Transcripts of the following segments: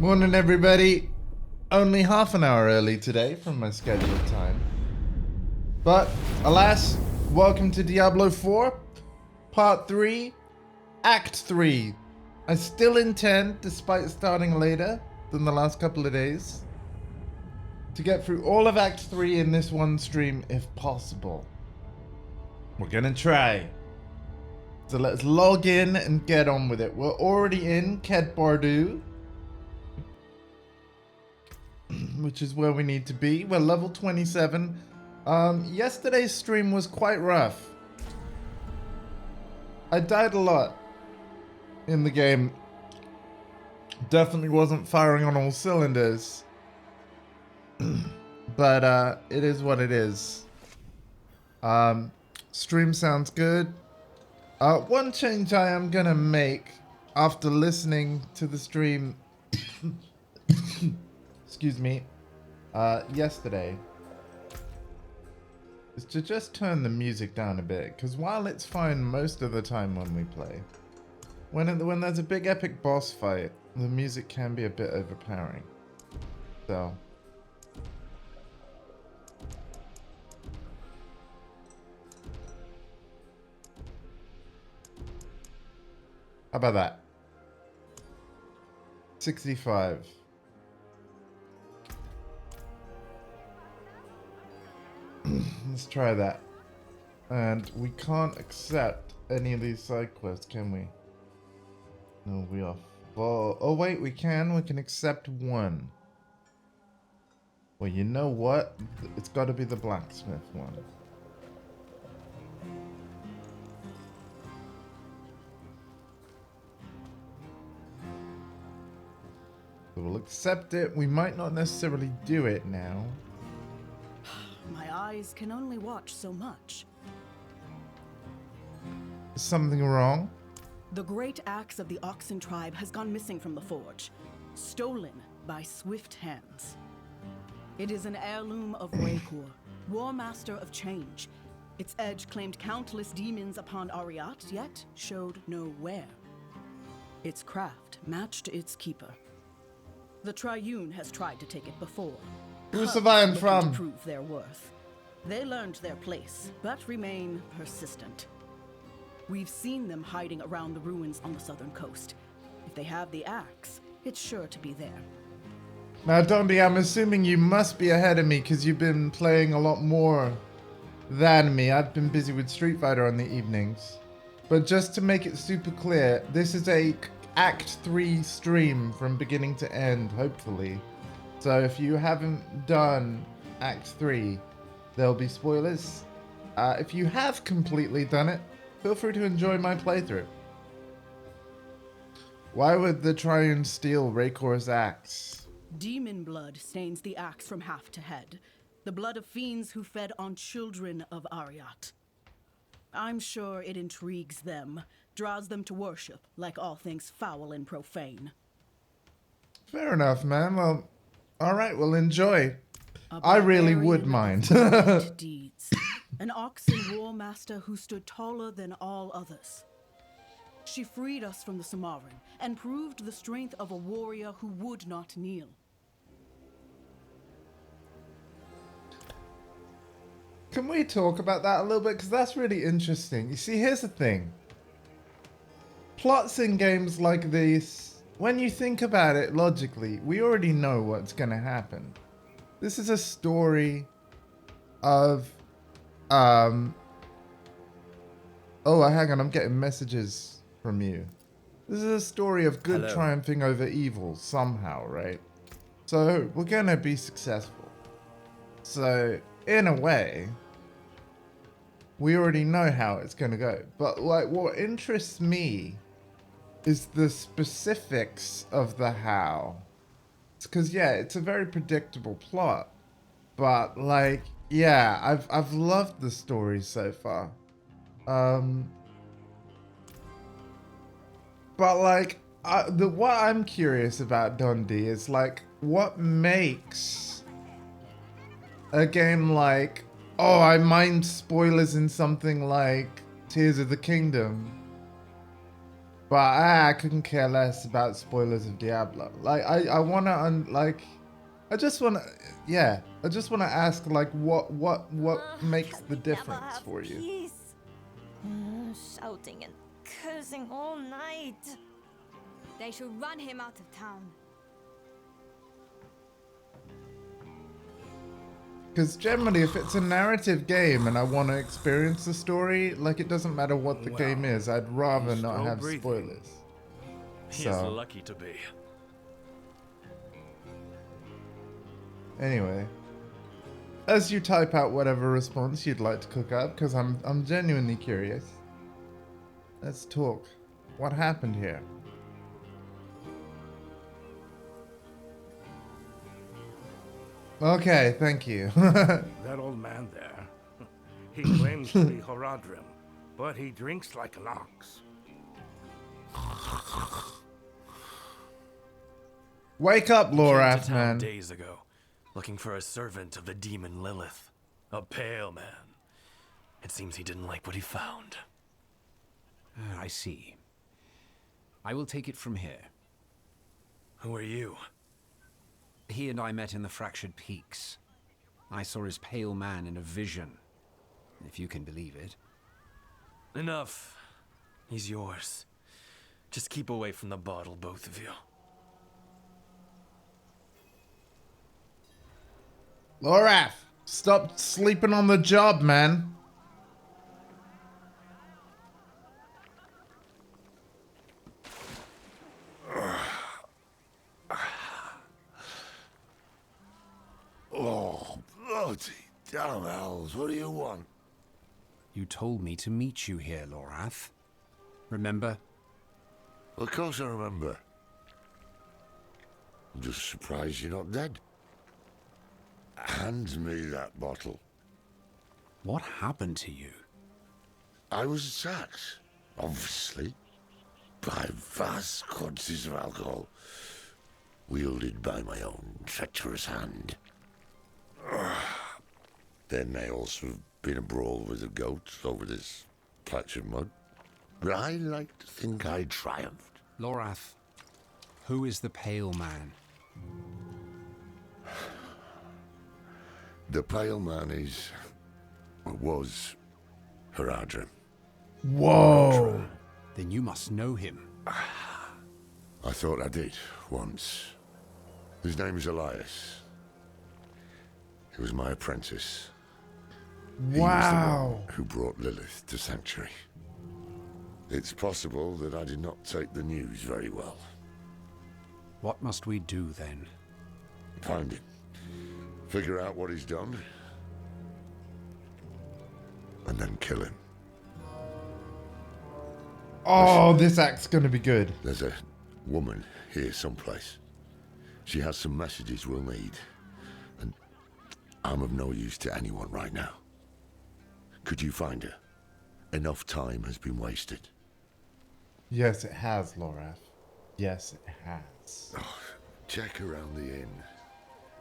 Morning, everybody. Only half an hour early today from my scheduled time. But, alas, welcome to Diablo 4, Part 3, Act 3. I still intend, despite starting later than the last couple of days, to get through all of Act 3 in this one stream if possible. We're gonna try. So let's log in and get on with it. We're already in Ked Bardu, which is where we need to be. We're level 27. Yesterday's stream was quite rough. I died a lot in the game. Definitely wasn't firing on all cylinders. But it is what it is. Stream sounds good. One change I am gonna make after listening to the stream excuse me, yesterday, is to just turn the music down a bit, because while it's fine most of the time when we play, when there's a big epic boss fight, the music can be a bit overpowering. So, how about that? 65. Let's try that. And we can't accept any of these side quests, can we? No, we are full. Oh wait, we can. We can accept one. Well, you know what? It's got to be the blacksmith one. So we'll accept it. We might not necessarily do it now. My eyes can only watch so much. Is something wrong? The great axe of the Oxen tribe has gone missing from the forge, stolen by swift hands. It is an heirloom of Raykor, War Master of Change. Its edge claimed countless demons upon Ariat, yet showed no wear. Its craft matched its keeper. The Triune has tried to take it before. Who's the vine looking from? to prove their worth. They learned their place, but remain persistent. We've seen them hiding around the ruins on the southern coast. If they have the axe, it's sure to be there. Now, Dondi, I'm assuming you must be ahead of me because you've been playing a lot more than me. I've been busy with Street Fighter on the evenings. But just to make it super clear, this is a Act 3 stream from beginning to end, hopefully. So if you haven't done Act 3, there'll be spoilers. If you have completely done it, feel free to enjoy my playthrough. Why would the Triune steal Raykor's axe? Demon blood stains the axe from haft to head. The blood of fiends who fed on children of Ariat. I'm sure it intrigues them, draws them to worship, like all things foul and profane. Fair enough, man. Well, alright, well enjoy. I really would mind. Deeds. An Oxen war master who stood taller than all others. She freed us from the Samaran and proved the strength of a warrior who would not kneel. Can we talk about that a little bit? Because that's really interesting. You see, here's the thing. Plots in games like these, when you think about it logically, we already know what's going to happen. This is a story of, oh, hang on, I'm getting messages from you. This is a story of good triumphing over evil somehow, right? So we're going to be successful. So in a way, we already know how it's going to go. But like, what interests me is the specifics of the how. It's because, yeah, it's a very predictable plot. But like, yeah, I've loved the story so far. But like, what I'm curious about, Dundee, is like, what makes a game like, oh, I mind spoilers in something like Tears of the Kingdom, But I couldn't care less about spoilers of Diablo. Like, I wanna, I just wanna, yeah, I just wanna ask, like, what makes Can the we never difference have for you? peace? Shouting and cursing all night. They should run him out of town. Because generally, if it's a narrative game and I want to experience the story, like, it doesn't matter what the game is, I'd rather he's not still have breathing. spoilers. He is So, lucky to be. anyway, as you type out whatever response you'd like to cook up, because I'm genuinely curious. Let's talk. What happened here? Okay, thank you. That old man there, he claims to be Horadrim, but he drinks like an ox. Wake up, Came to Lorath, town man. days ago, looking for a servant of the demon Lilith, a pale man. It seems he didn't like what he found. I see. I will take it from here. Who are you? He and I met in the Fractured Peaks. I saw his pale man in a vision, if you can believe it. Enough. He's yours. Just keep away from the bottle, both of you. Lorath, stop sleeping on the job, man. Oh, bloody damn hells, what do you want? You told me to meet you here, Lorath. Remember? Of course I remember. I'm just surprised you're not dead. Hand me that bottle. What happened to you? I was attacked, obviously, by vast quantities of alcohol, wielded by my own treacherous hand. There may also have been a brawl with the goats over this patch of mud, but I like to think I triumphed. Lorath, who is the pale man? The pale man was Horadrim. Whoa. Then you must know him. I thought I did once. His name is Elias. He was my apprentice. He was the Wow. one who brought Lilith to Sanctuary. It's possible that I did not take the news very well. What must we do then? Find him. Figure out what he's done. And then kill him. Oh, this act's gonna be good. There's a woman here someplace. She has some messages we'll need. And I'm of no use to anyone right now. Could you find her? Enough time has been wasted. Yes, it has, Lorath. Yes, it has. Check around the inn.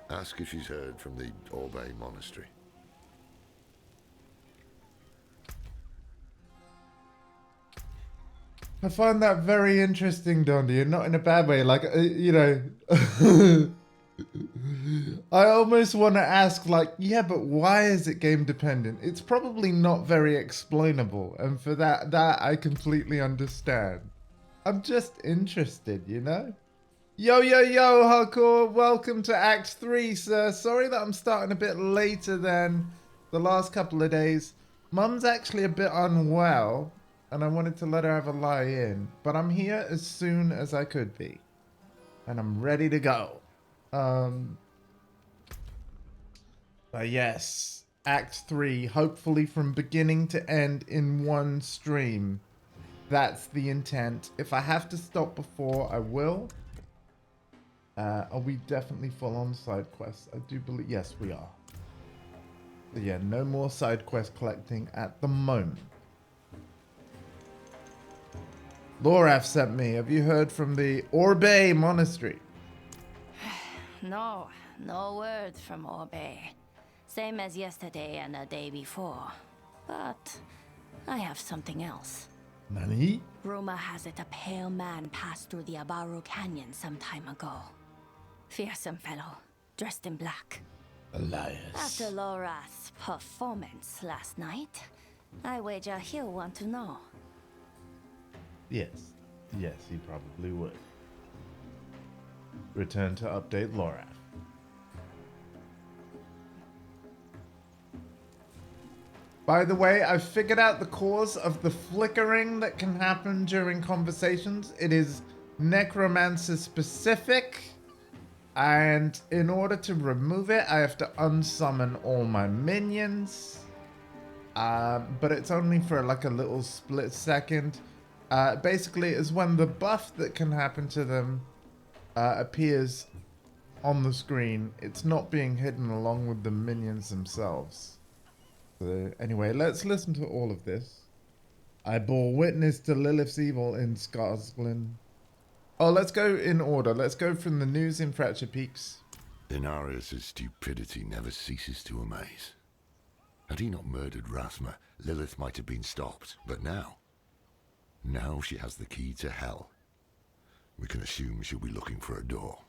Ask if she's heard from the Orbe Monastery. I find that very interesting, Dondi, and not in a bad way. Like, you know, I almost want to ask, like, yeah, but why is it game dependent? It's probably not very explainable, and for that I completely understand. I'm just interested, you know? Yo, hardcore, welcome to Act 3, sir. Sorry that I'm starting a bit later than the last couple of days. Mum's actually a bit unwell, and I wanted to let her have a lie in, but I'm here as soon as I could be. And I'm ready to go. But yes, Act 3, hopefully from beginning to end in one stream. That's the intent. If I have to stop before, I will. Are we definitely full on side quests? I do believe, yes, we are. But yeah, no more side quest collecting at the moment. Lorath sent me. Have you heard from the Orbe Monastery? No word from Orbe. Same as yesterday and the day before. But I have something else. Nani? Rumor has it a pale man passed through the Abaru Canyon some time ago. Fearsome fellow, dressed in black. Elias. After Lorath's performance last night, I wager he'll want to know. Yes. Yes, he probably would. Return to update Laura. By the way, I've figured out the cause of the flickering that can happen during conversations. It is Necromancer specific. And in order to remove it, I have to unsummon all my minions. But it's only for like a little split second. Basically, it's when the buff that can happen to them appears on the screen. It's not being hidden along with the minions themselves. So anyway, let's listen to all of this. I bore witness to Lilith's evil in Skarsgård. Oh, let's go in order. Let's go from the news in Fractured Peaks. Inarius' stupidity never ceases to amaze. Had he not murdered Rathma, Lilith might have been stopped. But now she has the key to hell. We can assume she'll be looking for a door.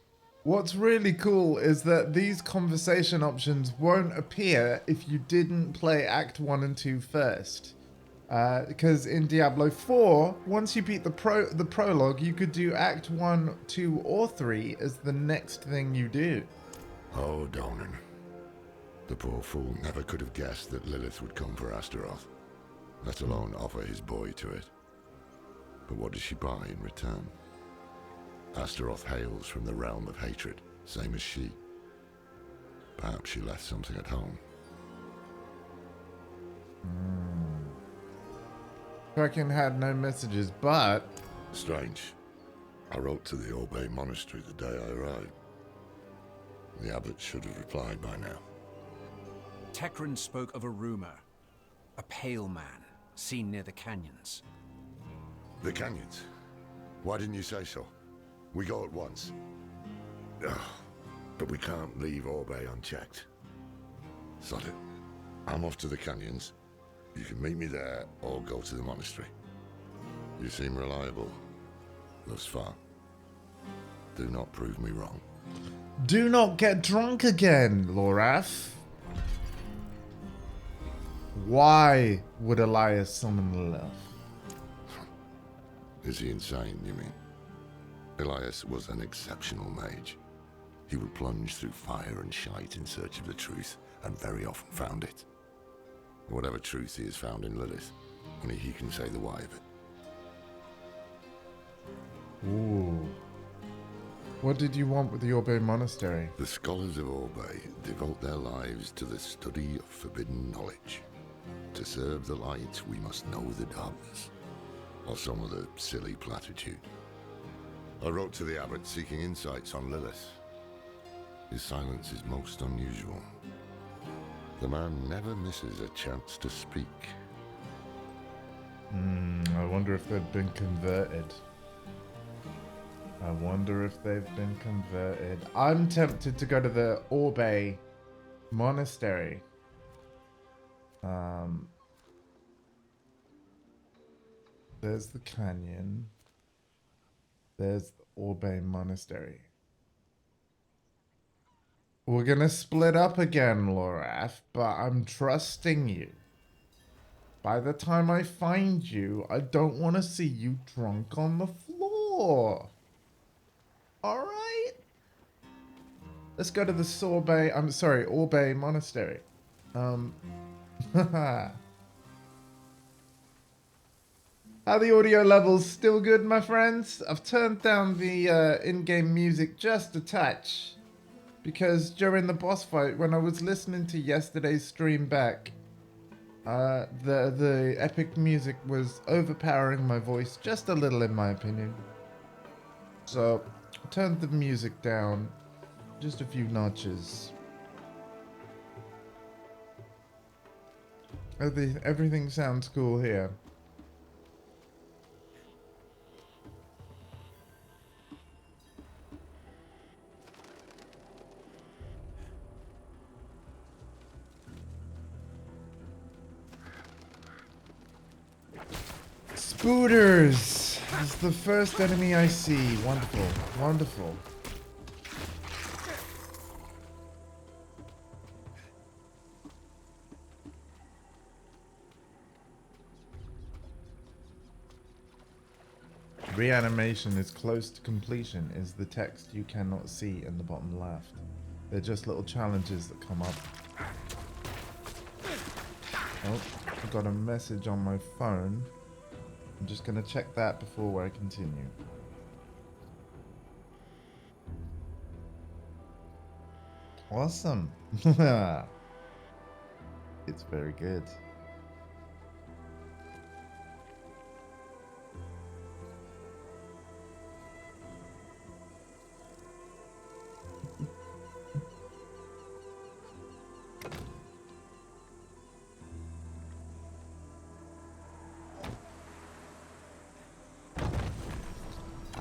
What's really cool is that these conversation options won't appear if you didn't play Act 1 and 2 first. Because in Diablo 4, once you beat the prologue, you could do Act 1, 2, or 3 as the next thing you do. Oh, Donan. The poor fool never could have guessed that Lilith would come for Astaroth, let alone offer his boy to it. But what does she buy in return? Astaroth hails from the realm of hatred, same as she. Perhaps she left something at home. Kraken had no messages, but... Strange. I wrote to the Orbe Monastery the day I arrived. The abbot should have replied by now. Tekran spoke of a rumor. A pale man, seen near the canyons. The canyons? Why didn't you say so? We go at once. Ugh, but we can't leave Orbe unchecked. Sod it. I'm off to the canyons. You can meet me there or go to the monastery. You seem reliable thus far. Do not prove me wrong. Do not get drunk again, Lorath. Why would Elias summon Lilith? Is he insane, you mean? Elias was an exceptional mage. He would plunge through fire and shite in search of the truth, and very often found it. Whatever truth he has found in Lilith, only he can say the why of it. Ooh. What did you want with the Orbe Monastery? The scholars of Orbe devote their lives to the study of forbidden knowledge. To serve the light, we must know the darkness, or some other silly platitude. I wrote to the abbot seeking insights on Lilith. His silence is most unusual. The man never misses a chance to speak. I wonder if they've been converted. I wonder if they've been converted. I'm tempted to go to the Orbe Monastery. There's the canyon. There's the Orbe Monastery. We're gonna split up again, Lorath, but I'm trusting you. By the time I find you, I don't want to see you drunk on the floor. Alright? Let's go to the Orbe Monastery. Are the audio levels still good, my friends? I've turned down the in-game music just a touch. Because during the boss fight, when I was listening to yesterday's stream back, the epic music was overpowering my voice just a little, in my opinion. So, I turned the music down just a few notches. Everything sounds cool here. Booters! It's the first enemy I see. Wonderful. Wonderful. Reanimation is close to completion is the text you cannot see in the bottom left. They're just little challenges that come up. Oh, I got a message on my phone. I'm just going to check that before I continue. Awesome. It's very good.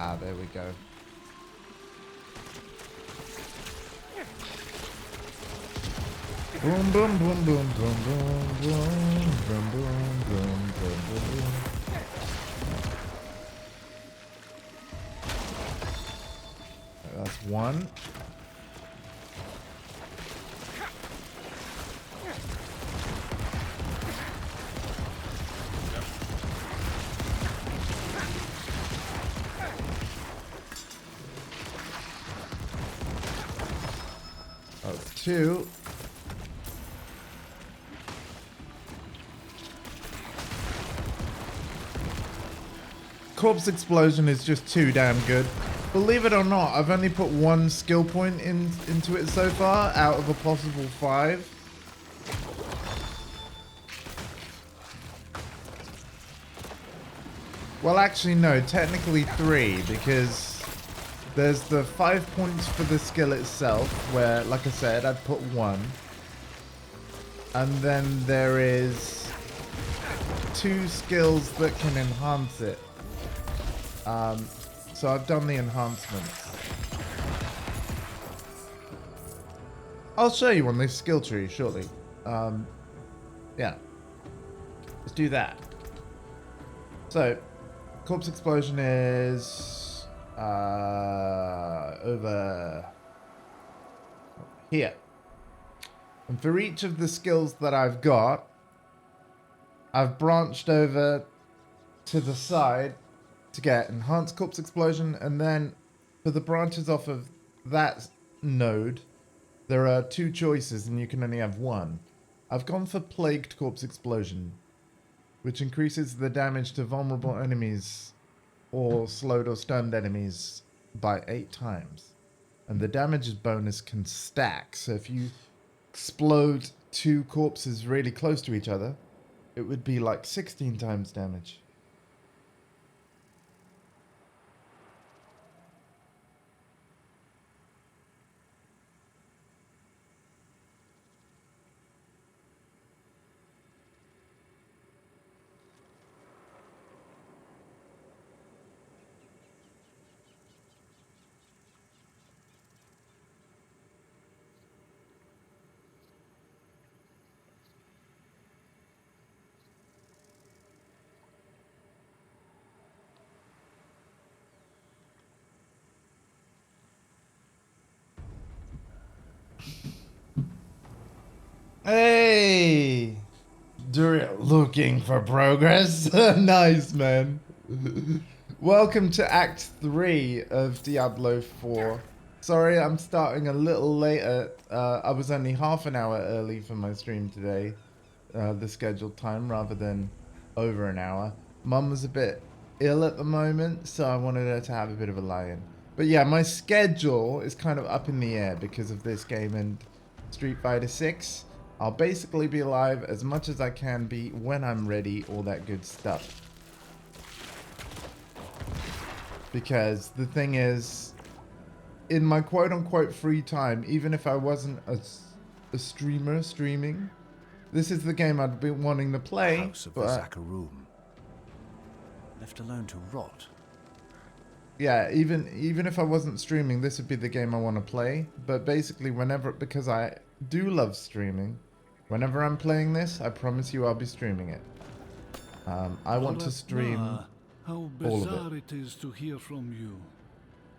Ah, there we go. Boom, boom, boom, boom, boom, boom, boom, boom, boom, boom, boom, boom. That's one. That's two. Corpse explosion is just too damn good. Believe it or not, I've only put one skill point into it so far out of a possible 5. Well, actually, no, technically 3, because there's the 5 points for the skill itself, where, like I said, I'd put 1. And then there is 2 skills that can enhance it. So I've done the enhancements. I'll show you on this skill tree shortly. Yeah. Let's do that. So, corpse explosion is over here. And for each of the skills that I've got, I've branched over to the side to get enhanced corpse explosion, and then for the branches off of that node, there are 2 choices and you can only have 1. I've gone for plagued corpse explosion, which increases the damage to vulnerable enemies or slowed or stunned enemies by 8 times. And the damage bonus can stack, so if you explode 2 corpses really close to each other, it would be like 16 times damage. Hey! Duriel looking for progress. Nice, man. Welcome to Act 3 of Diablo 4. Sorry, I'm starting a little later. I was only half an hour early for my stream today. The scheduled time, rather than over an hour. Mum was a bit ill at the moment, so I wanted her to have a bit of a lie-in. But yeah, my schedule is kind of up in the air because of this game and Street Fighter 6. I'll basically be live as much as I can be when I'm ready, all that good stuff. Because the thing is, in my quote-unquote free time, even if I wasn't a streamer streaming, this is the game I'd been wanting to play. House of the Zakarum. Left alone to rot. Yeah, even if I wasn't streaming, this would be the game I want to play. But basically, whenever, because I do love streaming, whenever I'm playing this, I promise you I'll be streaming it. I want to stream How All of bizarre it is to hear from you.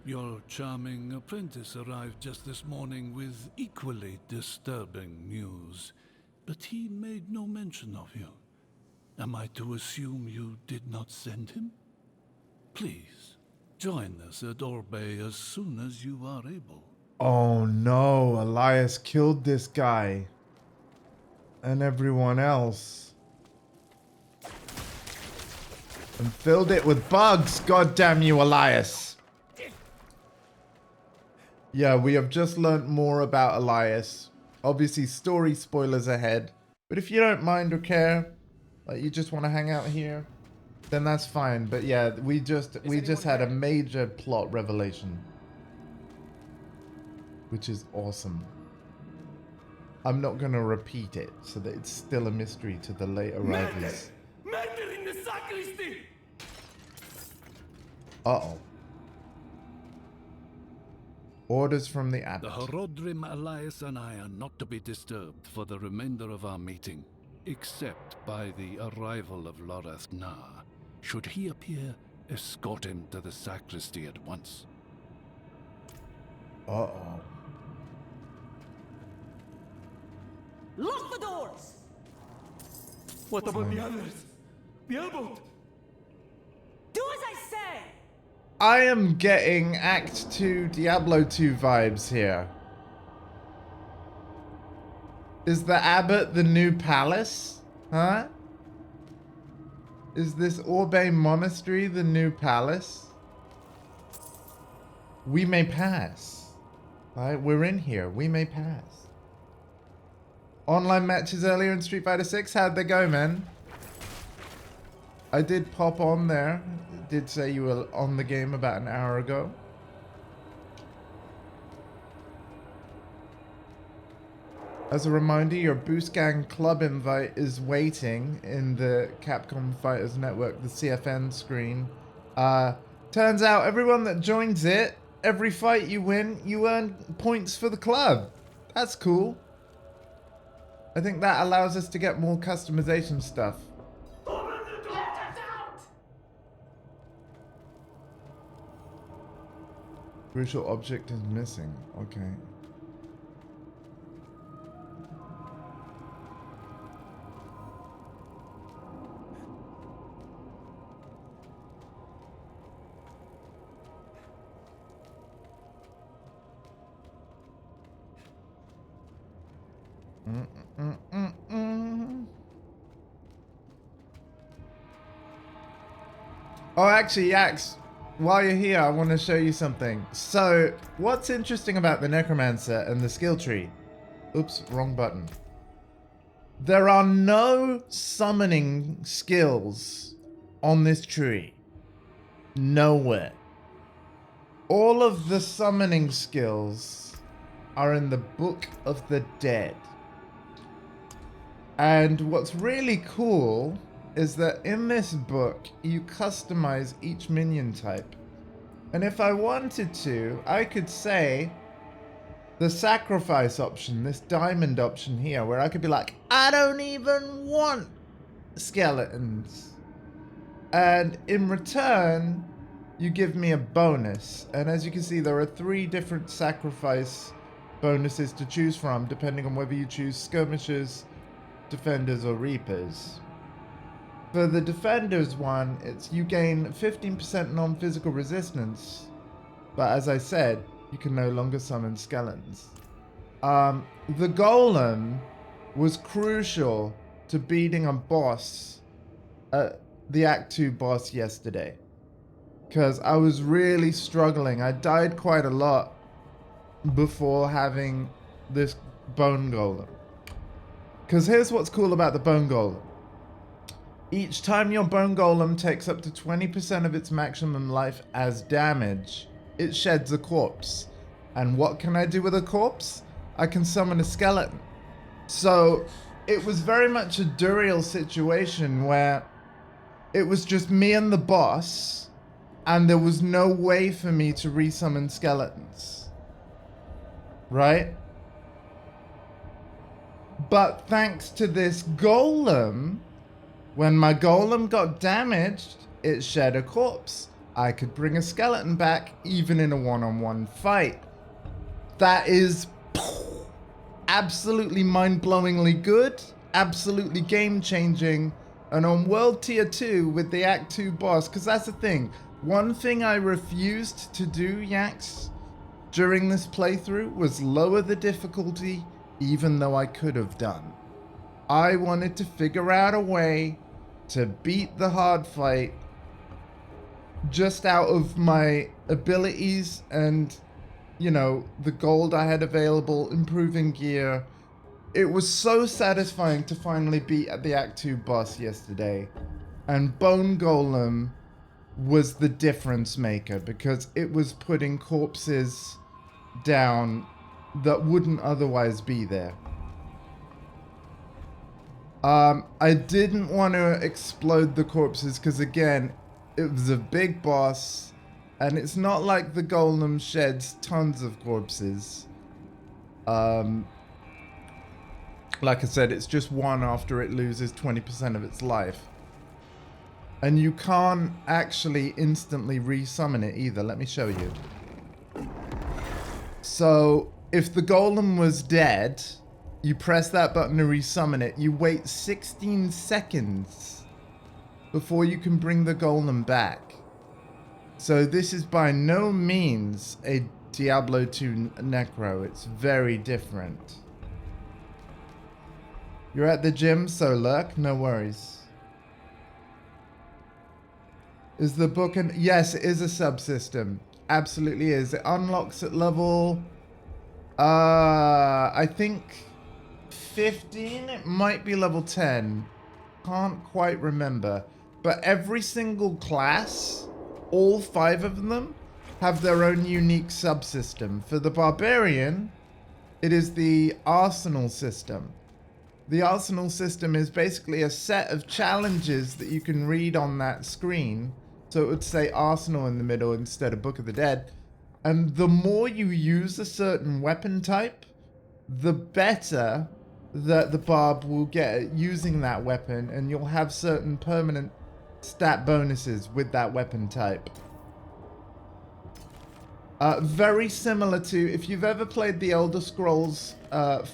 Your charming apprentice arrived just this morning with equally disturbing news, but he made no mention of you. Am I to assume you did not send him? Please, join us at Orbe as soon as you are able. Oh no, Elias killed this guy. And everyone else. And filled it with bugs. God damn you, Elias. Yeah, we have just learnt more about Elias. Obviously, story spoilers ahead. But if you don't mind or care, like you just want to hang out here, then that's fine. But yeah, we just had a major plot revelation, which is awesome. I'm not gonna repeat it so that it's still a mystery to the late arrivals. Murder in the sacristy! Uh-oh. Orders from the The abbot. Horodrim Elias and I are not to be disturbed for the remainder of our meeting, except by the arrival of Lorath Na. Should he appear, escort him to the sacristy at once. Uh-oh. Lock the doors! What about the others? The abbot? Do as I say! I am getting Act 2 Diablo 2 vibes here. Is the abbot the new palace? Huh? Is this Orbe Monastery the new palace? We may pass. Alright, we're in here. We may pass. Online matches earlier in Street Fighter 6. How'd they go, man? I did pop on there. It did say you were on the game about an hour ago. As a reminder, your Boost Gang Club invite is waiting in the Capcom Fighters Network, the CFN screen. Turns out everyone that joins it, every fight you win, you earn points for the club. That's cool. I think that allows us to get more customization stuff. Crucial object is missing. Okay. Oh, actually, Yax, while you're here, I want to show you something. So, what's interesting about the Necromancer and the skill tree? Oops, wrong button. There are no summoning skills on this tree. Nowhere. All of the summoning skills are in the Book of the Dead. And what's really cool is that in this book, you customize each minion type. And if I wanted to, I could say the sacrifice option, this diamond option here, where I could be like, I don't even want skeletons. And in return, you give me a bonus. And as you can see, there are 3 different sacrifice bonuses to choose from, depending on whether you choose skirmishers, defenders, or reapers. For the defenders one, it's you gain 15% non-physical resistance, but as I said, you can no longer summon skeletons. The golem was crucial to beating a boss, the Act 2 boss yesterday, because I was really struggling. I died quite a lot before having this bone golem. Because here's what's cool about the bone golem. Each time your bone golem takes up to 20% of its maximum life as damage, it sheds a corpse. And what can I do with a corpse? I can summon a skeleton. So it was very much a Duriel situation where it was just me and the boss, and there was no way for me to resummon skeletons. Right? But thanks to this golem, when my golem got damaged, it shed a corpse. I could bring a skeleton back even in a one-on-one fight. That is absolutely mind-blowingly good, absolutely game-changing, and on World Tier 2 with the Act 2 boss, because that's the thing. One thing I refused to do, Yaks, during this playthrough was lower the difficulty, even though I could have done. I wanted to figure out a way to beat the hard fight just out of my abilities and, you know, the gold I had available, improving gear. It was so satisfying to finally beat the Act 2 boss yesterday. And Bone Golem was the difference maker because it was putting corpses down that wouldn't otherwise be there. I didn't want to explode the corpses because, again, it was a big boss, and it's not like the golem sheds tons of corpses. Like I said, it's just one after it loses 20% of its life. And you can't actually instantly resummon it either. Let me show you. So, if the golem was dead, you press that button to resummon it. You wait 16 seconds before you can bring the golem back. So this is by no means a Diablo 2 Necro. It's very different. You're at the gym, so lurk. No worries. Is the book an... Yes, it is a subsystem. Absolutely is. It unlocks at level... I think 15? It might be level 10. Can't quite remember. But every single class, all 5 of them, have their own unique subsystem. For the Barbarian, it is the Arsenal system. The Arsenal system is basically a set of challenges that you can read on that screen. So it would say Arsenal in the middle instead of Book of the Dead. And the more you use a certain weapon type, the better that the barb will get at using that weapon, and you'll have certain permanent stat bonuses with that weapon type. Very similar to, if you've ever played the Elder Scrolls 5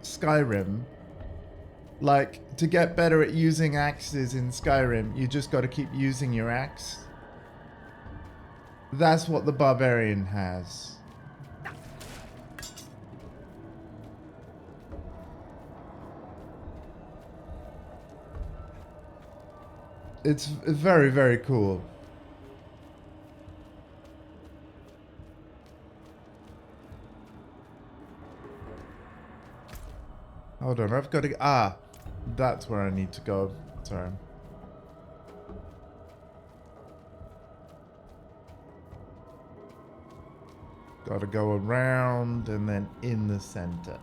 Skyrim, like, to get better at using axes in Skyrim, you just got to keep using your axe. That's what the Barbarian has. It's very, very cool. Hold on, I've got to... Ah, that's where I need to go. Sorry. Got to go around and then in the center.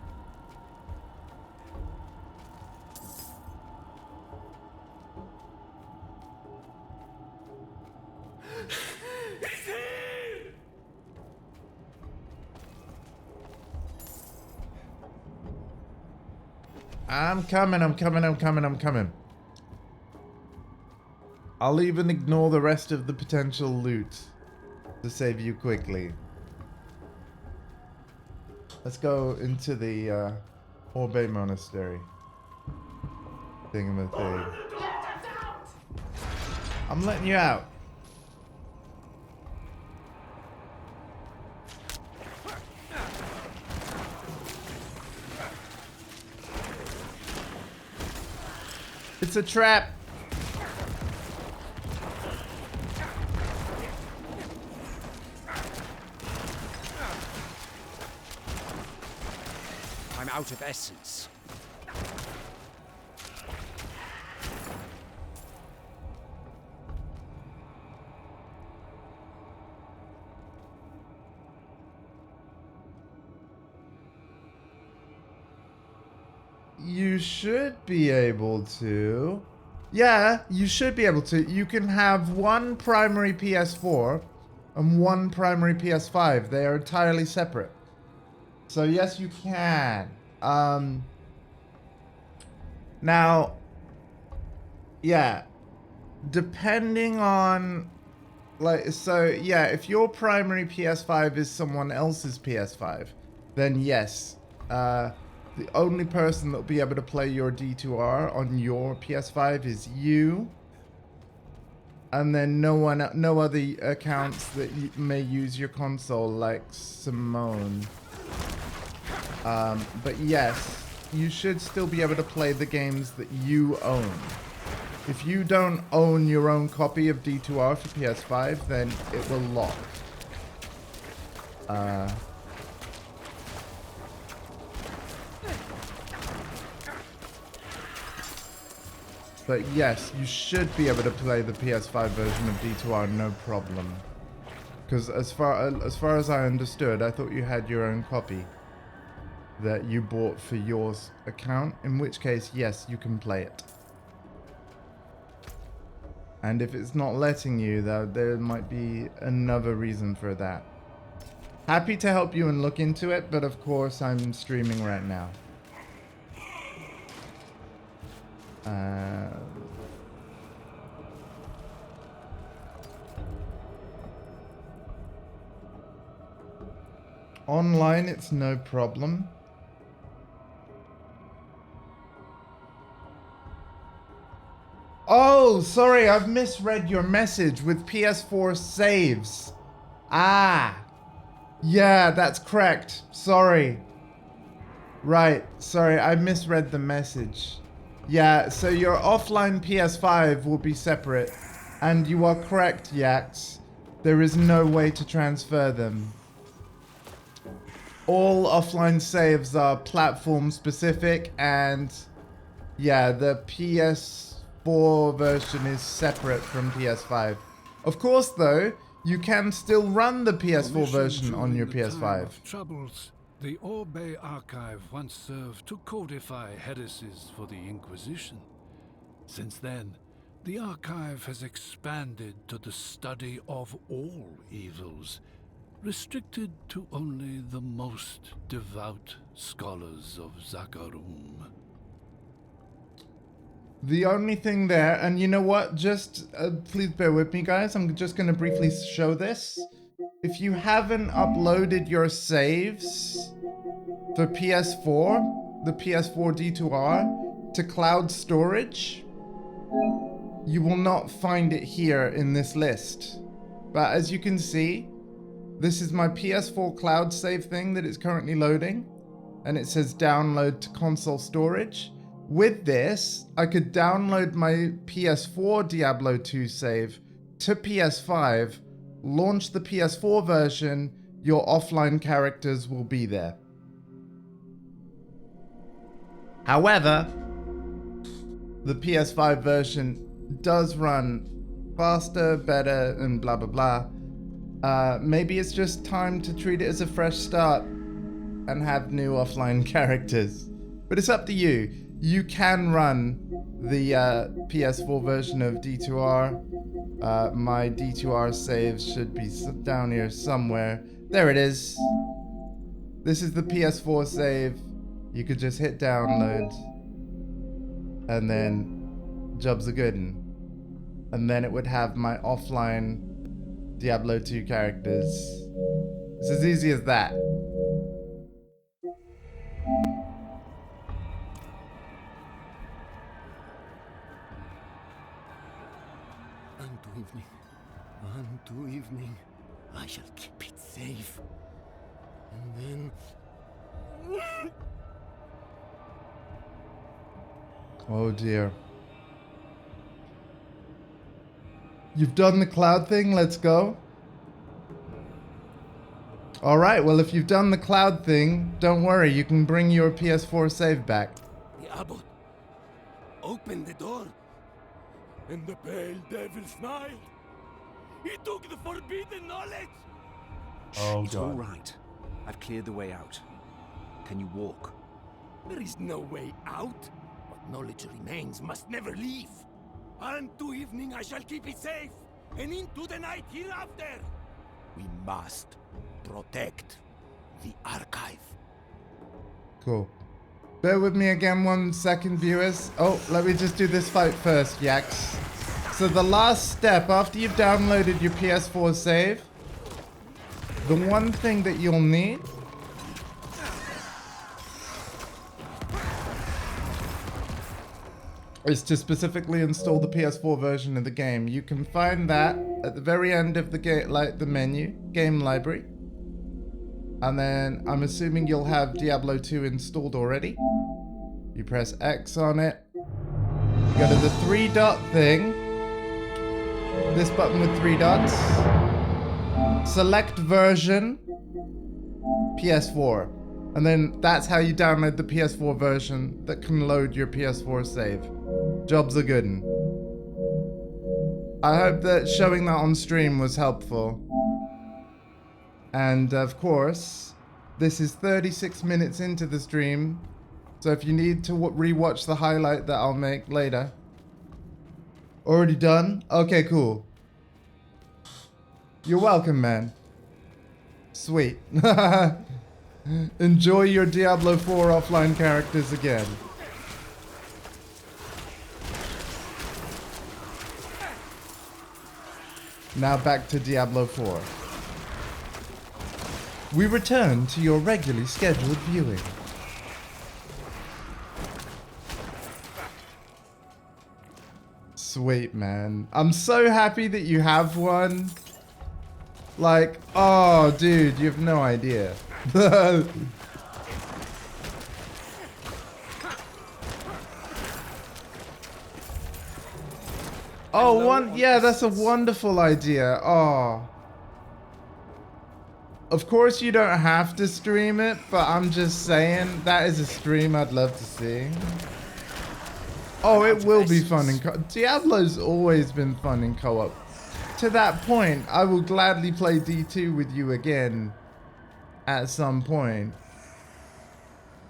I'm coming. I'll even ignore the rest of the potential loot to save you quickly. Let's go into the Orbe Monastery. Thing. I'm letting you out. It's a trap. I'm out of essence. You should be able to. Yeah, you should be able to. You can have one primary PS4 and one primary PS5. They are entirely separate. So yes, you can. Now, yeah. depending on, like, so yeah, if your primary PS5 is someone else's PS5, then yes, the only person that will be able to play your D2R on your PS5 is you, and then no other accounts that may use your console, like Simone. But yes, you should still be able to play the games that you own. If you don't own your own copy of D2R for PS5, then it will lock. But yes, you should be able to play the PS5 version of D2R no problem. Because as far as I understood, I thought you had your own copy that you bought for your account, in which case, yes, you can play it. And if it's not letting you, though, there might be another reason for that. Happy to help you and look into it, but of course I'm streaming right now. Online, it's no problem. Oh, sorry, I've misread your message with PS4 saves. Ah, yeah, that's correct. Sorry. Right, sorry, I misread the message. Yeah, so your offline PS5 will be separate. And you are correct, Yax. There is no way to transfer them. All offline saves are platform specific, and yeah, the PS4 version is separate from PS5. Of course, though, you can still run the PS4 version on your PS5. Troubles. The Orbe archive once served to codify heresies for the Inquisition. Since then, the archive has expanded to the study of all evils, restricted to only the most devout scholars of Zakarum. The only thing there, and you know what, just please bear with me, guys, I'm just going to briefly show this. If you haven't uploaded your saves for PS4, the PS4 D2R, to cloud storage, you will not find it here in this list. But as you can see, this is my PS4 cloud save thing that is currently loading, and it says download to console storage. With this, I could download my PS4 Diablo 2 save to PS5, launch the PS4 version, your offline characters will be there. However, the PS5 version does run faster, better, and blah blah blah. Maybe it's just time to treat it as a fresh start and have new offline characters. But it's up to you. You can run the PS4 version of D2R. My D2R saves should be down here somewhere. There it is. This is the PS4 save. You could just hit download. And then jobs are good. And then it would have my offline Diablo 2 characters. It's as easy as that. Unto evening, I shall keep it safe. And then... Oh dear. You've done the cloud thing, let's go. Alright, well if you've done the cloud thing, don't worry, you can bring your PS4 save back. The abbot opened the door, and the pale devil smiled. He took the forbidden knowledge! Oh it's all right. I've cleared the way out. Can you walk? There is no way out. What knowledge remains must never leave. Unto evening I shall keep it safe, and into the night hereafter. We must protect the archive. Cool. Bear with me again 1 second, viewers. Oh, let me just do this fight first, Yax. So the last step after you've downloaded your PS4 save, the one thing that you'll need is to specifically install the PS4 version of the game. You can find that at the very end of the game, like the menu, game library. And then I'm assuming you'll have Diablo 2 installed already. You press X on it. You go to the 3-dot thing. This button with 3 dots. Select version, PS4. And then that's how you download the PS4 version that can load your PS4 save. Jobs are good. I hope that showing that on stream was helpful. And of course, this is 36 minutes into the stream. So if you need to rewatch the highlight that I'll make later. Already done? Okay, cool. You're welcome, man. Sweet. Enjoy your Diablo 4 offline characters again. Now back to Diablo 4. We return to your regularly scheduled viewing. Sweet, man. I'm so happy that you have one. Like, oh, dude, you have no idea. Oh, yeah, that's a wonderful idea. Oh. Of course you don't have to stream it, but I'm just saying that is a stream I'd love to see. Oh, it will be fun in co-op. Diablo's always been fun in co-op. To that point, I will gladly play D2 with you again at some point.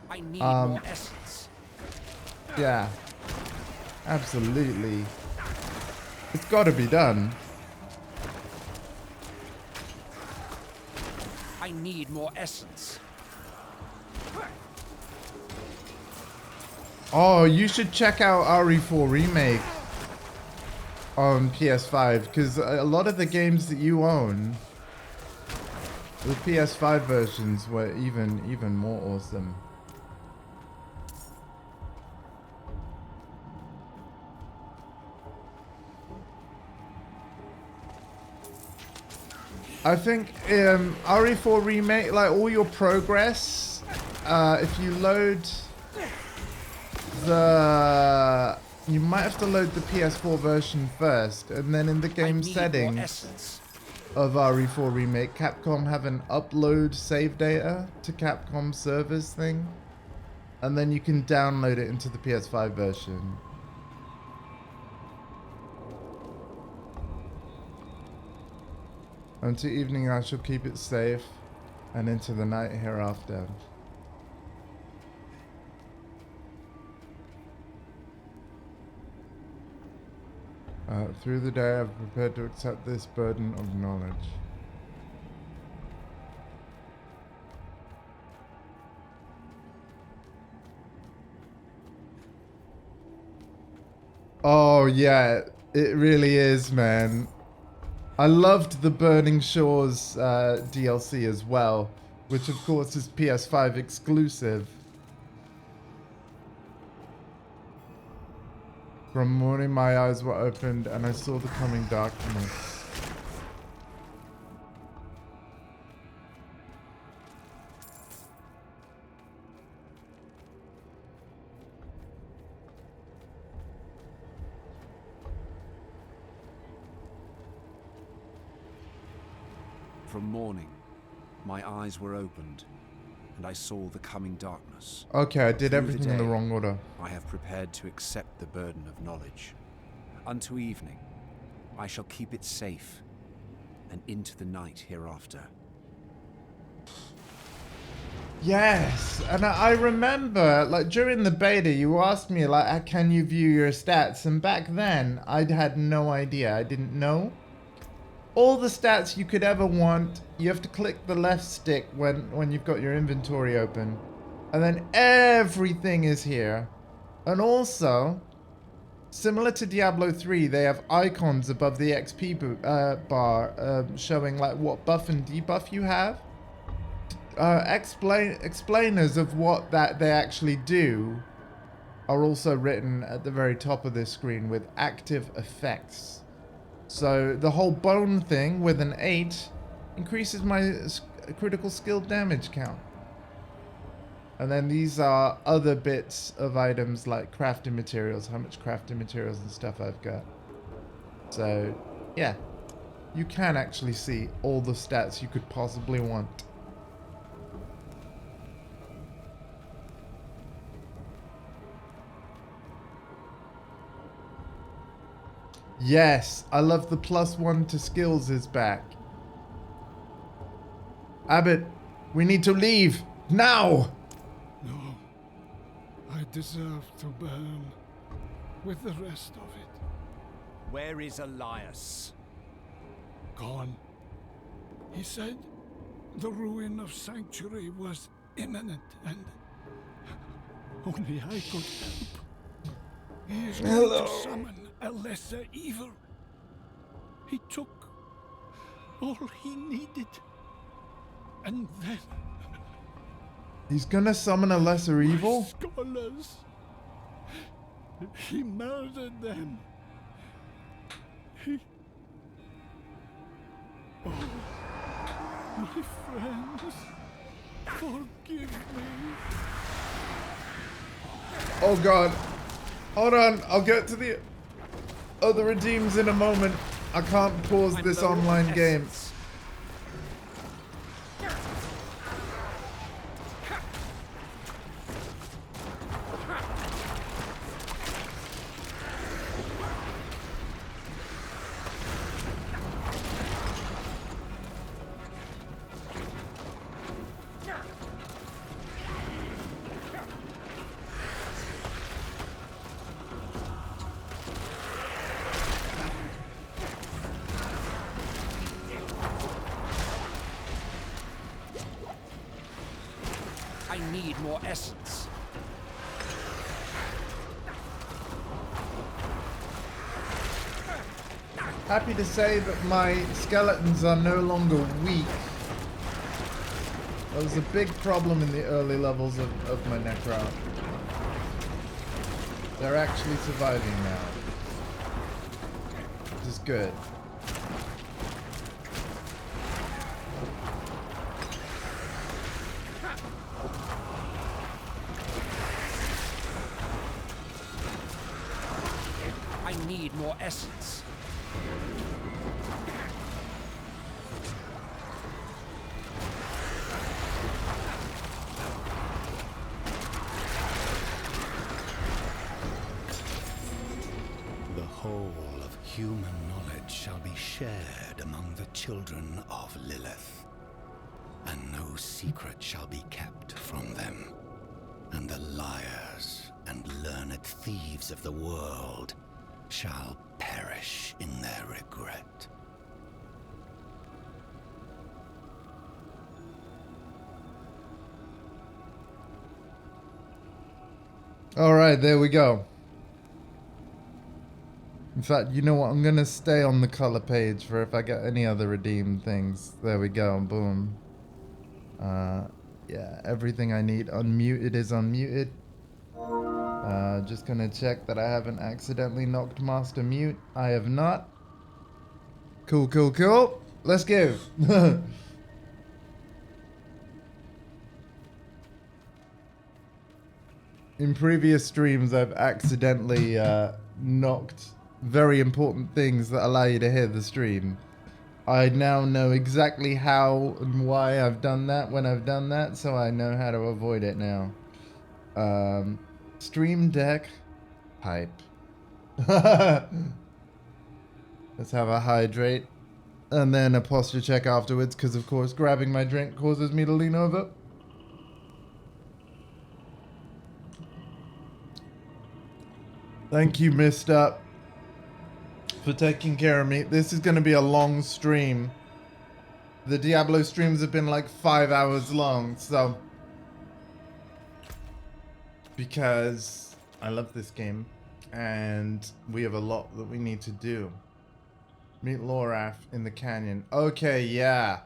I need more essence. Yeah, absolutely. It's got to be done. I need more essence. Oh, you should check out RE4 Remake on PS5, because a lot of the games that you own, the PS5 versions were even more awesome. I think RE4 Remake, like all your progress, if you load you might have to load the PS4 version first, and then in the game settings of RE4 Remake, Capcom have an upload save data to Capcom servers thing, and then you can download it into the PS5 version. Until evening I shall keep it safe, and into the night hereafter. Through the day I've prepared to accept this burden of knowledge. Oh yeah, it really is, man. I loved the Burning Shores DLC as well, which of course is PS5 exclusive. From morning my eyes were opened and I saw the coming darkness. From morning, my eyes were opened, and I saw the coming darkness. Okay, I did Through everything in the day, wrong order. I have prepared to accept the burden of knowledge. Unto evening, I shall keep it safe, and into the night hereafter. Yes, and I remember, like, during the beta, you asked me, like, can you view your stats? And back then, I had no idea. I didn't know. All the stats you could ever want, you have to click the left stick when you've got your inventory open. And then everything is here. And also, Similar to Diablo 3, they have icons above the XP bar showing like what buff and debuff you have. Explainers of what they actually do are also written at the very top of this screen with active effects. So the whole bone thing with an 8 increases my critical skill damage count. And then these are other bits of items like crafting materials, how much crafting materials and stuff I've got. So yeah, you can actually see all the stats you could possibly want. Yes, I love the +1 to skills is back. Abbott, we need to leave now. No, I deserve to burn with the rest of it. Where is Elias? Gone. He said the ruin of Sanctuary was imminent and only I could help. He is going to summon a lesser evil. He took all he needed. And then He's gonna summon a lesser evil? scholars. He murdered them. He... Oh, my friends, forgive me. Oh god. Hold on, I'll get to the other redeems in a moment. I can't pause this online game. I need more essence. Happy to say that my skeletons are no longer weak. That was a big problem in the early levels of my Necro. They're actually surviving now. Which is good. I need more essence. The whole of human knowledge shall be shared among the children of Lilith, and no secret shall be kept from them. And the liars and learned thieves of the world shall perish in their regret. All right, there we go. In fact, you know what? I'm going to stay on the color page for if I get any other redeemed things. There we go. Boom. Yeah, everything I need unmuted is unmuted. Just going to check that I haven't accidentally knocked Master mute. I have not. Cool, cool, cool. Let's go. In previous streams, I've accidentally knocked very important things that allow you to hear the stream. I now know exactly how and why I've done that when I've done that, so I know how to avoid it now. Stream Deck pipe. Let's have a hydrate and then a posture check afterwards, because of course grabbing my drink causes me to lean over. Thank you, Mister, for taking care of me. This is going to be a long stream. The Diablo streams have been like 5 hours long, so... Because I love this game. And we have a lot that we need to do. Meet Lorath in the canyon. Okay, yeah.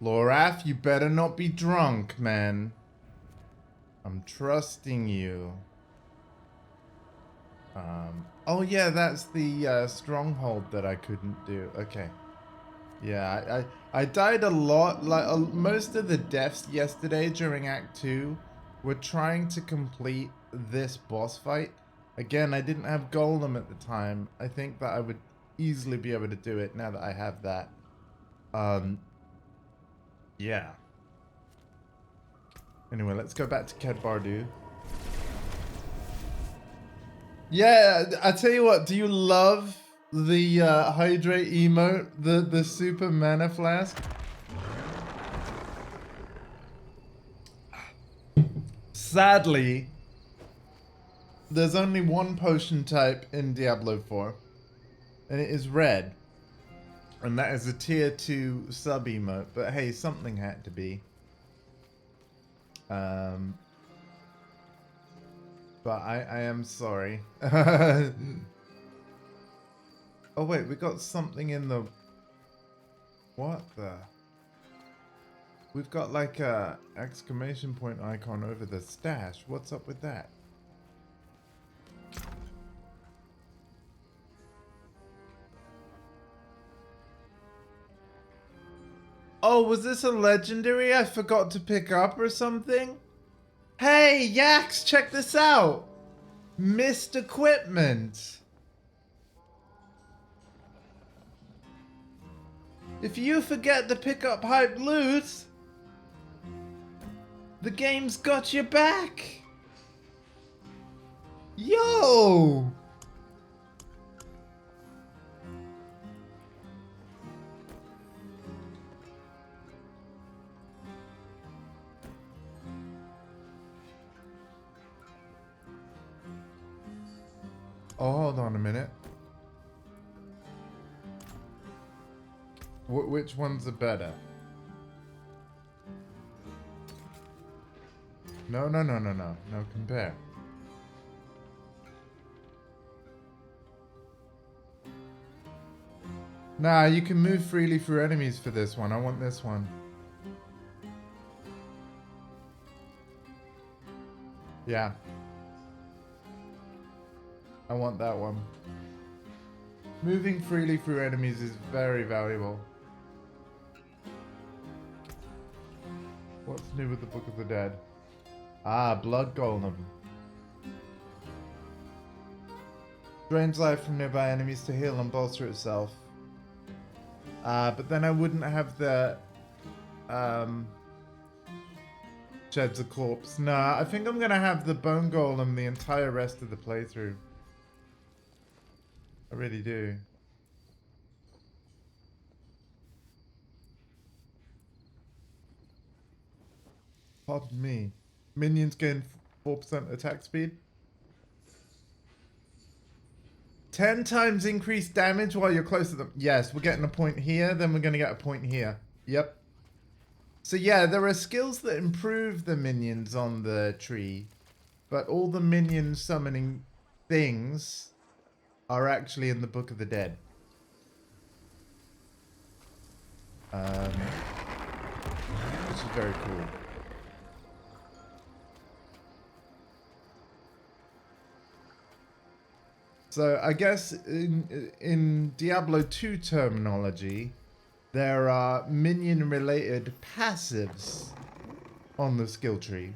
Lorath, you better not be drunk, man. I'm trusting you. Oh yeah, that's the stronghold that I couldn't do. Okay. Yeah, I died a lot. Like most of the deaths yesterday during Act 2 were trying to complete this boss fight. Again, I didn't have Golem at the time. I think that I would easily be able to do it now that I have that. Yeah. Anyway, let's go back to Ked Bardu. Yeah, I tell you what, do you love the hydrate emote, the super mana flask? Sadly, there's only one potion type in Diablo 4, and it is red. And that is a tier 2 sub emote, but hey, something had to be. But I am sorry. Oh wait, we got something in the... What the... We've got like a exclamation point icon over the stash. What's up with that? Oh, was this a legendary I forgot to pick up or something? Hey, Yaks, check this out. Missed equipment. If you forget to pick up hype loot, the game's got your back. Yo! Oh, hold on a minute. Which one's the better? No, compare. Nah, you can move freely through enemies for this one. I want this one. Yeah. I want that one. Moving freely through enemies is very valuable. What's new with the Book of the Dead? Ah, Blood Golem. Drains life from nearby enemies to heal and bolster itself. But then I wouldn't have the... Sheds a corpse. Nah, I think I'm gonna have the Bone Golem the entire rest of the playthrough. I really do. Pardon me. Minions gain 4% attack speed. 10 times increased damage while you're close to them. Yes, we're getting a point here, then we're going to get a point here. Yep. So yeah, there are skills that improve the minions on the tree, but all the minion summoning things are actually in the Book of the Dead. Which is very cool. So I guess in Diablo 2 terminology, there are minion-related passives on the skill tree,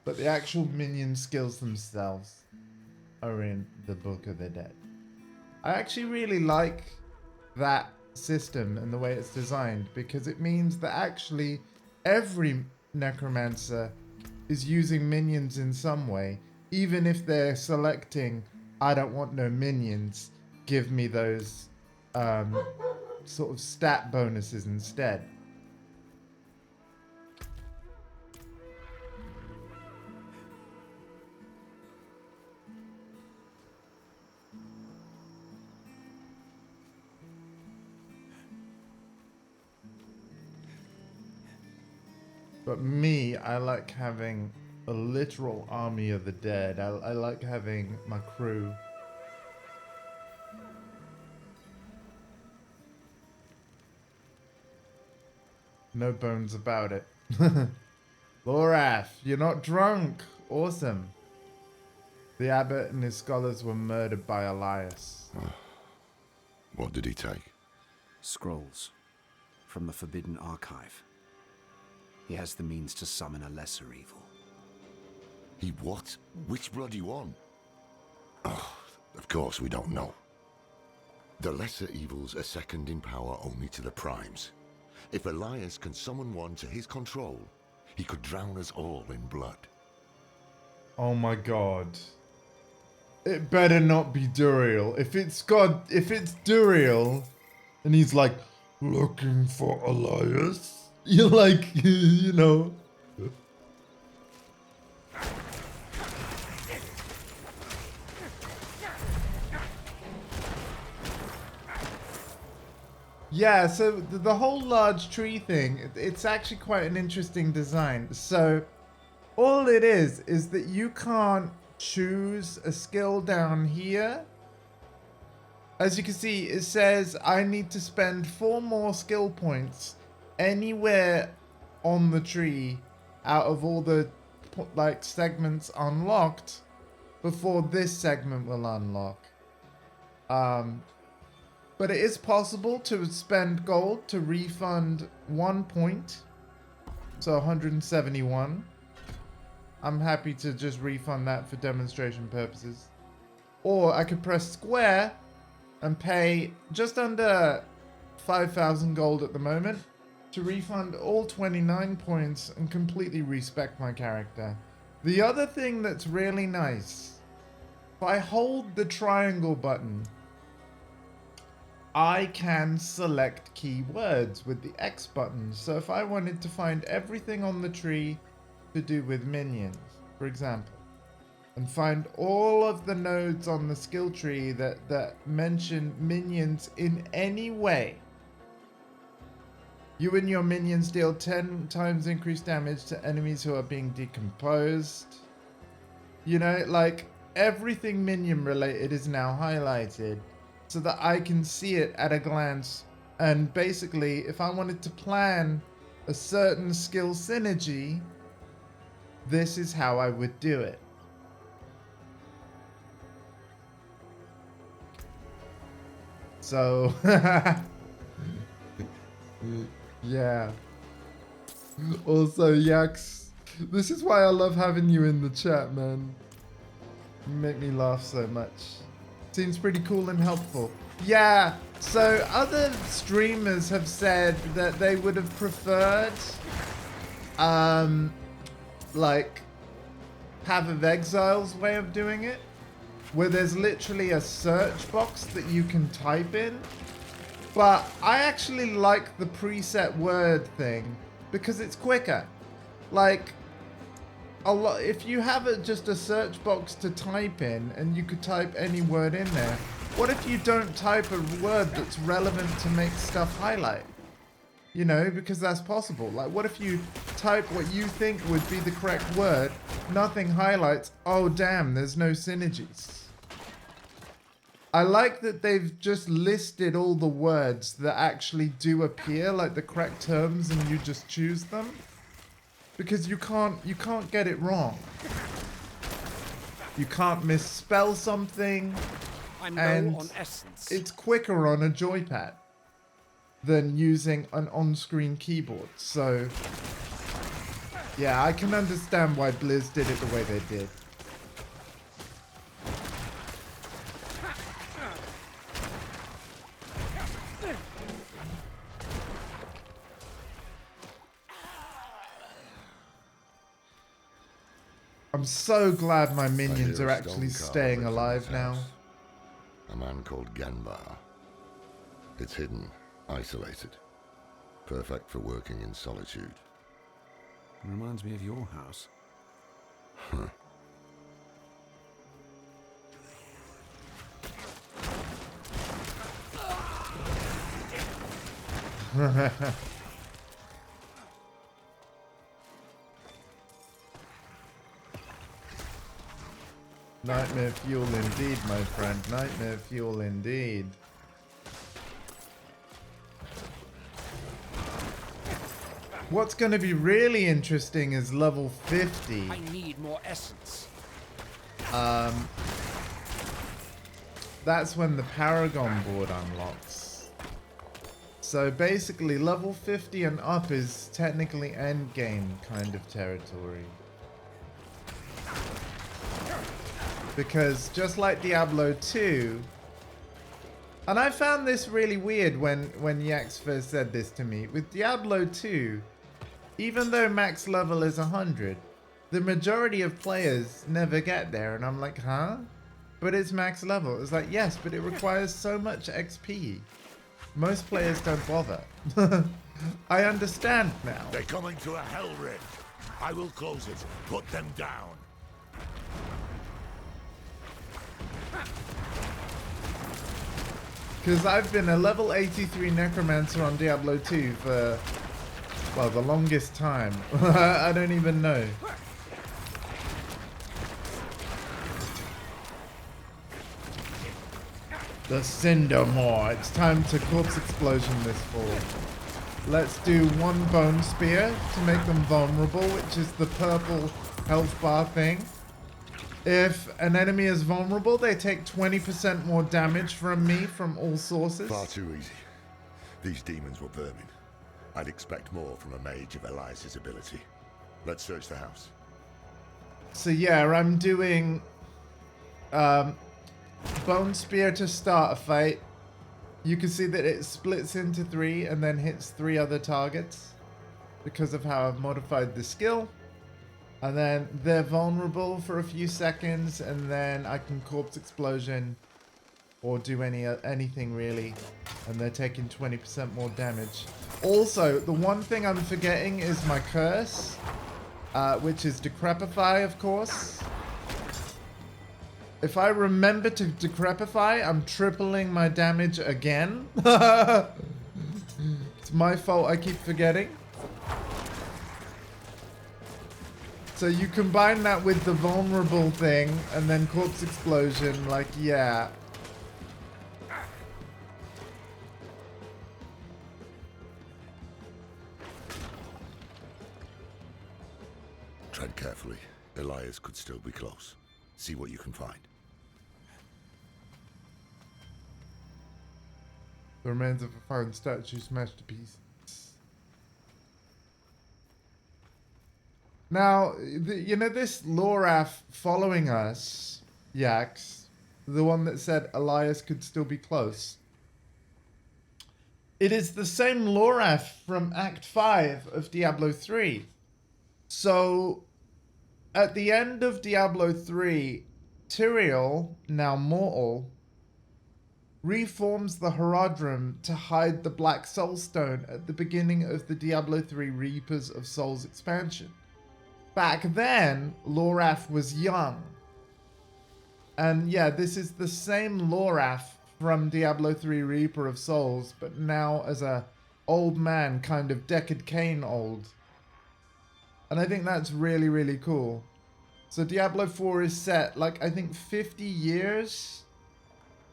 but the actual minion skills themselves are in the Book of the Dead. I actually really like that system and the way it's designed, because it means that actually every Necromancer is using minions in some way, even if they're selecting, I don't want no minions, give me those sort of stat bonuses instead. But me, I like having a literal army of the dead. I like having my crew. No bones about it. Lorath, you're not drunk. Awesome. The abbot and his scholars were murdered by Elias. What did he take? Scrolls from the Forbidden Archive. He has the means to summon a lesser evil. He what? Which bloody one? Oh, of course we don't know. The lesser evils are second in power only to the primes. If Elias can summon one to his control, he could drown us all in blood. Oh my god. It better not be Duriel. If it's Duriel, and he's like, looking for Elias, you're like, you know. Yeah, so the whole large tree thing, it's actually quite an interesting design. So all it is that you can't choose a skill down here. As you can see, it says I need to spend 4 more skill points anywhere on the tree out of all the like segments unlocked before this segment will unlock. But it is possible to spend gold to refund 1 point. So 171. I'm happy to just refund that for demonstration purposes. Or I could press square and pay just under 5,000 gold at the moment to refund all 29 points and completely respec my character. The other thing that's really nice, if I hold the triangle button, I can select keywords with the X button. So if I wanted to find everything on the tree to do with minions, for example, and find all of the nodes on the skill tree that mention minions in any way, you and your minions deal 10 times increased damage to enemies who are being decomposed. You know, like everything minion related is now highlighted, so that I can see it at a glance. And basically, if I wanted to plan a certain skill synergy, this is how I would do it. So, yeah. Also, Yax, this is why I love having you in the chat, man. You make me laugh so much. Seems pretty cool and helpful. Yeah, so other streamers have said that they would have preferred, like, Path of Exile's way of doing it, where there's literally a search box that you can type in. But I actually like the preset word thing because it's quicker. Like, if you have just a search box to type in and you could type any word in there, what if you don't type a word that's relevant to make stuff highlight? You know, because that's possible. Like, what if you type what you think would be the correct word, nothing highlights, oh damn, there's no synergies. I like that they've just listed all the words that actually do appear, like the correct terms, and you just choose them. Because you can't get it wrong. You can't misspell something. I'm low and on essence. It's quicker on a joypad than using an on-screen keyboard. So yeah, I can understand why Blizz did it the way they did. I'm so glad my minions are actually staying alive now. A man called Ganbar. It's hidden, isolated. Perfect for working in solitude. Reminds me of your house. Nightmare fuel indeed, my friend. Nightmare fuel indeed. What's going to be really interesting is level 50. I need more essence. That's when the Paragon board unlocks. So basically level 50 and up is technically endgame kind of territory. Because just like Diablo 2, and I found this really weird when Yax first said this to me, with Diablo 2, even though max level is 100, the majority of players never get there, and I'm like, huh? But it's max level. It's like, yes, but it requires so much XP. Most players don't bother. I understand now. They're coming to a hell rift. I will close it. Put them down. Because I've been a level 83 Necromancer on Diablo 2 for, well, the longest time. I don't even know. The Cindermore. It's time to corpse explosion this fall. Let's do one bone spear to make them vulnerable, which is the purple health bar thing. If an enemy is vulnerable, they take 20% more damage from me from all sources. Far too easy. These demons were vermin. I'd expect more from a mage of Elias's ability. Let's search the house. So yeah, I'm doing Bone Spear to start a fight. You can see that it splits into 3 and then hits 3 other targets because of how I've modified the skill. And then they're vulnerable for a few seconds, and then I can corpse explosion or do anything really, and they're taking 20% more damage. Also, the one thing I'm forgetting is my curse, which is Decrepify, of course. If I remember to Decrepify, I'm tripling my damage again. It's my fault I keep forgetting. So you combine that with the vulnerable thing and then corpse explosion, like, yeah. Tread carefully. Elias could still be close. See what you can find. The remains of a foreign statue smashed to pieces. Now, you know this Loraf following us, Yax, the one that said Elias could still be close. It is the same Loraf from Act 5 of Diablo 3. So, at the end of Diablo 3, Tyrael, now mortal, reforms the Horadrim to hide the Black Soul Stone at the beginning of the Diablo 3 Reapers of Souls expansion. Back then, Loraf was young. And yeah, this is the same Loraf from Diablo 3 Reaper of Souls, but now as a old man, kind of Deckard Cain old. And I think that's really, really cool. So Diablo 4 is set, like, I think 50 years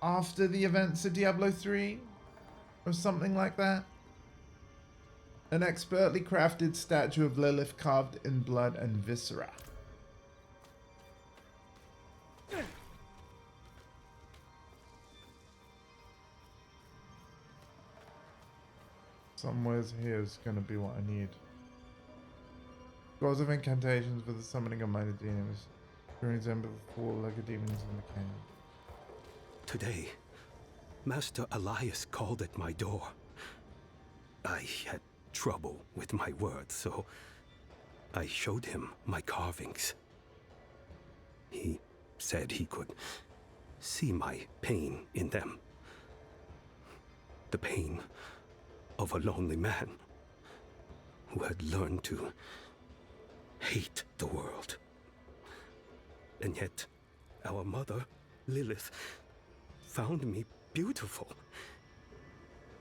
after the events of Diablo 3, or something like that. An expertly crafted statue of Lilith carved in blood and viscera. Somewheres here is going to be what I need. Scrolls of incantations for the summoning of mighty demons. During December, fall like a demons in the canyon. Today, Master Elias called at my door. I had trouble with my words, so I showed him my carvings. He said he could see my pain in them. The pain of a lonely man who had learned to hate the world. And yet, our mother, Lilith, found me beautiful.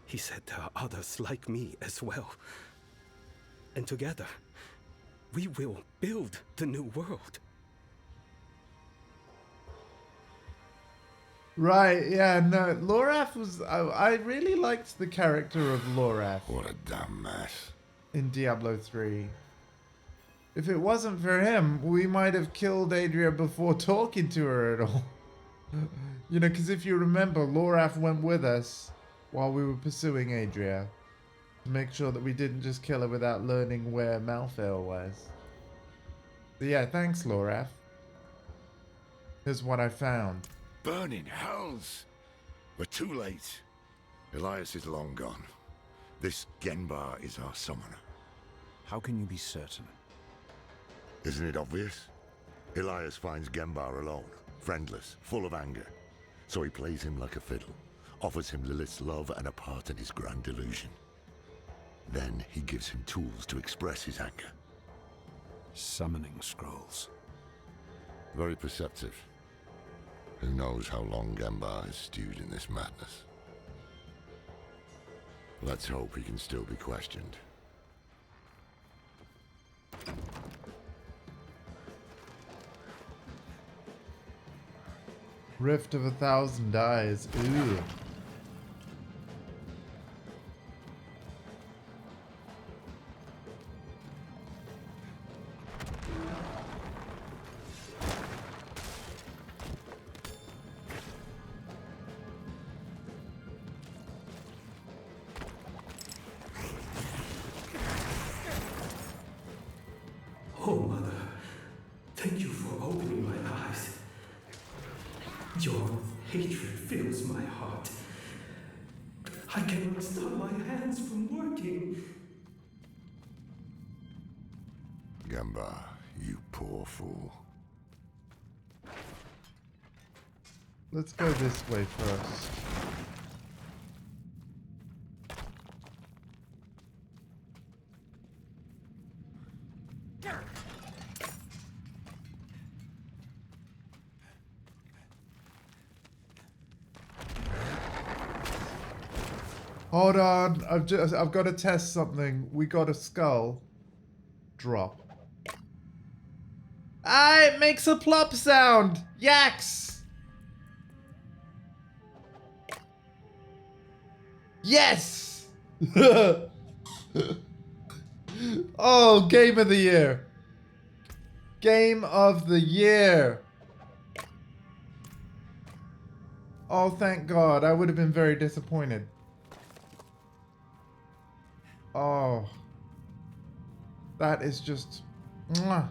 He said there are others like me as well. And together, we will build the new world. Right, yeah, no, Lorath was... I really liked the character of Lorath What a damn mess. in Diablo 3. If it wasn't for him, we might have killed Adria before talking to her at all. You know, because if you remember, Lorath went with us while we were pursuing Adria to make sure that we didn't just kill her without learning where Malthael was. So yeah, thanks, Lorath. Here's what I found. Burning hells! We're too late. Elias is long gone. This Genbar is our summoner. How can you be certain? Isn't it obvious? Elias finds Genbar alone, friendless, full of anger. So he plays him like a fiddle, offers him Lilith's love and a part in his grand delusion. Then he gives him tools to express his anger. Summoning scrolls. Very perceptive. Who knows how long Genbar has stewed in this madness? Let's hope he can still be questioned. Rift of 1,000 Eyes. Ooh. Oh, Mother, thank you for opening my eyes. Your hatred fills my heart. I cannot stop my hands from working. Genbar, you poor fool. Let's go this way first. Hold on, I've got to test something. We got a skull. Drop. Ah, it makes a plop sound. Yaks. Yes. Oh, game of the year. Game of the year. Oh, thank God. I would have been very disappointed. Oh, that is just, mwah.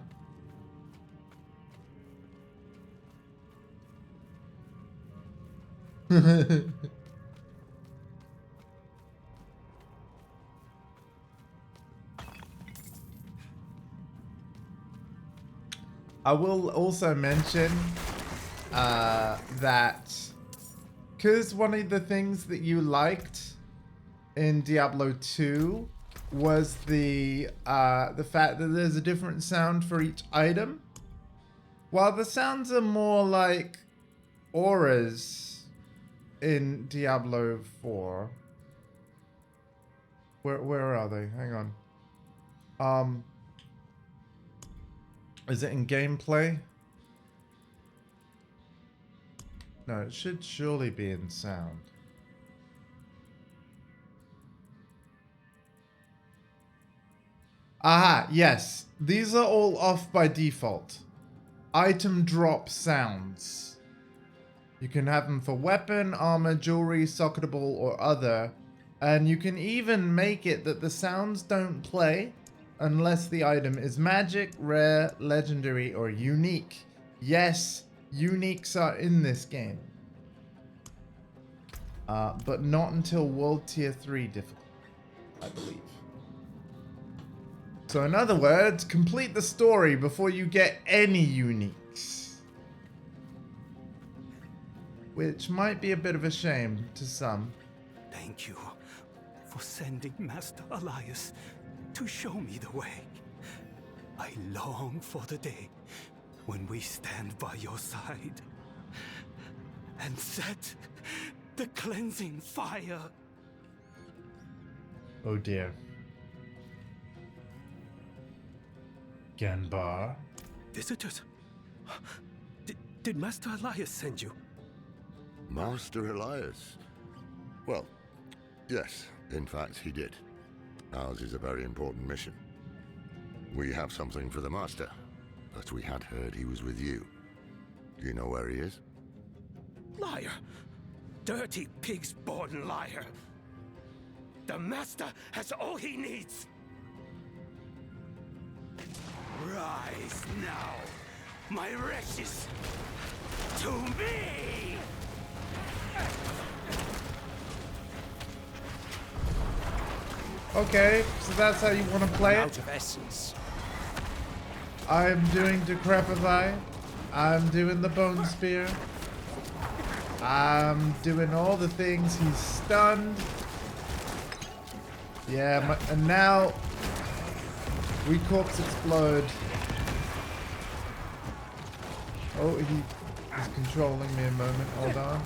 I will also mention that because one of the things that you liked in Diablo 2 was the fact that there's a different sound for each item. While the sounds are more like auras in Diablo 4. Where are they? Hang on. Is it in gameplay? No, it should surely be in sound. Aha, yes. These are all off by default. Item drop sounds. You can have them for weapon, armor, jewelry, socketable, or other. And you can even make it that the sounds don't play unless the item is magic, rare, legendary, or unique. Yes, uniques are in this game. But not until World Tier 3 difficult, I believe. So in other words, complete the story before you get any uniques. Which might be a bit of a shame to some. Thank you for sending Master Elias to show me the way. I long for the day when we stand by your side and set the cleansing fire. Oh dear. Genbar? Visitors? Did Master Elias send you? Master Elias. Well, yes, in fact, he did. Ours is a very important mission. We have something for the Master, but we had heard he was with you. Do you know where he is? Liar! Dirty pig's-born liar! The Master has all he needs! Rise now, my wretches, to me! Okay, so that's how you want to play Out it. of essence. I'm doing Decrepify. I'm doing the Bone Spear. I'm doing all the things. He's stunned. Yeah, and now we corpse explode. Oh, he's controlling me a moment. Hold on.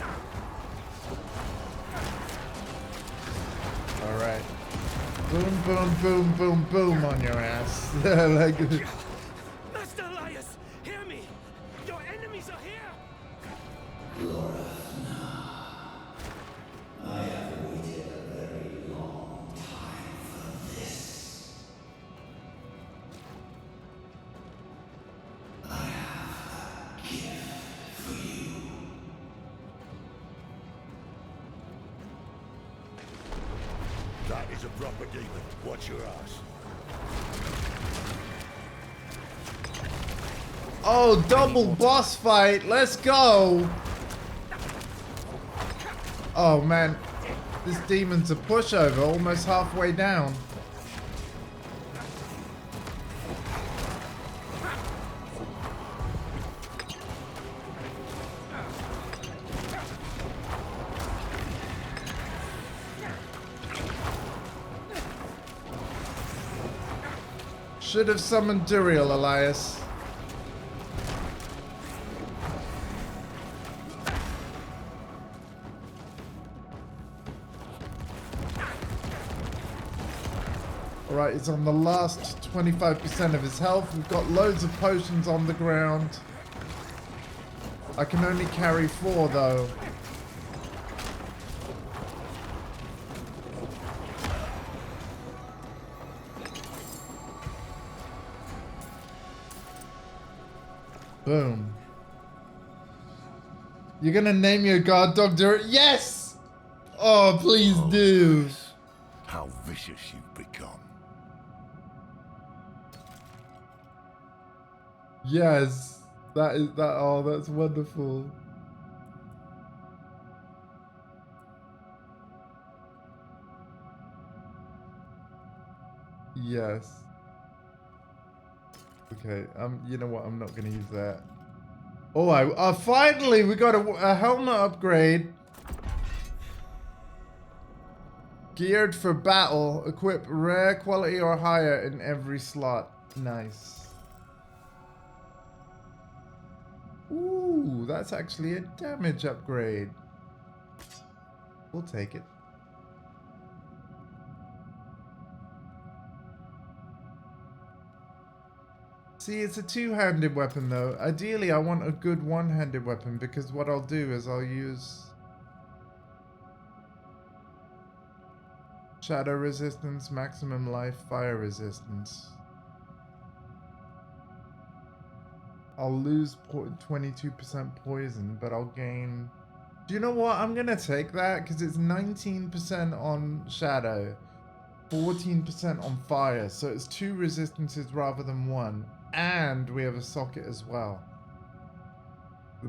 All right. Boom, boom, boom, boom, boom on your ass. Like. Master Elias, hear me! Your enemies are here! I have waited a very long time for this. I have a gift for you. That is a proper demon. Watch your ass. Oh, double boss fight. Let's go. Oh, man. This demon's a pushover, almost halfway down. Should have summoned Duriel, Elias. Alright, he's on the last 25% of his health. We've got loads of potions on the ground. I can only carry 4 though. Boom. You're gonna name your guard dog Dur? Yes! Oh, please do. How vicious you've become. Yes. That is that. Oh, that's wonderful. Yes. Okay, you know what? I'm not gonna use that. Oh, finally we got a helmet upgrade. Geared for battle. Equip rare quality or higher in every slot. Nice. Ooh, that's actually a damage upgrade. We'll take it. See, it's a two-handed weapon though. Ideally, I want a good one-handed weapon because what I'll do is I'll use shadow resistance, maximum life, fire resistance. I'll lose 22% poison, but I'll gain... Do you know what? I'm gonna take that because it's 19% on shadow, 14% on fire, so it's 2 resistances rather than 1. And we have a socket as well,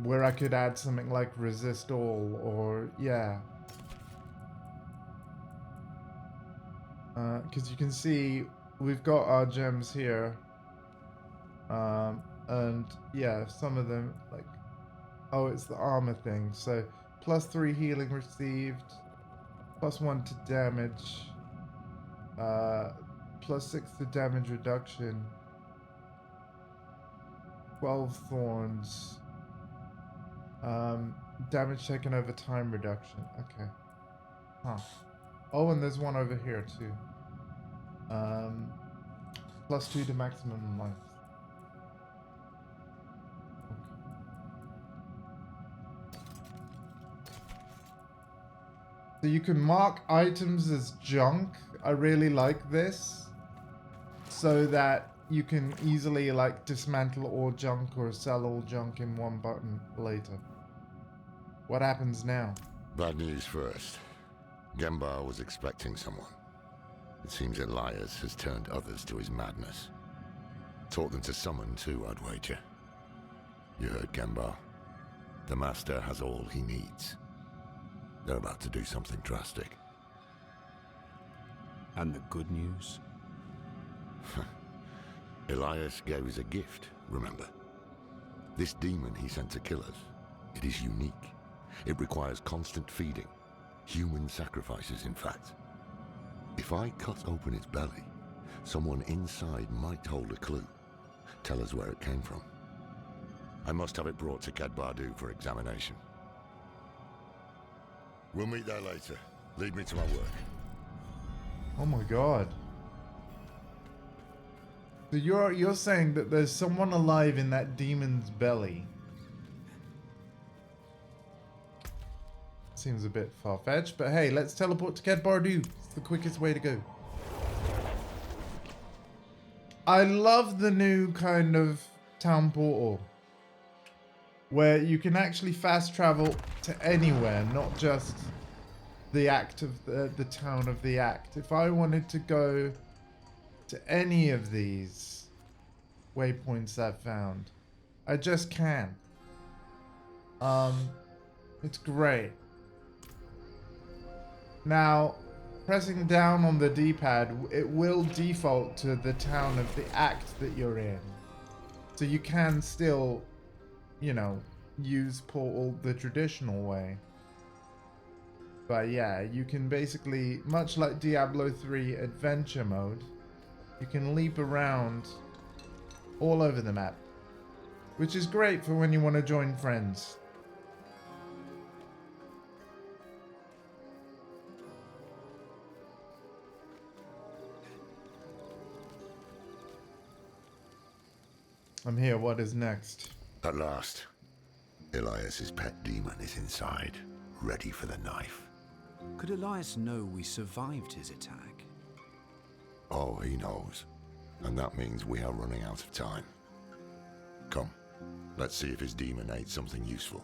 where I could add something like resist all, or yeah. Because you can see we've got our gems here. And yeah, some of them, like, oh, it's the armor thing. So +3 healing received, +1 to damage, +6 to damage reduction. 12 thorns. Damage taken over time reduction. Okay. Huh. Oh, and there's one over here too. +2 to maximum life. So you can mark items as junk. I really like this. So that you can easily like dismantle all junk or sell all junk in one button later. What happens now? Bad news first. Gembar was expecting someone. It seems Elias has turned others to his madness. Taught them to summon too, I'd wager. You heard Gembar. The Master has all he needs. They're about to do something drastic. And the good news? Elias gave us a gift, remember? This demon he sent to kill us. It is unique. It requires constant feeding. Human sacrifices, in fact. If I cut open its belly, someone inside might hold a clue. Tell us where it came from. I must have it brought to Cad Bardu for examination. We'll meet there later. Lead me to my work. Oh my god. So you're saying that there's someone alive in that demon's belly. Seems a bit far-fetched, but hey, let's teleport to Cad Bardu. It's the quickest way to go. I love the new kind of town portal where you can actually fast travel to anywhere, not just the act of the town of the act. If I wanted to go to any of these waypoints I've found, I just can. It's great. Now, pressing down on the D-pad, it will default to the town of the act that you're in. So you can still, you know, use portal the traditional way. But yeah, you can basically, much like Diablo 3 adventure mode, you can leap around all over the map, which is great for when you want to join friends. I'm here. What is next? At last, Elias's pet demon is inside, ready for the knife. Could Elias know we survived his attack? Oh, he knows. And that means we are running out of time. Come, let's see if his demon ate something useful.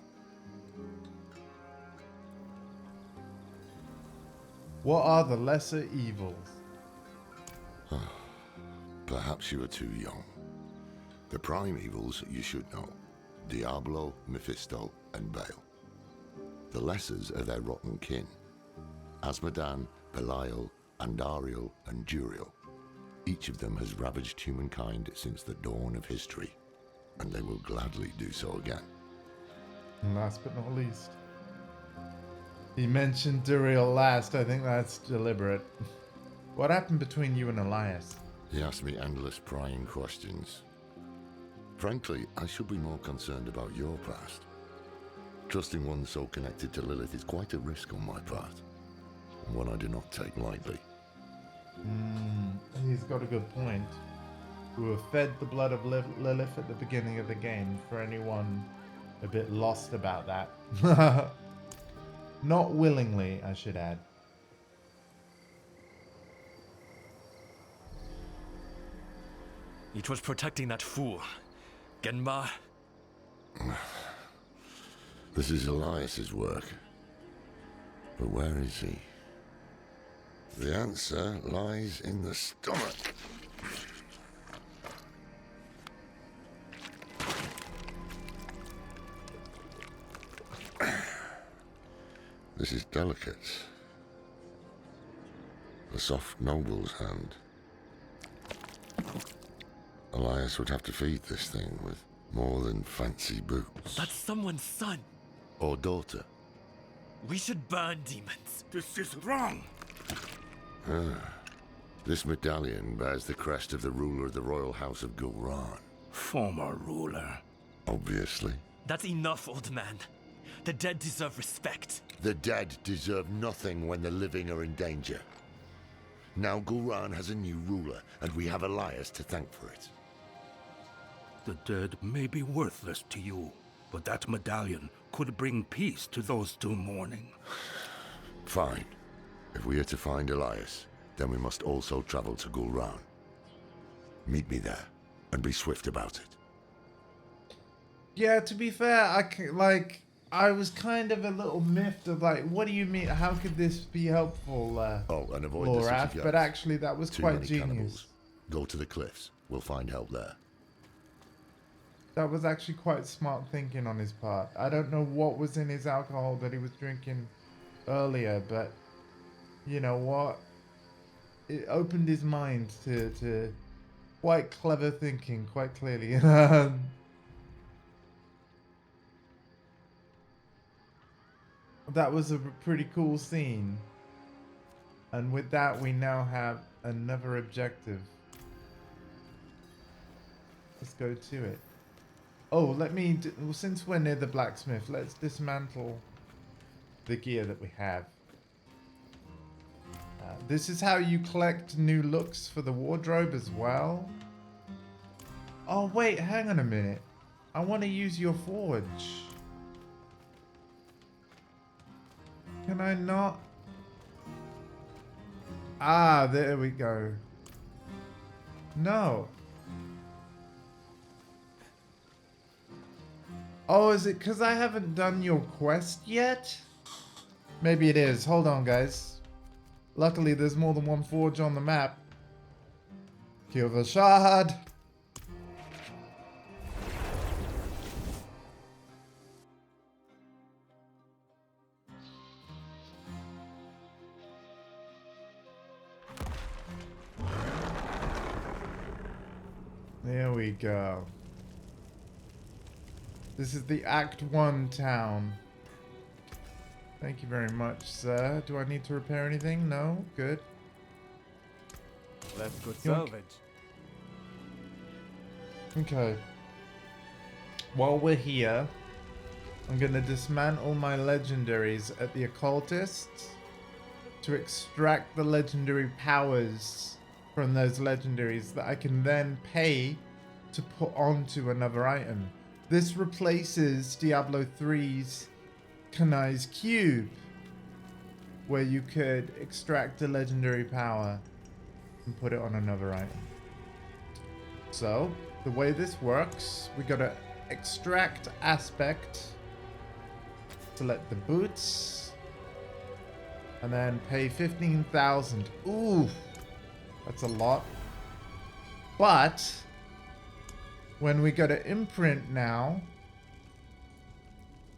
What are the lesser evils? Perhaps you are too young. The prime evils you should know. Diablo, Mephisto, and Baal. The lessers are their rotten kin. Asmodan, Belial, Andariel, and Juriel. Each of them has ravaged humankind since the dawn of history, and they will gladly do so again. And last but not least, he mentioned Duriel last. I think that's deliberate. What happened between you and Elias? He asked me endless prying questions. Frankly, I should be more concerned about your past. Trusting one so connected to Lilith is quite a risk on my part, and one I do not take lightly. He's got a good point. We were fed the blood of Lilith at the beginning of the game, for anyone a bit lost about that. Not willingly, I should add. It was protecting that fool. Genma. This is Elias's work. But where is he? The answer lies in the stomach. This is delicate. A soft noble's hand. Elias would have to feed this thing with more than fancy boots. That's someone's son. Or daughter. We should burn demons. This is wrong. This medallion bears the crest of the ruler of the royal house of Gulran. Former ruler. Obviously. That's enough, old man. The dead deserve respect. The dead deserve nothing when the living are in danger. Now Gulran has a new ruler, and we have Elias to thank for it. The dead may be worthless to you, but that medallion could bring peace to those two mourning. Fine. If we are to find Elias, then we must also travel to Gulran. Meet me there, and be swift about it. Yeah, to be fair, I was kind of a little miffed of like, what do you mean? How could this be helpful, and avoid the Lorath? city But guards. actually, that was Too quite many genius. cannibals. Go to the cliffs. We'll find help there. That was actually quite smart thinking on his part. I don't know what was in his alcohol that he was drinking earlier, but you know what? It opened his mind to quite clever thinking, quite clearly. That was a pretty cool scene. And with that, we now have another objective. Let's go to it. Oh, since we're near the blacksmith, let's dismantle the gear that we have. This is how you collect new looks for the wardrobe as well. Oh, wait, hang on a minute. I want to use your forge. Can I not? Ah, there we go. No. Oh, is it because I haven't done your quest yet? Maybe it is. Hold on, guys. Luckily, there's more than one forge on the map. Kill the shard. There we go. This is the Act 1 town. Thank you very much, sir. Do I need to repair anything? No? Good. That's good salvage. Okay. While we're here, I'm going to dismantle my legendaries at the occultists to extract the legendary powers from those legendaries that I can then pay to put onto another item. This replaces Diablo 3's Kanai's Cube, where you could extract a legendary power and put it on another item. So, the way this works, we gotta extract aspect, select the boots, and then pay 15,000. Ooh, that's a lot. But when we go to imprint now,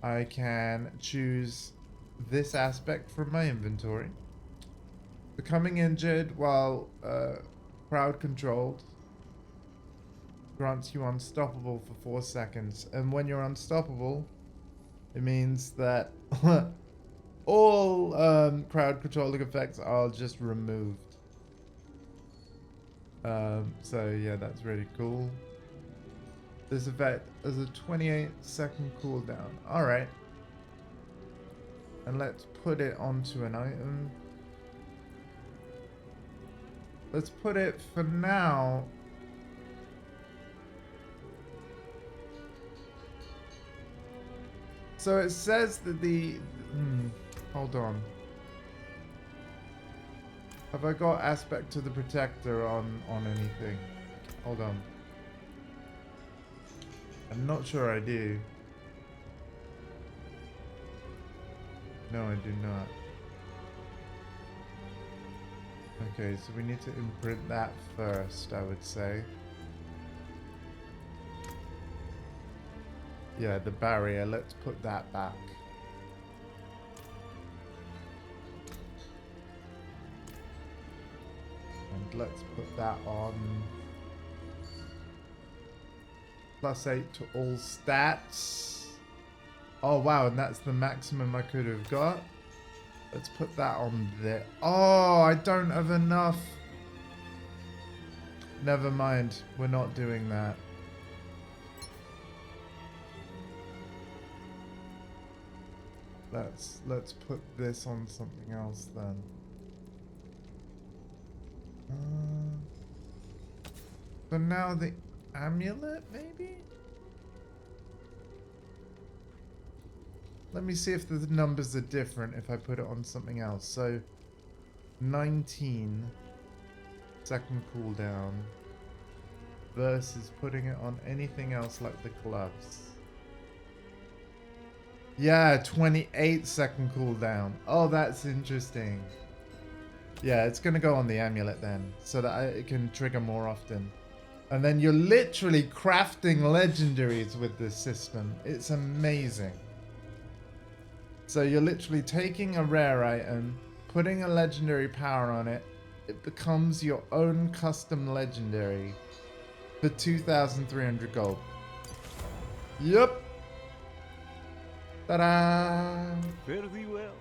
I can choose this aspect from my inventory. Becoming injured while crowd controlled grants you unstoppable for 4 seconds. And when you're unstoppable, it means that all crowd controlling effects are just removed. So yeah, that's really cool. This effect has a 28-second cooldown. Alright. And let's put it onto an item. Let's put it for now. So it says that hold on. Have I got aspect to the protector on anything? Hold on. I'm not sure I do. No, I do not. Okay, so we need to imprint that first, I would say. Yeah, the barrier, let's put that back. And let's put that on. +8 to all stats. Oh wow, and that's the maximum I could have got. Let's put that on there. Oh, I don't have enough. Never mind, we're not doing that. Let's put this on something else then. But now the amulet, maybe? Let me see if the numbers are different if I put it on something else. So 19 second cooldown versus putting it on anything else like the gloves. Yeah, 28 second cooldown. Oh, that's interesting. Yeah, it's going to go on the amulet then, so that it can trigger more often. And then you're literally crafting legendaries with this system. It's amazing. So you're literally taking a rare item, putting a legendary power on it. It becomes your own custom legendary for 2,300 gold. Yup. Ta-da! Fairly well.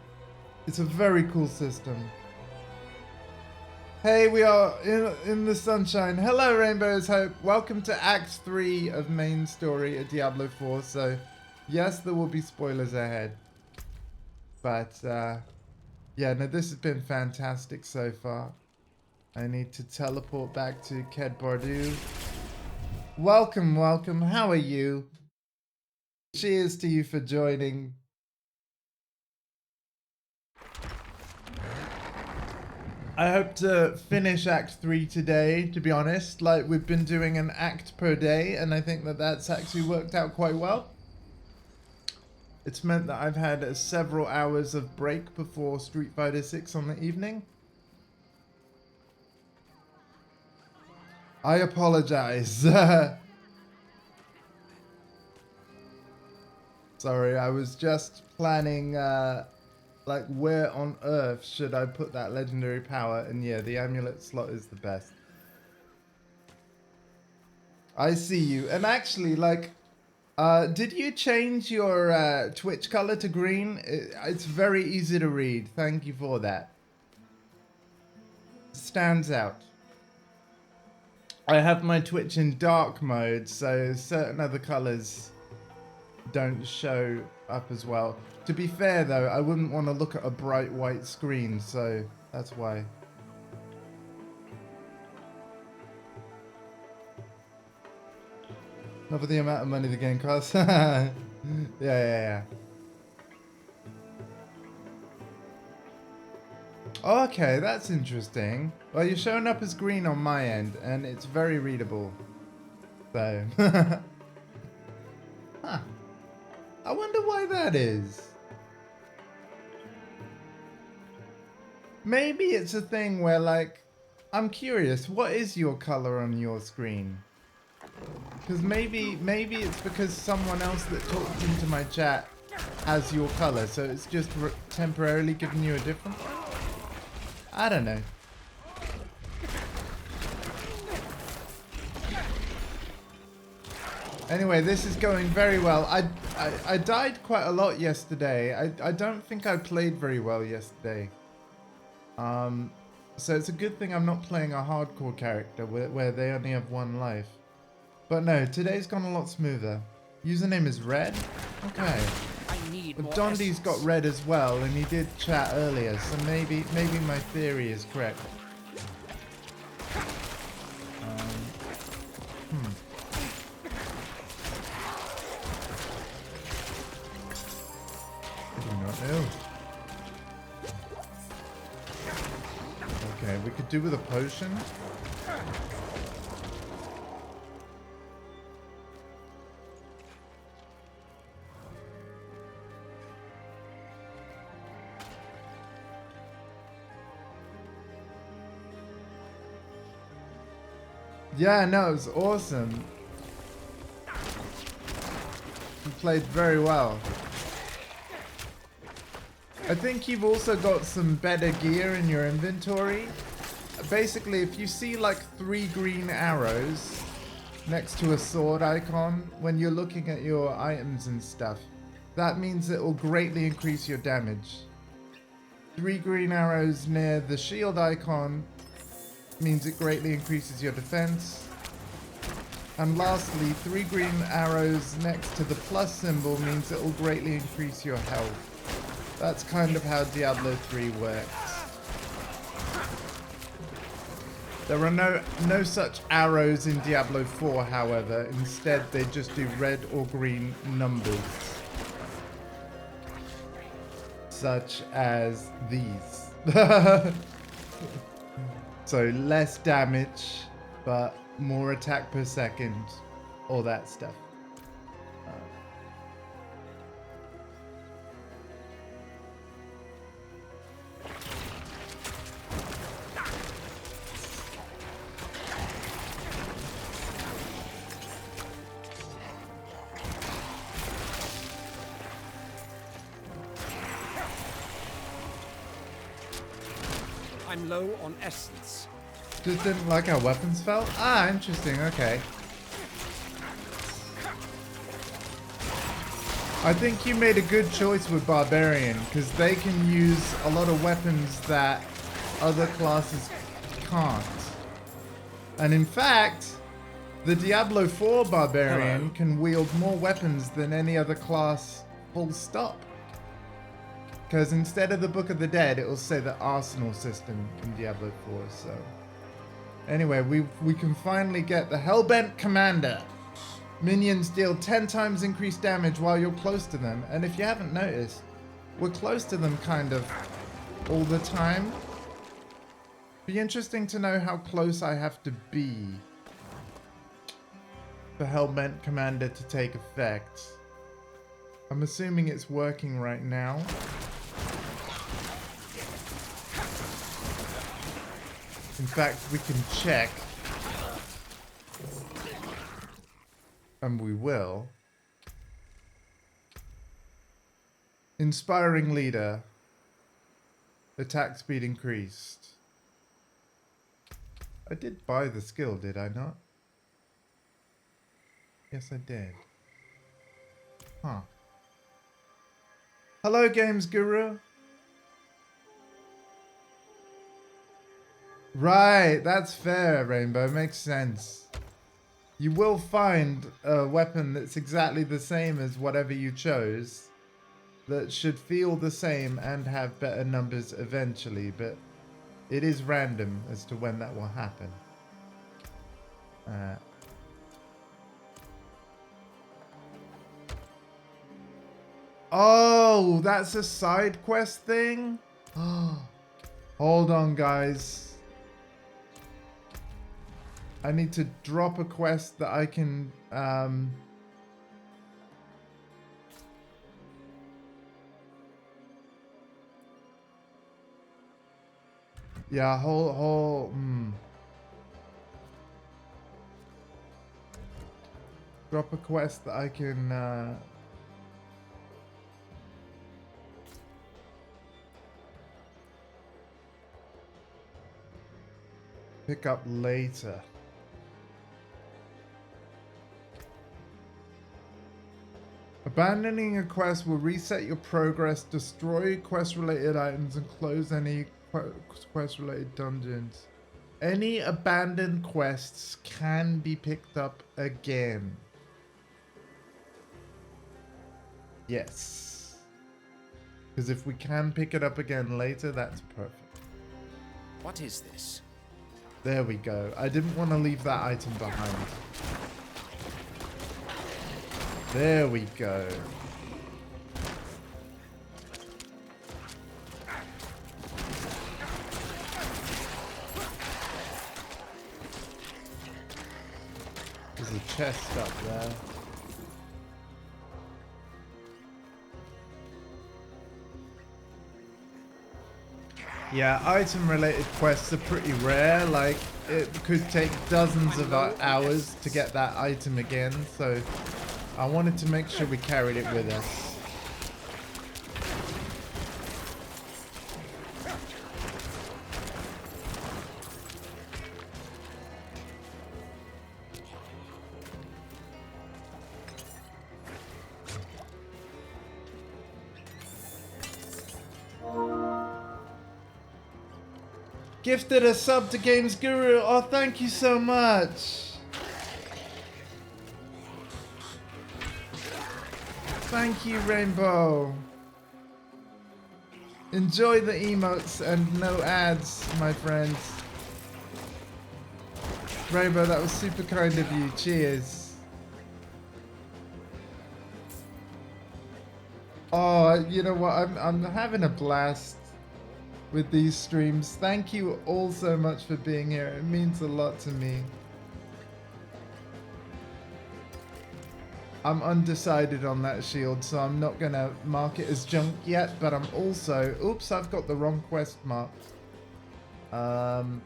It's a very cool system. Hey, we are in the sunshine. Hello, Rainbow's Hope. Welcome to Act 3 of main story of Diablo 4. So, yes, there will be spoilers ahead. But, yeah, no, this has been fantastic so far. I need to teleport back to Ked Bardu. Welcome, welcome. How are you? Cheers to you for joining. I hope to finish Act 3 today, to be honest. Like, we've been doing an act per day, and I think that that's actually worked out quite well. It's meant that I've had several hours of break before Street Fighter 6 on the evening. I apologize. Sorry, I was just planning, like, where on earth should I put that legendary power? And yeah, the amulet slot is the best. I see you. And actually, like, did you change your Twitch color to green? It's very easy to read. Thank you for that. Stands out. I have my Twitch in dark mode, so certain other colors don't show up as well. To be fair though, I wouldn't want to look at a bright white screen, so that's why. Not for the amount of money the game costs. Yeah. Okay, that's interesting. Well, you're showing up as green on my end, and it's very readable. So, huh. I wonder why that is. Maybe it's a thing where, like, I'm curious, what is your color on your screen? Because maybe it's because someone else that talked into my chat has your color, so it's just temporarily giving you a different one? I don't know. Anyway, this is going very well. I died quite a lot yesterday. I don't think I played very well yesterday. So it's a good thing I'm not playing a hardcore character where they only have one life. But no, today's gone a lot smoother. Username is Red? Okay. But Dondi's got Red as well, and he did chat earlier, so maybe my theory is correct. I do not know. Okay, we could do with a potion. Yeah, no, it was awesome. You played very well. I think you've also got some better gear in your inventory. Basically, if you see like 3 green arrows next to a sword icon when you're looking at your items and stuff, that means it will greatly increase your damage. 3 green arrows near the shield icon means it greatly increases your defense. And lastly, 3 green arrows next to the plus symbol means it will greatly increase your health. That's kind of how Diablo 3 works. There are no such arrows in Diablo 4, however. Instead, they just do red or green numbers. such as these. So less damage, but more attack per second, all that stuff. I'm low on essence. Just didn't like how weapons felt? Ah, interesting, okay. I think you made a good choice with Barbarian, because they can use a lot of weapons that other classes can't. And in fact, the Diablo 4 Barbarian can wield more weapons than any other class, full stop. Because instead of the Book of the Dead, it will say the Arsenal system in Diablo 4, so... Anyway, we can finally get the Hellbent Commander. Minions deal 10 times increased damage while you're close to them. And if you haven't noticed, we're close to them kind of all the time. Be interesting to know how close I have to be for Hellbent Commander to take effect. I'm assuming it's working right now. In fact, we can check. And we will. Inspiring Leader. Attack speed increased. I did buy the skill, did I not? Yes, I did. Huh. Hello, Games Guru. Right, that's fair, Rainbow. Makes sense. You will find a weapon that's exactly the same as whatever you chose, that should feel the same and have better numbers eventually, but it is random as to when that will happen. Oh, that's a side quest thing? Hold on, guys. I need to drop a quest that I can, yeah, drop a quest that I can, pick up later. Abandoning a quest will reset your progress, destroy quest-related items, and close any quest-related dungeons. Any abandoned quests can be picked up again. Yes. Because if we can pick it up again later, that's perfect. What is this? There we go. I didn't want to leave that item behind. There we go. There's a chest up there. Yeah, item related quests are pretty rare. Like, it could take dozens of hours to get that item again, so I wanted to make sure we carried it with us. Gifted a sub to Games Guru. Oh, thank you so much. Thank you, Rainbow. Enjoy the emotes and no ads, my friends. Rainbow, that was super kind of you. Cheers. Oh, you know what? I'm having a blast with these streams. Thank you all so much for being here. It means a lot to me. I'm undecided on that shield, so I'm not gonna mark it as junk yet, but I'm also... Oops, I've got the wrong quest marked. I'm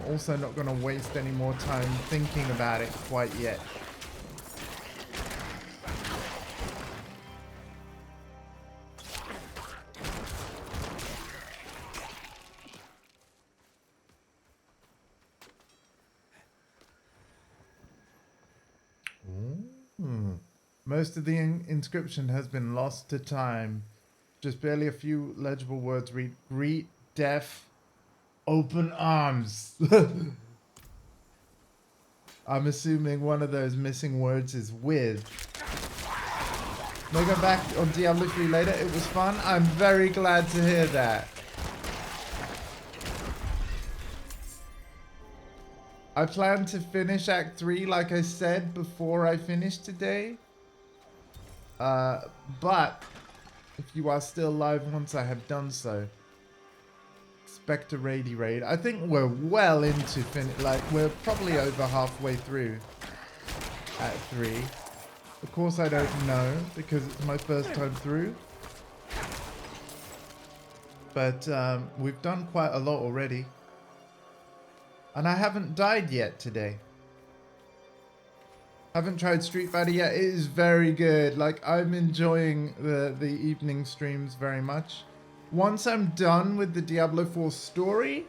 also not gonna waste any more time thinking about it quite yet. Most of the inscription has been lost to time. Just barely a few legible words read, greet, death, open arms. I'm assuming one of those missing words is with. May go back on Diablo 3 later. It was fun. I'm very glad to hear that. I plan to finish Act 3, like I said, before I finish today. But if you are still live once I have done so, expect a raidy raid. I think we're well into we're probably over halfway through Act 3. Of course I don't know because it's my first time through. But we've done quite a lot already. And I haven't died yet today. Haven't tried Street Fighter yet. It is very good. Like, I'm enjoying the evening streams very much. Once I'm done with the Diablo 4 story,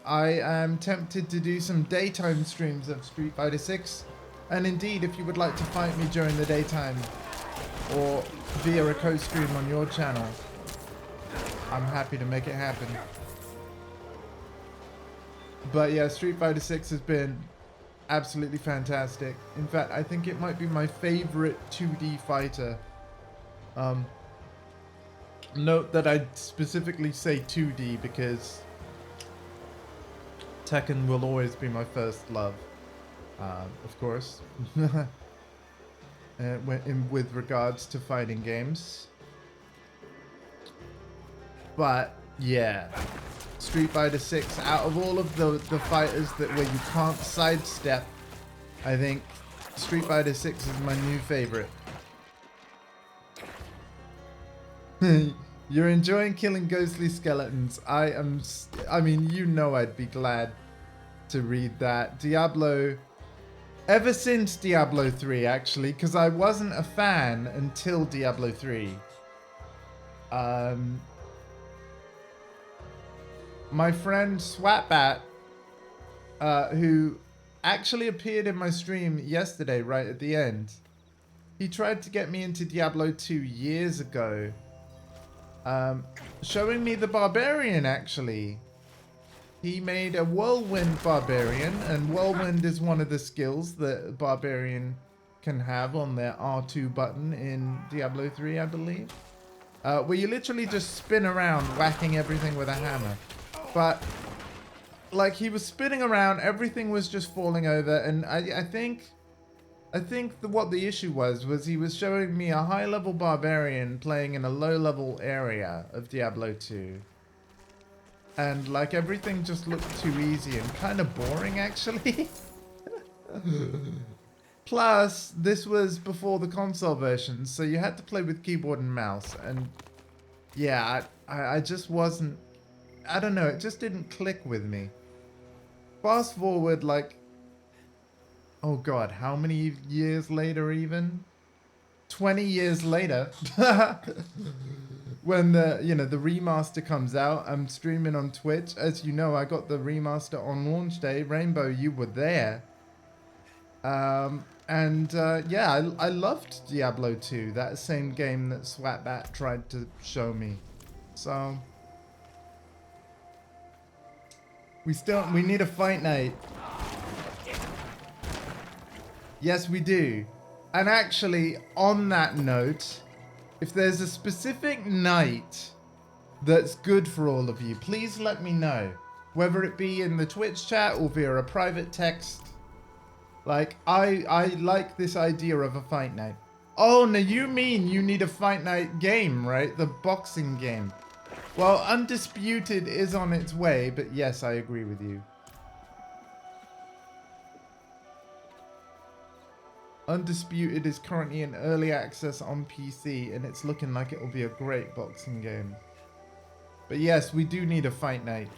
I am tempted to do some daytime streams of Street Fighter 6. And indeed, if you would like to fight me during the daytime or via a co-stream on your channel, I'm happy to make it happen. But yeah, Street Fighter 6 has been absolutely fantastic. In fact, I think it might be my favorite 2D fighter. Note that I specifically say 2D because Tekken will always be my first love, of course, with regards to fighting games. But yeah, Street Fighter 6, out of all of the fighters where you can't sidestep, I think Street Fighter 6 is my new favorite. You're enjoying killing ghostly skeletons. I mean, you know I'd be glad to read that. Diablo, ever since Diablo 3 actually, because I wasn't a fan until Diablo 3. My friend Swatbat, who actually appeared in my stream yesterday right at the end, he tried to get me into Diablo 2 years ago. Showing me the Barbarian, actually. He made a Whirlwind Barbarian, and Whirlwind is one of the skills that Barbarian can have on their R2 button in Diablo 3, I believe. Where you literally just spin around, whacking everything with a hammer. But, like, he was spinning around, everything was just falling over, and I think what the issue was he was showing me a high-level barbarian playing in a low-level area of Diablo 2. And, like, everything just looked too easy and kind of boring, actually. Plus, this was before the console version, so you had to play with keyboard and mouse. And, yeah, I just wasn't... I don't know, it just didn't click with me. Fast forward, like... Oh god, how many years later even? 20 years later. When the remaster comes out, I'm streaming on Twitch. As you know, I got the remaster on launch day. Rainbow, you were there. Yeah, I loved Diablo 2, that same game that Swatbat tried to show me. So... We need a fight night. Yes, we do. And actually, on that note, if there's a specific night that's good for all of you, please let me know. Whether it be in the Twitch chat or via a private text. Like, I like this idea of a fight night. Oh, now you mean you need a fight night game, right? The boxing game. Well, Undisputed is on its way, but yes, I agree with you. Undisputed is currently in early access on PC, and it's looking like it will be a great boxing game. But yes, we do need a fight night.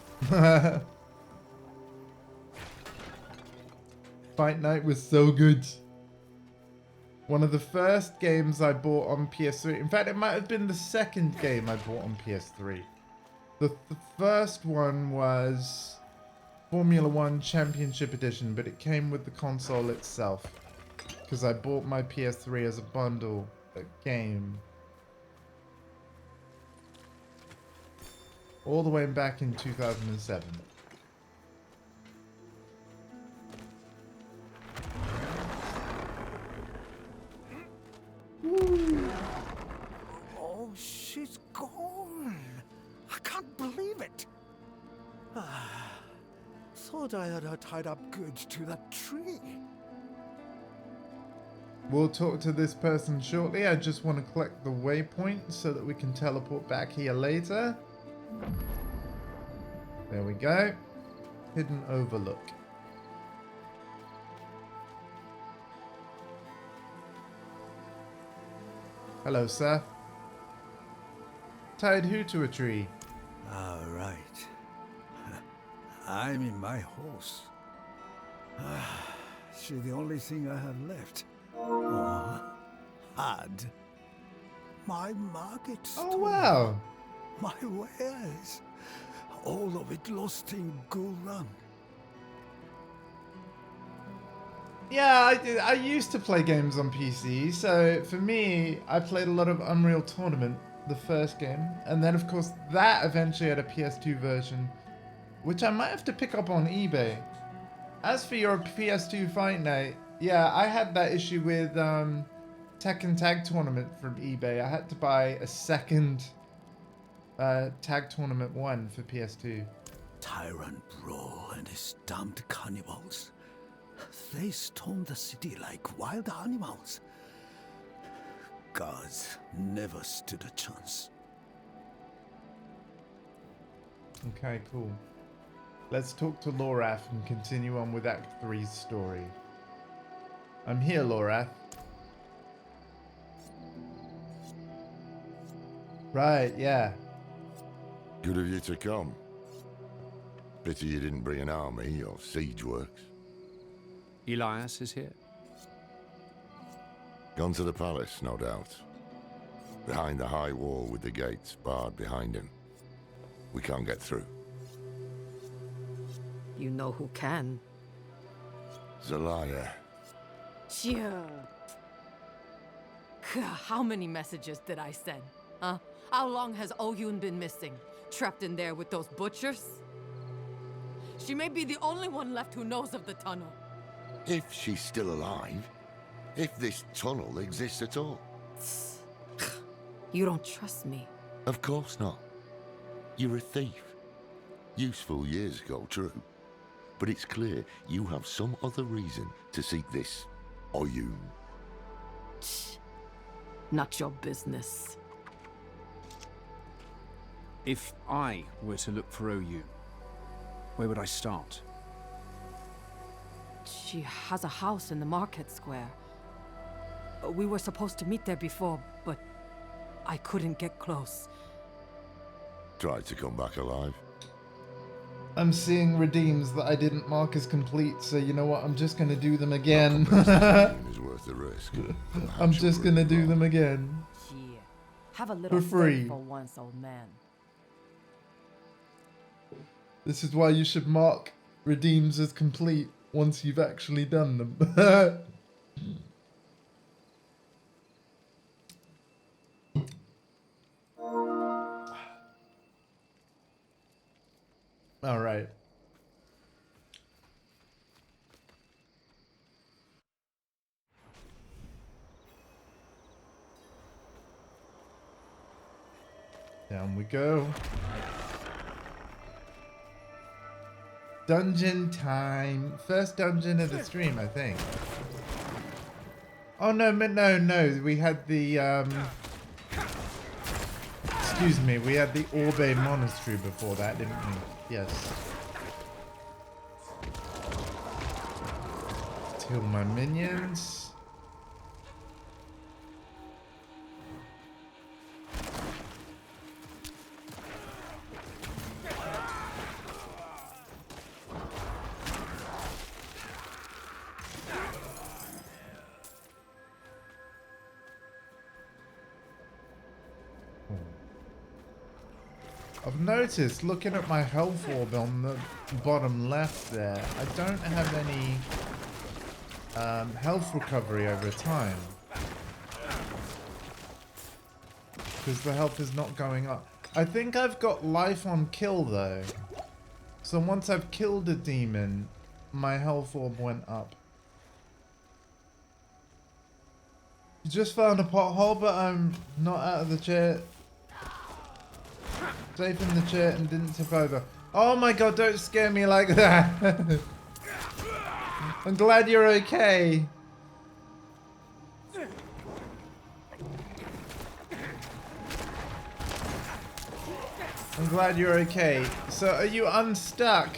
Fight night was so good. One of the first games I bought on PS3. In fact, it might have been the second game I bought on PS3. The first one was Formula 1 Championship Edition, but it came with the console itself. Because I bought my PS3 as a bundle, a game. All the way back in 2007. Woo. Oh, she's gone. I can't believe it. Thought I had her tied up good to that tree. We'll talk to this person shortly. I just want to collect the waypoint so that we can teleport back here later. There we go. Hidden Overlook. Hello, sir. Tied who to a tree? All right. I'm in my horse. She's the only thing I have left. Or had. My market store. Oh, wow. My wares. All of it lost in Ghoul Run. Yeah, I used to play games on PC, so for me, I played a lot of Unreal Tournament, the first game, and then of course that eventually had a PS2 version, which I might have to pick up on eBay. As for your PS2 Fight Night, yeah, I had that issue with Tekken Tag Tournament from eBay. I had to buy a second Tag Tournament 1 for PS2. Tyrant Brawl and his damned cannibals. They stormed the city like wild animals. Gods never stood a chance. Okay, cool. Let's talk to Lorath and continue on with Act 3's story. I'm here, Lorath. Right, yeah. Good of you to come. Pity you didn't bring an army or siege works. Elias is here. Gone to the palace, no doubt. Behind the high wall with the gates barred behind him. We can't get through. You know who can. Zelaya. Sure. How many messages did I send? Huh? How long has Oyun been missing? Trapped in there with those butchers? She may be the only one left who knows of the tunnel. If she's still alive. If this tunnel exists at all. You don't trust me? Of course not. You're a thief. Useful years ago, true. But it's clear you have some other reason to seek this Oyun. Not your business. If I were to look for Oyun, where would I start? She has a house in the market square. We were supposed to meet there before, but I couldn't get close. Tried to come back alive. I'm seeing redeems that I didn't mark as complete, so you know what? I'm just going to do them again. Is worth the risk. I'm just going to do them again. Yeah. Have a little For free. faith for once, old man. This is why you should mark redeems as complete once you've actually done them. All right. Down we go. Dungeon time. First dungeon of the stream, I think. Oh no, no. We had the excuse me, we had the Orbe Monastery before that, didn't we? Yes. Let's heal my minions. I've noticed, looking at my health orb on the bottom left there, I don't have any health recovery over time. Because the health is not going up. I think I've got life on kill though. So once I've killed a demon, my health orb went up. Just found a pothole, but I'm not out of the chair. Safe in the chair and didn't tip over. Oh my god, don't scare me like that. I'm glad you're okay. I'm glad you're okay. So are you unstuck?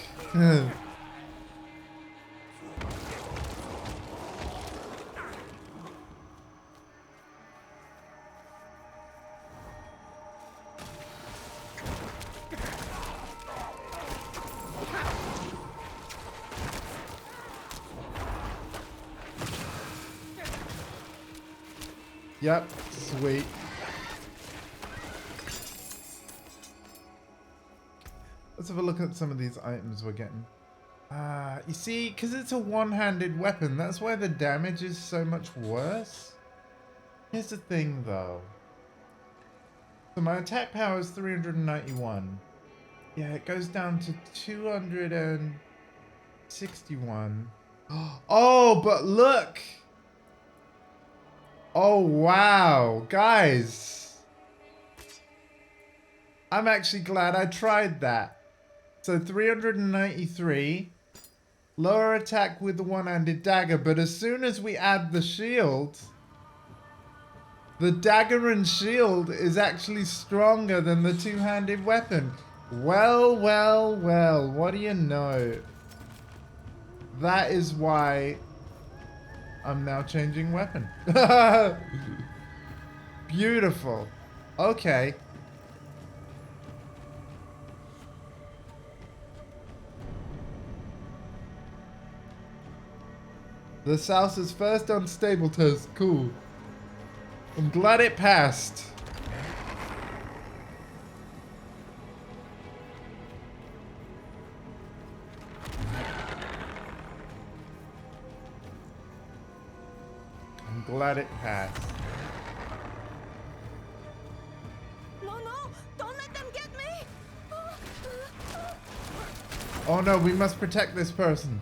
Yep, sweet. Let's have a look at some of these items we're getting. You see, because it's a one-handed weapon, that's why the damage is so much worse. Here's the thing, though. So my attack power is 391. Yeah, it goes down to 261. Oh, but look! Oh, wow. Guys. I'm actually glad I tried that. So 393. Lower attack with the one-handed dagger. But as soon as we add the shield, the dagger and shield is actually stronger than the two-handed weapon. Well, well, well. What do you know? That is why I'm now changing weapon. Beautiful. Okay. The South is first unstable test. Cool. I'm glad it passed. I'm glad it passed. No, don't let them get me. Oh no, we must protect this person.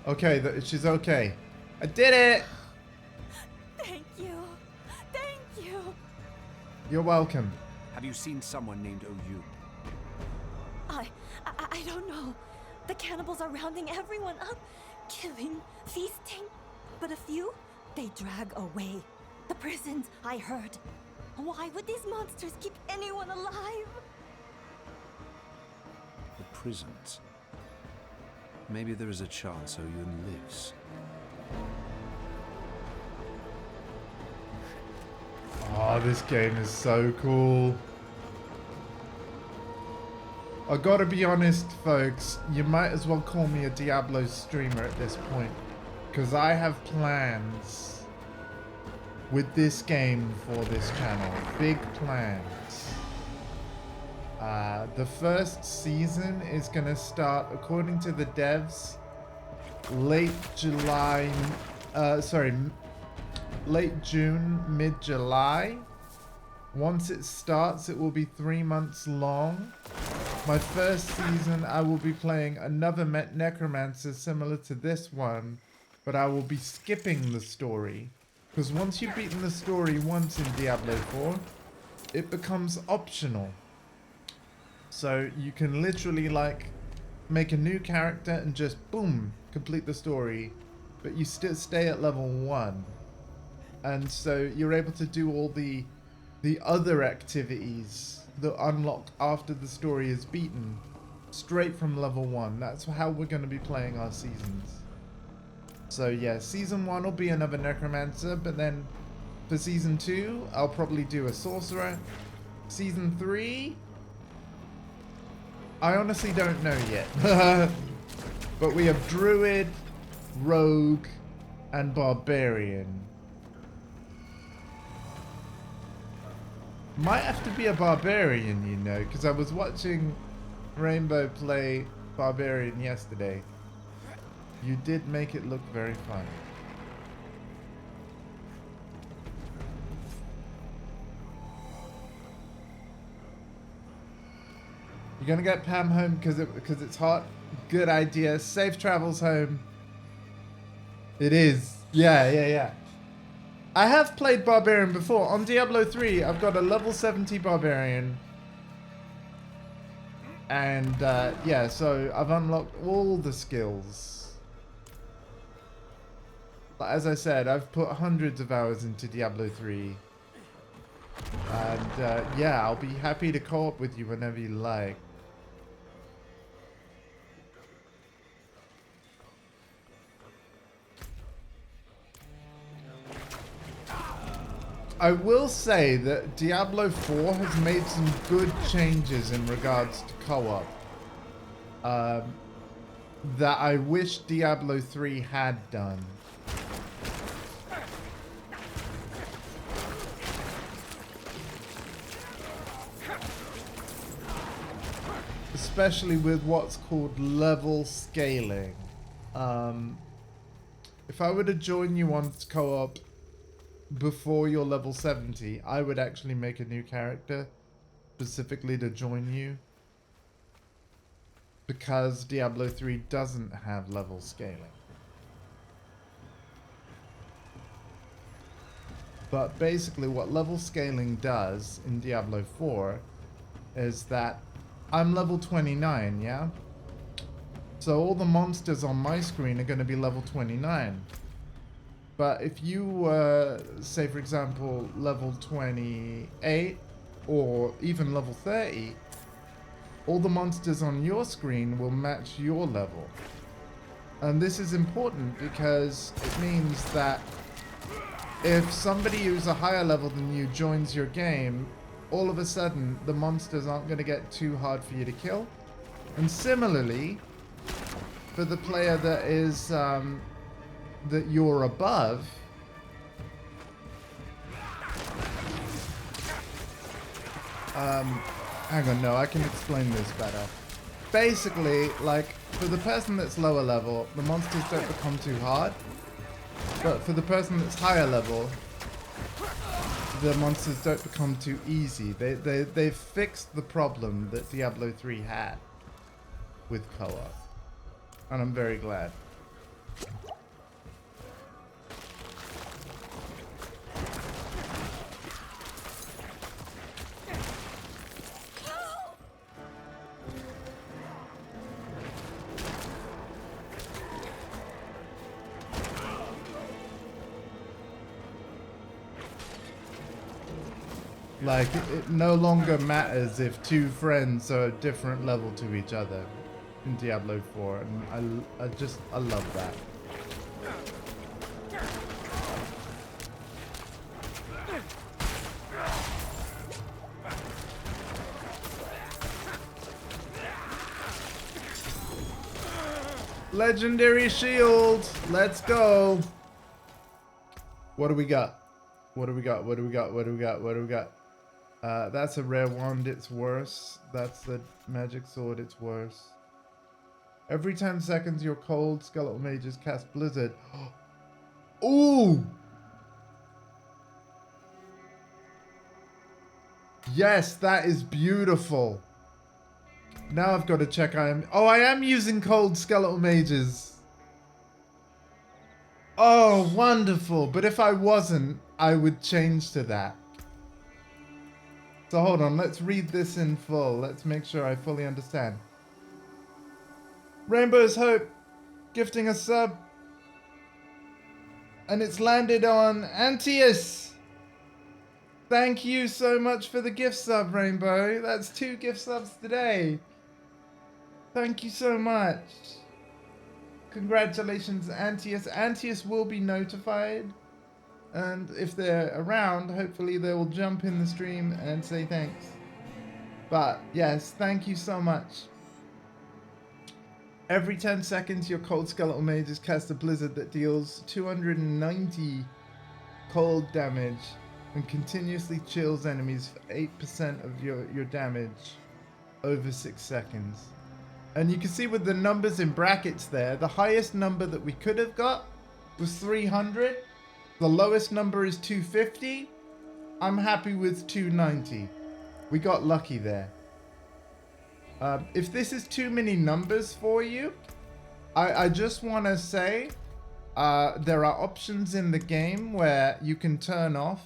Okay, she's okay. I did it! Thank you. Thank you. You're welcome. Have you seen someone named Oyu? I don't know. The cannibals are rounding everyone up, killing, feasting. But a few, they drag away. The prisons, I heard. Why would these monsters keep anyone alive? The prisons. Maybe there is a chance Oyun lives. Oh, this game is so cool. I gotta be honest, folks. You might as well call me a Diablo streamer at this point. Because I have plans with this game for this channel. Big plans. The first season is going to start, according to the devs, late June, mid-July. Once it starts, it will be 3 months long. My first season, I will be playing another Necromancer similar to this one, but I will be skipping the story. Because once you've beaten the story once in Diablo 4, it becomes optional. So you can literally like make a new character and just boom, complete the story, but you still stay at level 1. And so you're able to do all the other activities that unlock after the story is beaten straight from level 1. That's how we're going to be playing our seasons. So yeah, season 1 will be another Necromancer, but then for season 2, I'll probably do a Sorcerer. Season 3, I honestly don't know yet. But we have Druid, Rogue, and Barbarian. Might have to be a Barbarian, you know, because I was watching Rainbow play Barbarian yesterday. You did make it look very fun. You're gonna get Pam home because it's hot. Good idea. Safe travels home. It is. Yeah. I have played Barbarian before. On Diablo 3, I've got a level 70 Barbarian. And yeah, so I've unlocked all the skills. But as I said, I've put hundreds of hours into Diablo 3. And yeah, I'll be happy to co-op with you whenever you like. I will say that Diablo 4 has made some good changes in regards to co-op. That I wish Diablo 3 had done. Especially with what's called level scaling. If I were to join you on co-op before you're level 70, I would actually make a new character specifically to join you. Because Diablo 3 doesn't have level scaling. But basically what level scaling does in Diablo 4 is that I'm level 29, yeah? So all the monsters on my screen are going to be level 29. But if you were, say for example, level 28 or even level 30, all the monsters on your screen will match your level. And this is important because it means that if somebody who's a higher level than you joins your game, all of a sudden the monsters aren't going to get too hard for you to kill. And similarly, for the player that is that you're above, hang on, no, I can explain this better. Basically, like, for the person that's lower level, the monsters don't become too hard. But for the person that's higher level, the monsters don't become too easy. They've fixed the problem that Diablo 3 had with co-op. And I'm very glad. Like, it no longer matters if two friends are a different level to each other in Diablo 4, and I love that. Legendary shield! Let's go! What do we got? What do we got? What do we got? What do we got? What do we got? That's a rare wand, it's worse. That's the magic sword, it's worse. Every 10 seconds you're cold, skeletal mages cast blizzard. Ooh! Yes, that is beautiful. Now I've got to check I am using cold skeletal mages. Oh, wonderful. But if I wasn't, I would change to that. So hold on, let's read this in full. Let's make sure I fully understand. Rainbow's Hope gifting a sub. And it's landed on Antius. Thank you so much for the gift sub, Rainbow. That's 2 gift subs today. Thank you so much. Congratulations, Antius. Antius will be notified. And if they're around, hopefully they will jump in the stream and say thanks. But yes, thank you so much. Every 10 seconds, your cold skeletal mages cast a blizzard that deals 290 cold damage and continuously chills enemies for 8% of your damage over 6 seconds. And you can see with the numbers in brackets there, the highest number that we could have got was 300. The lowest number is 250. I'm happy with 290. We got lucky there. If this is too many numbers for you, I just want to say there are options in the game where you can turn off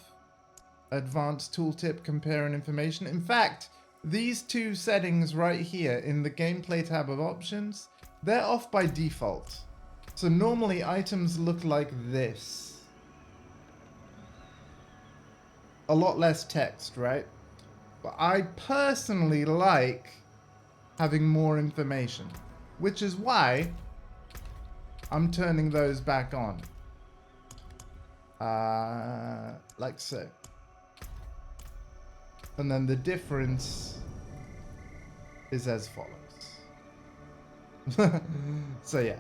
advanced tooltip compare and information. In fact, these 2 settings right here in the gameplay tab of options, they're off by default. So normally items look like this. A lot less text, right? But I personally like having more information, which is why I'm turning those back on. Like so. And then the difference is as follows. So yeah.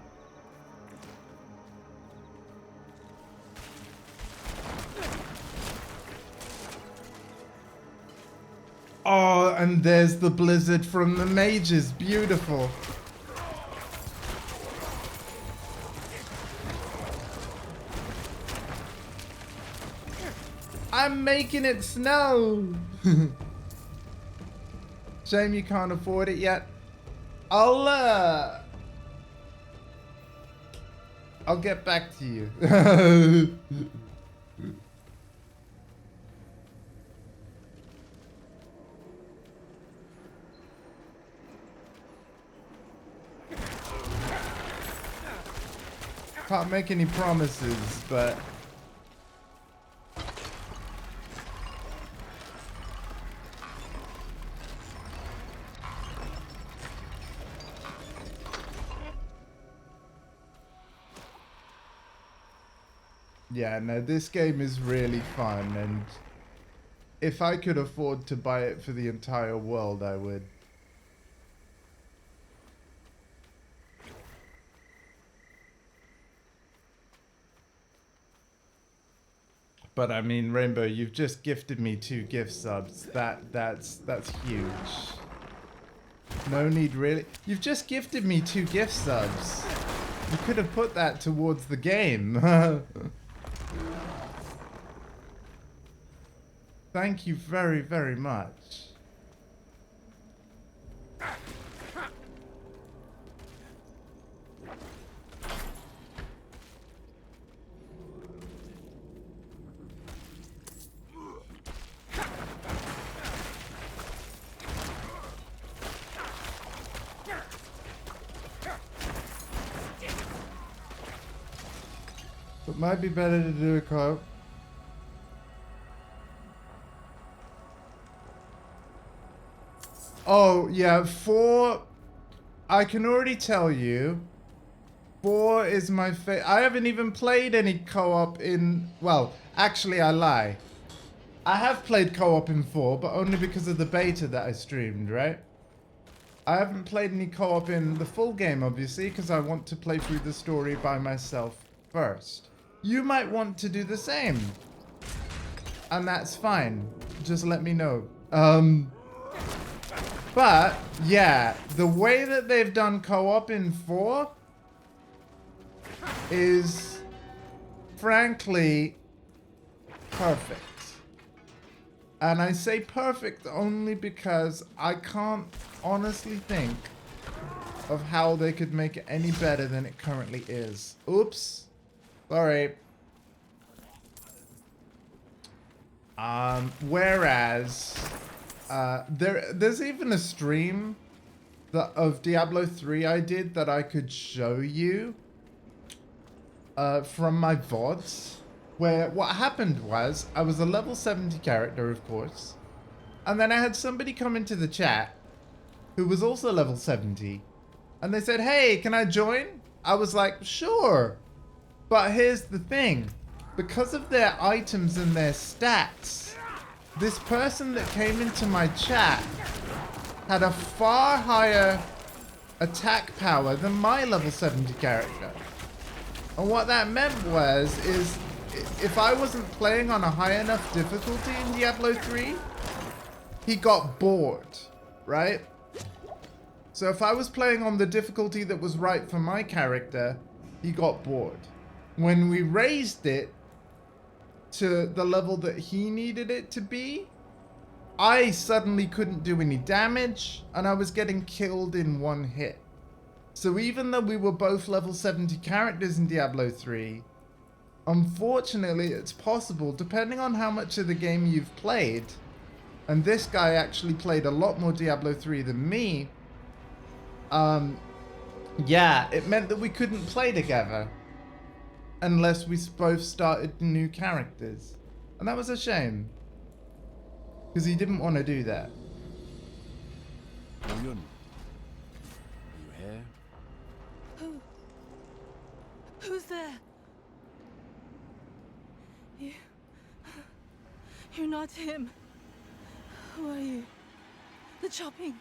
Oh, and there's the blizzard from the mages. Beautiful. I'm making it snow. Shame you can't afford it yet. I'll get back to you. Can't make any promises, but yeah, no, this game is really fun, and if I could afford to buy it for the entire world, I would. But I mean, Rainbow, you've just gifted me 2 gift subs. That's huge. No need really. You've just gifted me 2 gift subs. You could have put that towards the game. Thank you very, very much. It might be better to do a co-op. Oh, yeah, 4... I can already tell you, 4 is my favorite. I haven't even played any co-op in... Well, actually, I lie. I have played co-op in 4, but only because of the beta that I streamed, right? I haven't played any co-op in the full game, obviously, because I want to play through the story by myself first. You might want to do the same. And that's fine. Just let me know. But, yeah, the way that they've done co-op in 4 is, frankly, perfect. And I say perfect only because I can't honestly think of how they could make it any better than it currently is. Oops. Sorry. Whereas, there's even a stream of Diablo 3 I did that I could show you from my VODs, where what happened was I was a level 70 character, of course, and then I had somebody come into the chat who was also level 70, and they said, hey, can I join? I was like, sure. But here's the thing. Because of their items and their stats, this person that came into my chat had a far higher attack power than my level 70 character. And what that meant is if I wasn't playing on a high enough difficulty in Diablo 3, he got bored, right? So if I was playing on the difficulty that was right for my character, he got bored. When we raised it to the level that he needed it to be, I suddenly couldn't do any damage, and I was getting killed in one hit. So even though we were both level 70 characters in Diablo 3, unfortunately it's possible, depending on how much of the game you've played, and this guy actually played a lot more Diablo 3 than me, yeah, it meant that we couldn't play together unless we both started new characters. And that was a shame, because he didn't want to do that. Oyun, you here? Who's there? You're not him. Who are you? The chopping.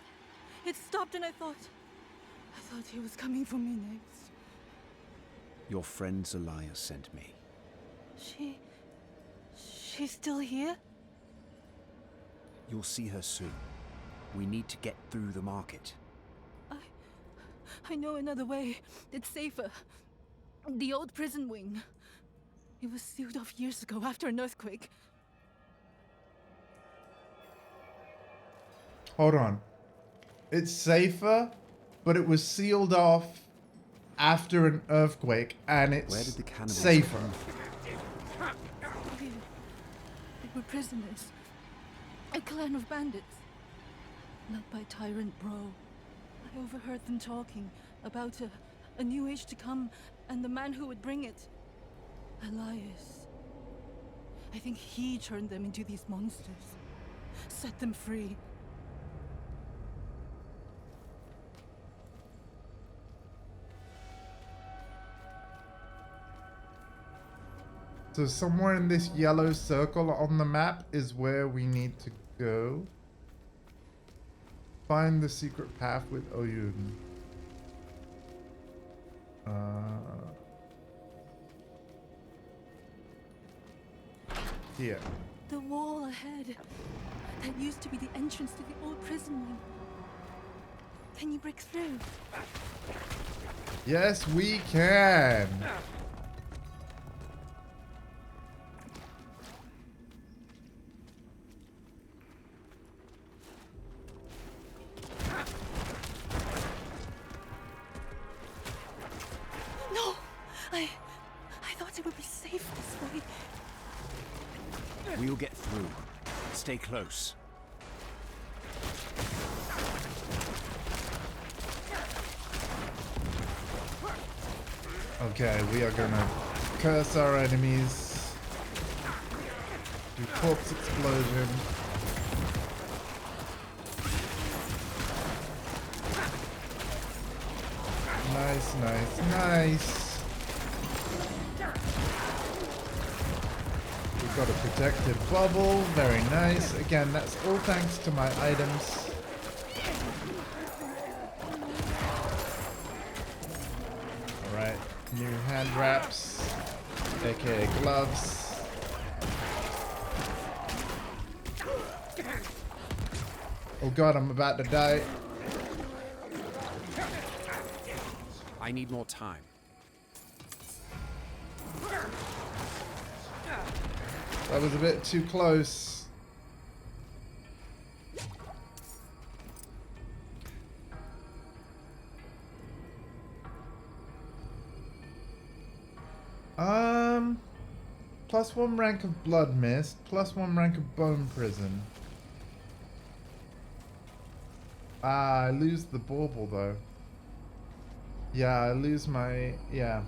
It stopped and I thought he was coming for me next. Your friend Zelaya sent me. She's still here? You'll see her soon. We need to get through the market. I know another way. It's safer. The old prison wing. It was sealed off years ago after an earthquake. Hold on. It's safer, but it was sealed off after an earthquake, and it's Where did the cannibals safer. They were prisoners. A clan of bandits. Led by Tyrant Bro. I overheard them talking about a new age to come and the man who would bring it. Elias. I think he turned them into these monsters. Set them free. So somewhere in this yellow circle on the map is where we need to go. Find the secret path with Oyun. Here. The wall ahead. That used to be the entrance to the old prison wing. Can you break through? Yes, we can. No! I thought it would be safe this way. We'll get through. Stay close. Okay, we are gonna curse our enemies. Do corpse explosion. Nice, nice, nice. We've got a protected bubble. Very nice. Again, that's all thanks to my items. Alright, new hand wraps, aka gloves. Oh god, I'm about to die. I need more time. That was a bit too close. +1 rank of Blood Mist, +1 rank of Bone Prison. Ah, I lose the bauble though. Yeah, I lose my... yeah.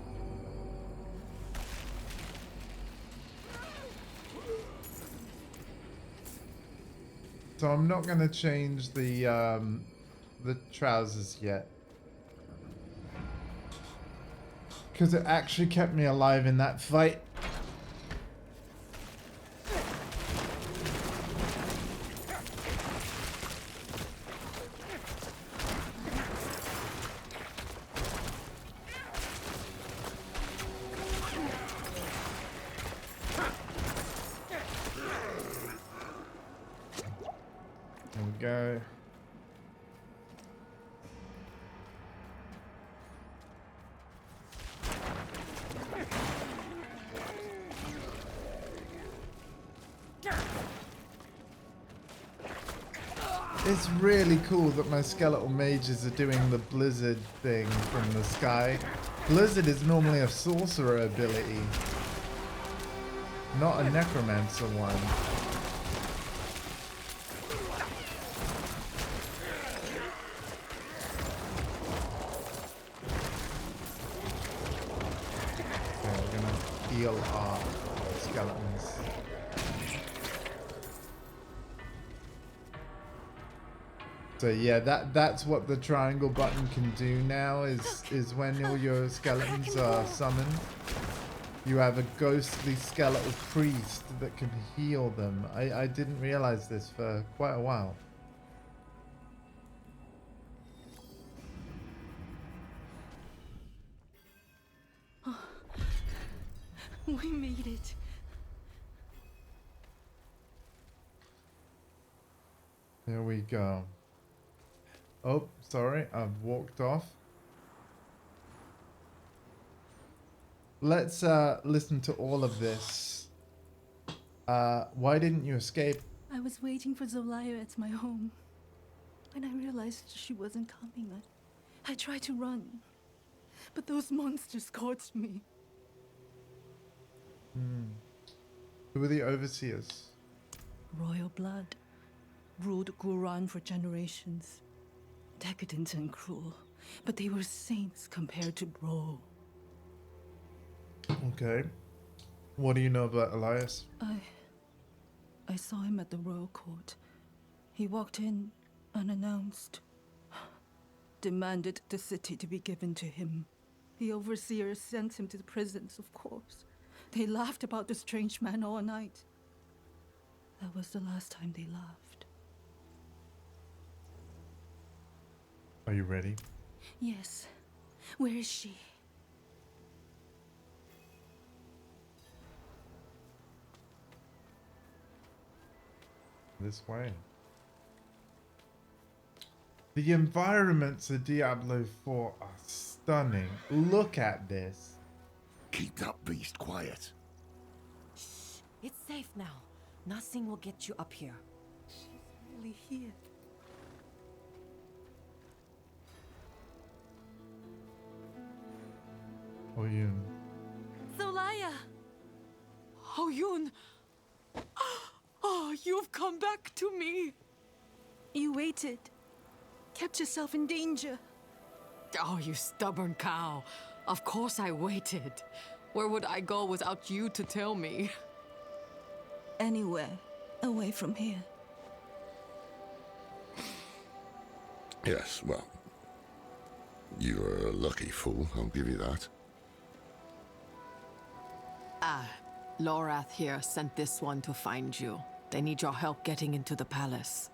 So I'm not gonna change the trousers yet. Because it actually kept me alive in that fight. There we go. It's really cool that my skeletal mages are doing the blizzard thing from the sky. Blizzard is normally a sorcerer ability, not a necromancer one. Okay, we're gonna heal our skeletons. So yeah, that's what the triangle button can do now, is when all your skeletons are summoned, you have a ghostly skeletal priest that can heal them. I didn't realize this for quite a while. Oh, we made it. Here we go. Oh, sorry, I've walked off. Let's listen to all of this. Why didn't you escape? I was waiting for Zolaya at my home. When I realized she wasn't coming, I tried to run. But those monsters caught me. Who were the overseers? Royal blood. Ruled Guran for generations. Decadent and cruel. But they were saints compared to Bro. Okay. What do you know about Elias? I saw him at the royal court. He walked in unannounced. Demanded the city to be given to him. The overseers sent him to the prisons, of course. They laughed about the strange man all night. That was the last time they laughed. Are you ready? Yes. Where is she? This way. The environments of Diablo 4 are stunning. Look at this. Keep that beast quiet. Shh. It's safe now. Nothing will get you up here. She's really here. Oyun. Zolaya! Oyun! Oh, you've come back to me! You waited. Kept yourself in danger. Oh, you stubborn cow. Of course I waited. Where would I go without you to tell me? Anywhere away from here. Yes, well, you're a lucky fool, I'll give you that. Lorath here sent this one to find you. They need your help getting into the palace.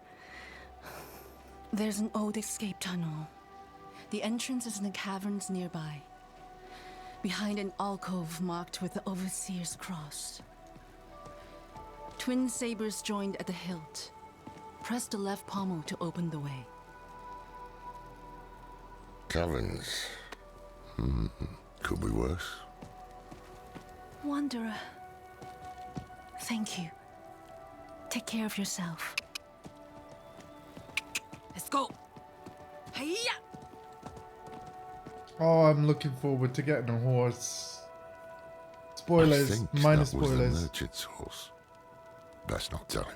There's an old escape tunnel. The entrance is in the caverns nearby. Behind an alcove marked with the Overseer's cross. Twin sabers joined at the hilt. Press the left pommel to open the way. Caverns. Could be worse. Wanderer. Thank you. Take care of yourself. Let's go! Hiya! Oh, I'm looking forward to getting a horse. Spoilers. I think Minor that was spoilers. the merchant's horse. Best not tell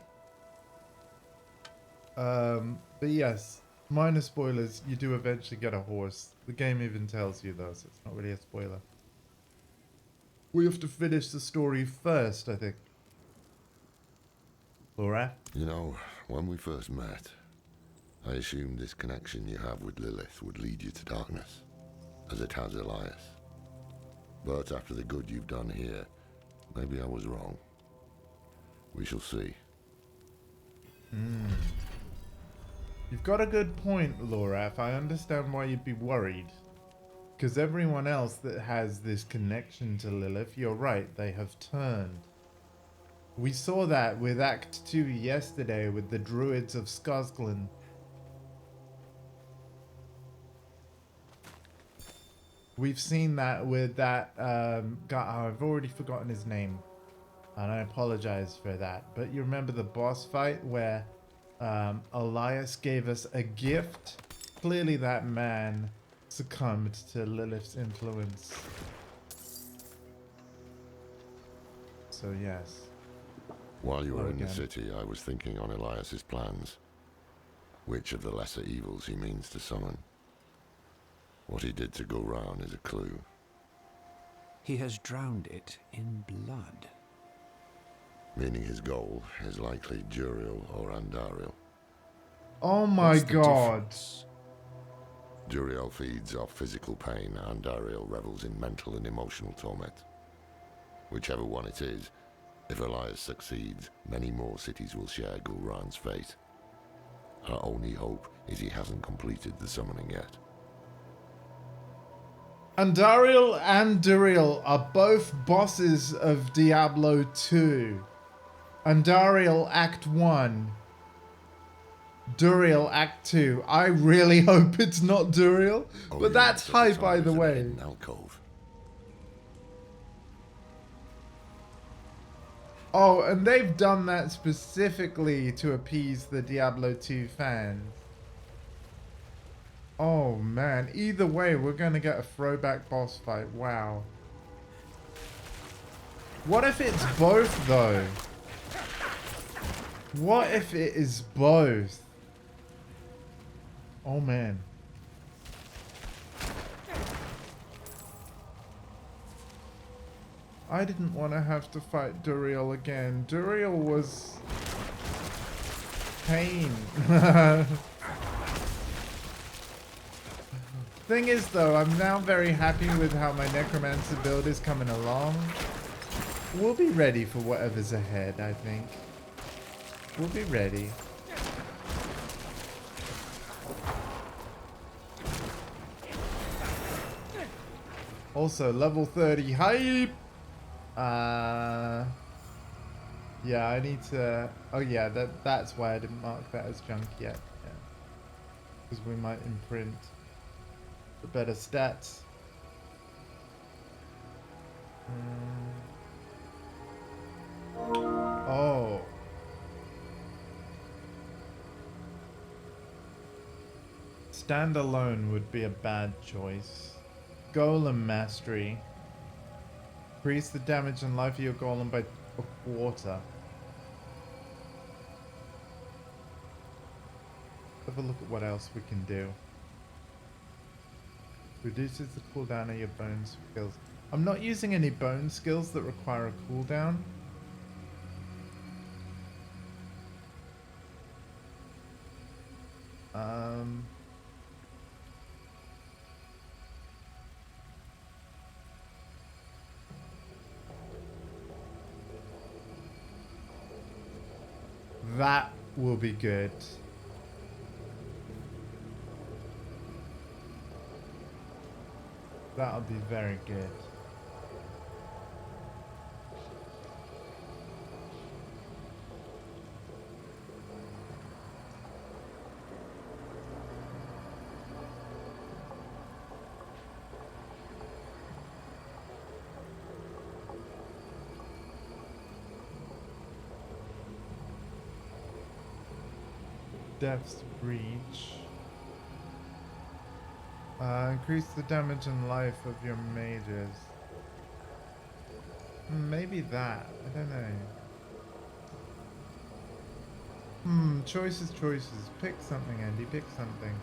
him. But yes, Minor spoilers, you do eventually get a horse. The game even tells you though, so it's not really a spoiler. We have to finish the story first, I think. Laura? You know, when we first met, I assumed this connection you have with Lilith would lead you to darkness, as it has Elias. But after the good you've done here, maybe I was wrong. We shall see. You've got a good point, Loraf. I understand why you'd be worried. Because everyone else that has this connection to Lilith, you're right, they have turned. We saw that with Act 2 yesterday with the Druids of Skarsgård. We've seen that with that guy, I've already forgotten his name. And I apologize for that. But you remember the boss fight where Elias gave us a gift? Clearly that man succumbed to Lilith's influence. So yes. While you were in the city, I was thinking on Elias's plans. Which of the lesser evils he means to summon. What he did to go round is a clue. He has drowned it in blood. Meaning his goal is likely Duriel or Andariel. Oh my god. Duriel feeds off physical pain, Andariel revels in mental and emotional torment. Whichever one it is, if Elias succeeds, many more cities will share Gulran's fate. Our only hope is he hasn't completed the summoning yet. Andariel and Duriel are both bosses of Diablo 2. Andariel Act 1. Duriel Act 2. I really hope it's not Duriel, but that's hype either way. Oh, and they've done that specifically to appease the Diablo 2 fans. Oh man, either way, we're gonna get a throwback boss fight. Wow. What if it's both though? What if it is both? Oh man. I didn't want to have to fight Duriel again. Duriel was pain. Thing is though, I'm now very happy with how my Necromancer build is coming along. We'll be ready for whatever's ahead, I think. We'll be ready. Also, level 30 hype! Yeah, I need to... Oh yeah, that's why I didn't mark that as junk yet. Yeah. Because we might imprint the better stats. Oh. Standalone would be a bad choice. Golem Mastery. Increase the damage and life of your golem by a quarter. Have a look at what else we can do. Reduces the cooldown of your bone skills. I'm not using any bone skills that require a cooldown. That will be good. That'll be very good. Depth's Breach. Increase the damage and life of your mages. Maybe that. I don't know. Choices. Pick something, Andy. Pick something.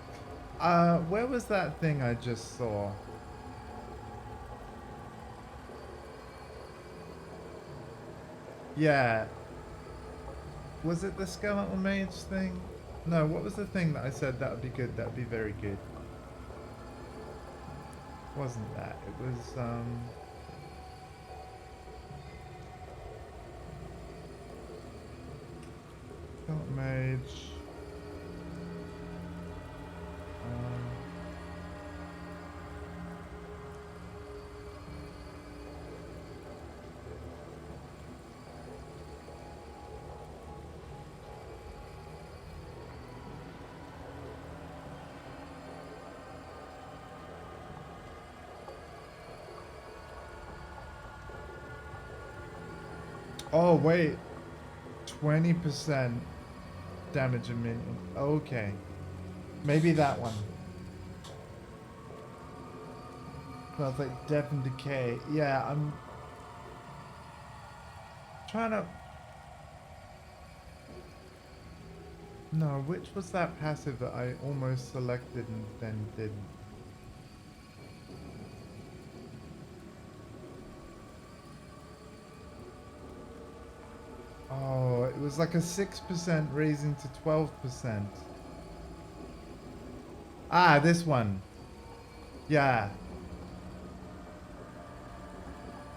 Where was that thing I just saw? Yeah. Was it the skeletal mage thing? No, what was the thing that I said that would be good? That would be very good. Wasn't that? It was, skeletal mage. Oh, wait. 20% damage a minion. Okay. Maybe that one. Smells like death and decay. Yeah, I'm trying to... No, which was that passive that I almost selected and then didn't? Oh, it was like a 6% raising to 12%. Ah, this one. Yeah.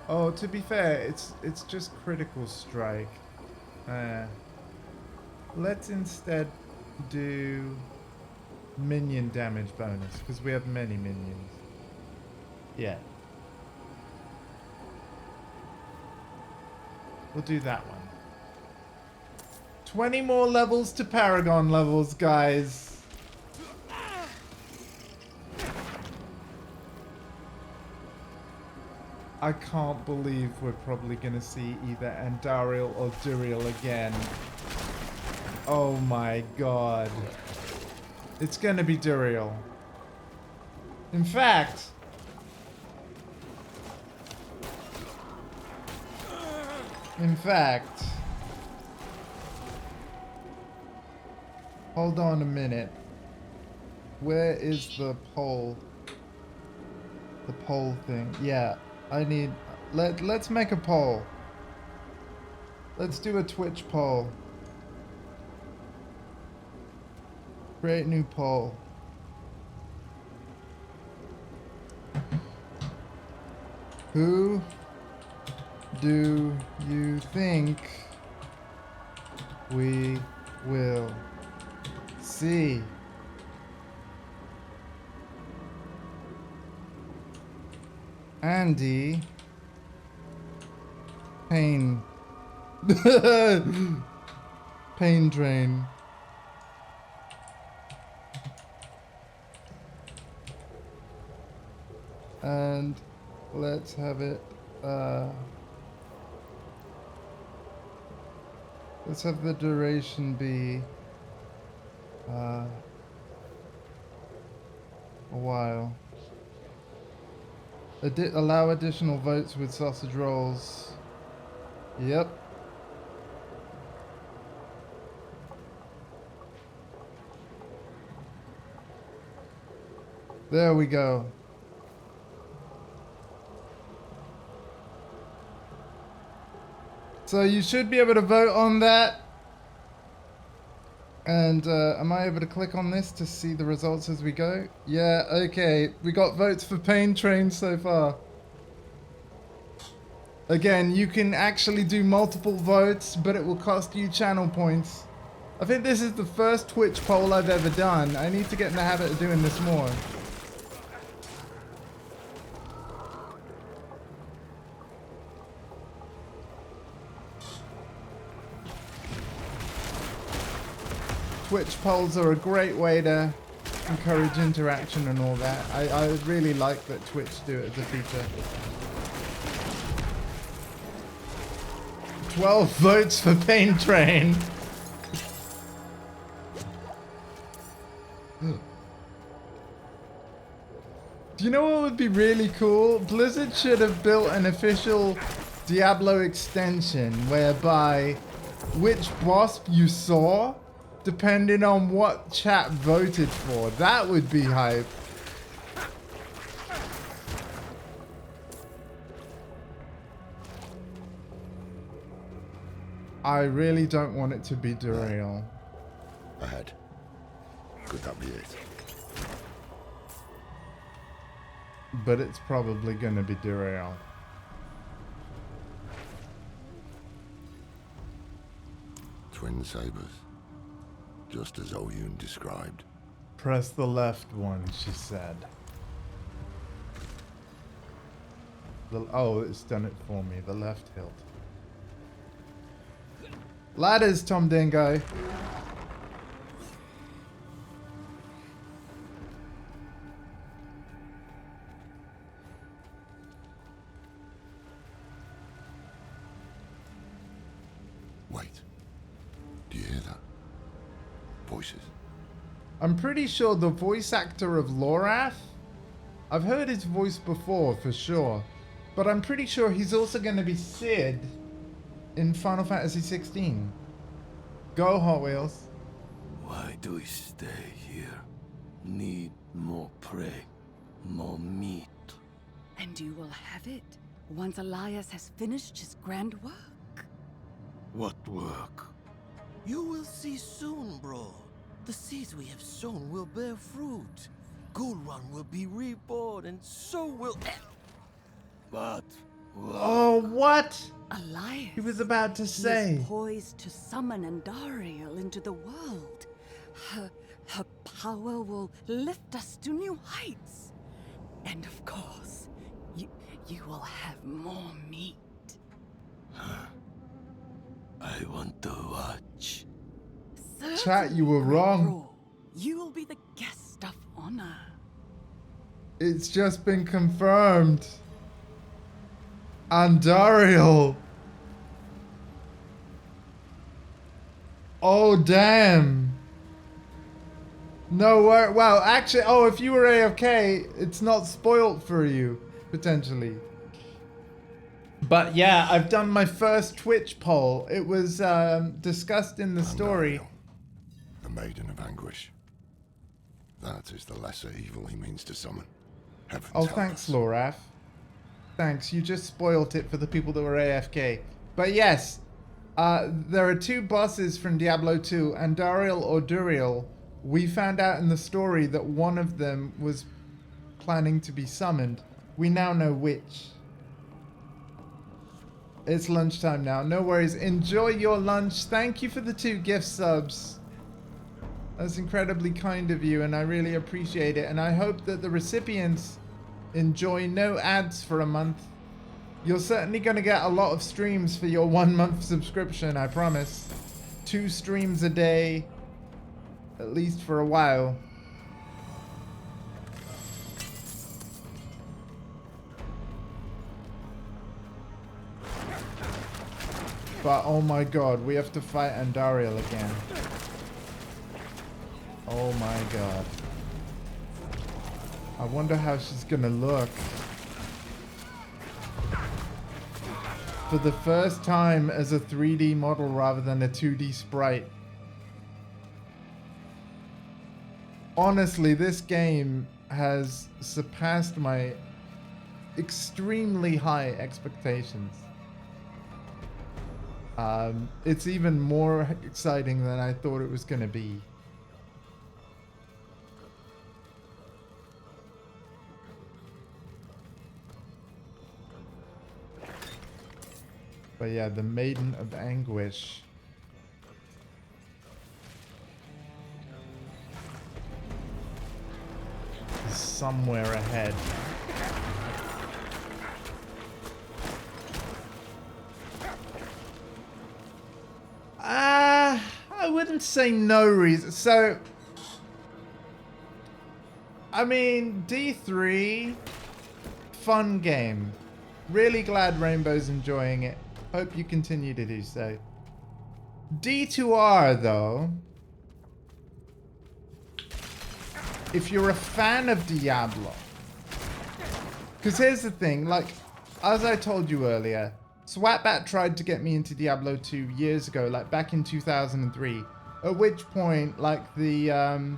Oh, to be fair, it's just critical strike. Let's instead do minion damage bonus, because we have many minions. Yeah. We'll do that one. 20 more levels to Paragon levels, guys. I can't believe we're probably gonna see either Andariel or Duriel again. Oh my god. It's gonna be Duriel. In fact... Hold on a minute. Where is the poll? The poll thing. Yeah, I need... Let's make a poll. Let's do a Twitch poll. Create new poll. Who do you think we will see? Andy Pain Pain Train. And let's have it let's have the duration be a while. Allow additional votes with sausage rolls. Yep. There we go. So you should be able to vote on that. And am I able to click on this to see the results as we go? Yeah, okay. We got votes for Pain Train so far. Again, you can actually do multiple votes, but it will cost you channel points. I think this is the first Twitch poll I've ever done. I need to get in the habit of doing this more. Twitch polls are a great way to encourage interaction and all that. I really like that Twitch do it as a feature. 12 votes for Pain Train. Do you know what would be really cool? Blizzard should have built an official Diablo extension whereby which boss you saw depending on what chat voted for. That would be hype. I really don't want it to be Duriel. Ahead. Could that be it? But it's probably gonna be Duriel. Twin sabers. Just as Oyun described. Press the left one, she said. Oh, it's done it for me. The left hilt. Ladders, Tom Dingo. Wait. Do you hear that? Voices. I'm pretty sure the voice actor of Lorath, I've heard his voice before for sure, but I'm pretty sure he's also going to be Sid in Final Fantasy 16. Go, Hot Wheels. Why do we stay here? Need more prey, more meat. And you will have it once Elias has finished his grand work. What work? You will see soon, bro. The seeds we have sown will bear fruit. Gulrun will be reborn, and so will... But... Oh, what? Elias. He was about to say. He is poised to summon Andariel into the world. Her power will lift us to new heights. And of course, you will have more meat. I want to watch. Chat, you were wrong. Bro, you will be the guest of honor. It's just been confirmed. Andariel. Oh, damn. No, well, actually, oh, if you were AFK, it's not spoilt for you, potentially. But yeah, I've done my first Twitch poll. It was discussed in the story. The Maiden of Anguish. That is the lesser evil he means to summon. Heavens Oh, help thanks, us. Lorath. Thanks, you just spoilt it for the people that were AFK. But yes, there are two bosses from Diablo 2, Andariel or Duriel. We found out in the story that one of them was planning to be summoned. We now know which. It's lunchtime now. No worries. Enjoy your lunch. Thank you for the 2 gift subs. That's incredibly kind of you, and I really appreciate it. And I hope that the recipients enjoy no ads for a month. You're certainly going to get a lot of streams for your 1-month subscription, I promise. 2 streams a day, at least for a while. But oh my god, we have to fight Andariel again. Oh my god. I wonder how she's gonna look. For the first time as a 3D model rather than a 2D sprite. Honestly, this game has surpassed my extremely high expectations. It's even more exciting than I thought it was gonna be. But yeah, the Maiden of Anguish. Is somewhere ahead. I wouldn't say no reason. So, I mean, D3, fun game. Really glad Rainbow's enjoying it. Hope you continue to do so. D2R, though, if you're a fan of Diablo, because here's the thing, like, as I told you earlier, Swatbat tried to get me into Diablo 2 years ago, like back in 2003. At which point, like, the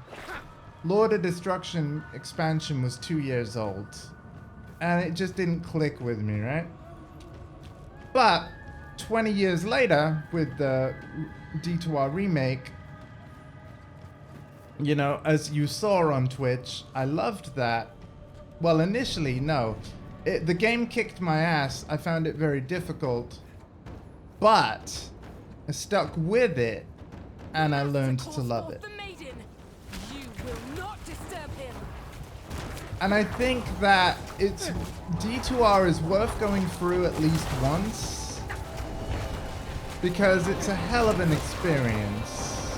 Lord of Destruction expansion was 2 years old. And it just didn't click with me, right? But 20 years later, with the D2R remake, you know, as you saw on Twitch, I loved that. Well, initially, no. The game kicked my ass. I found it very difficult. But I stuck with it, and I learned to love it. And I think that D2R is worth going through at least once, because it's a hell of an experience.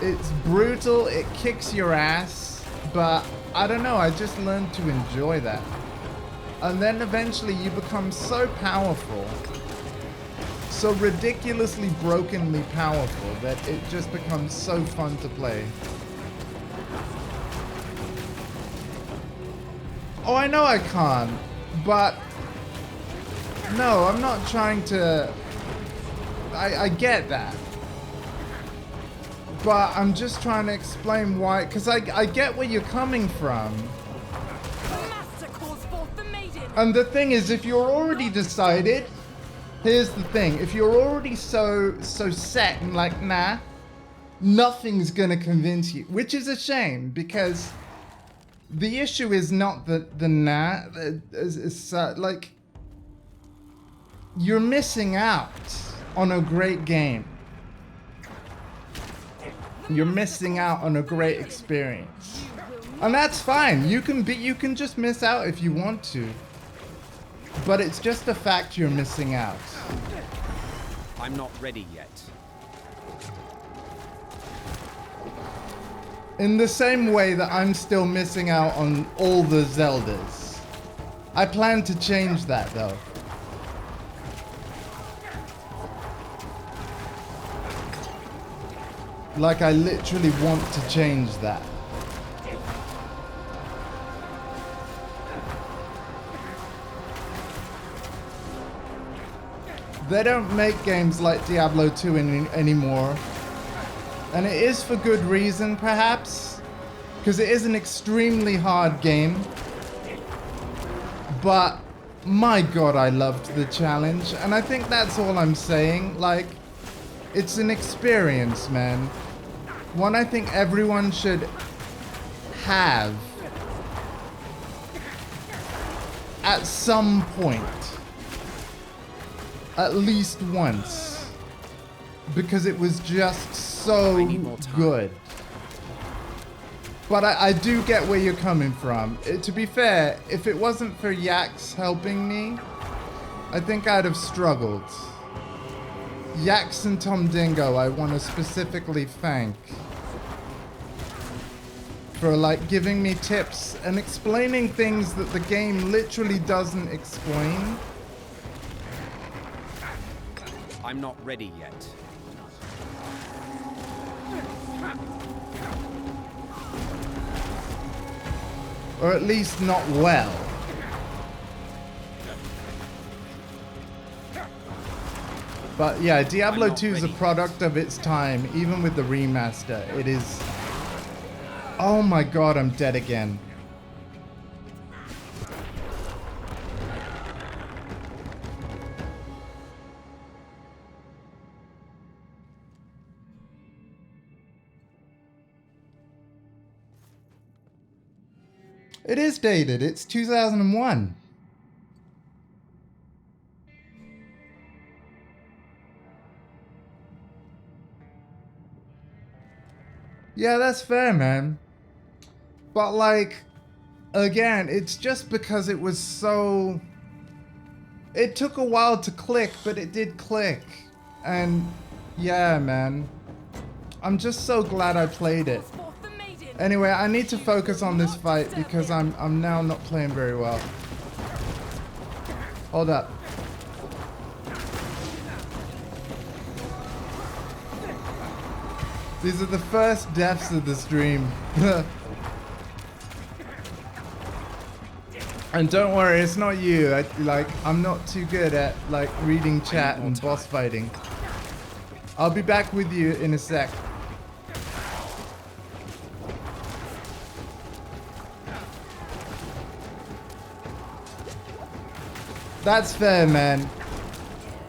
It's brutal, it kicks your ass, but I don't know, I just learned to enjoy that. And then eventually you become so powerful, so ridiculously brokenly powerful, that it just becomes so fun to play. Oh, I know I can't, but no, I'm not trying to. I get that, but I'm just trying to explain why, because I get where you're coming from. And the thing is, if you're already decided, here's the thing: if you're already so set and like, nah, nothing's gonna convince you, which is a shame, because the issue is not the nah, it's like, you're missing out on a great game. You're missing out on a great experience. And that's fine. You can just miss out if you want to. But it's just a fact you're missing out. I'm not ready yet. In the same way that I'm still missing out on all the Zeldas. I plan to change that though. Like, I literally want to change that. They don't make games like Diablo 2 anymore. And it is for good reason, perhaps. Because it is an extremely hard game. But, my god, I loved the challenge. And I think that's all I'm saying. Like, it's an experience, man. One I think everyone should have at some point. At least once. Because it was just so good. But I do get where you're coming from. To be fair, if it wasn't for Yax helping me, I think I'd have struggled. Yax and Tom Dingo, I want to specifically thank for like giving me tips and explaining things that the game literally doesn't explain. I'm not ready yet. Or at least not well. But yeah, Diablo 2 is a product of its time, even with the remaster. It is... Oh my god, I'm dead again. It is dated. It's 2001. Yeah, that's fair, man. But like, again, it's just because it was so... It took a while to click, but it did click. And yeah, man. I'm just so glad I played it. Anyway, I need to focus on this fight because I'm now not playing very well. Hold up. These are the first deaths of the stream. And don't worry, it's not you. I'm not too good at like reading chat and boss fighting. I'll be back with you in a sec. That's fair, man.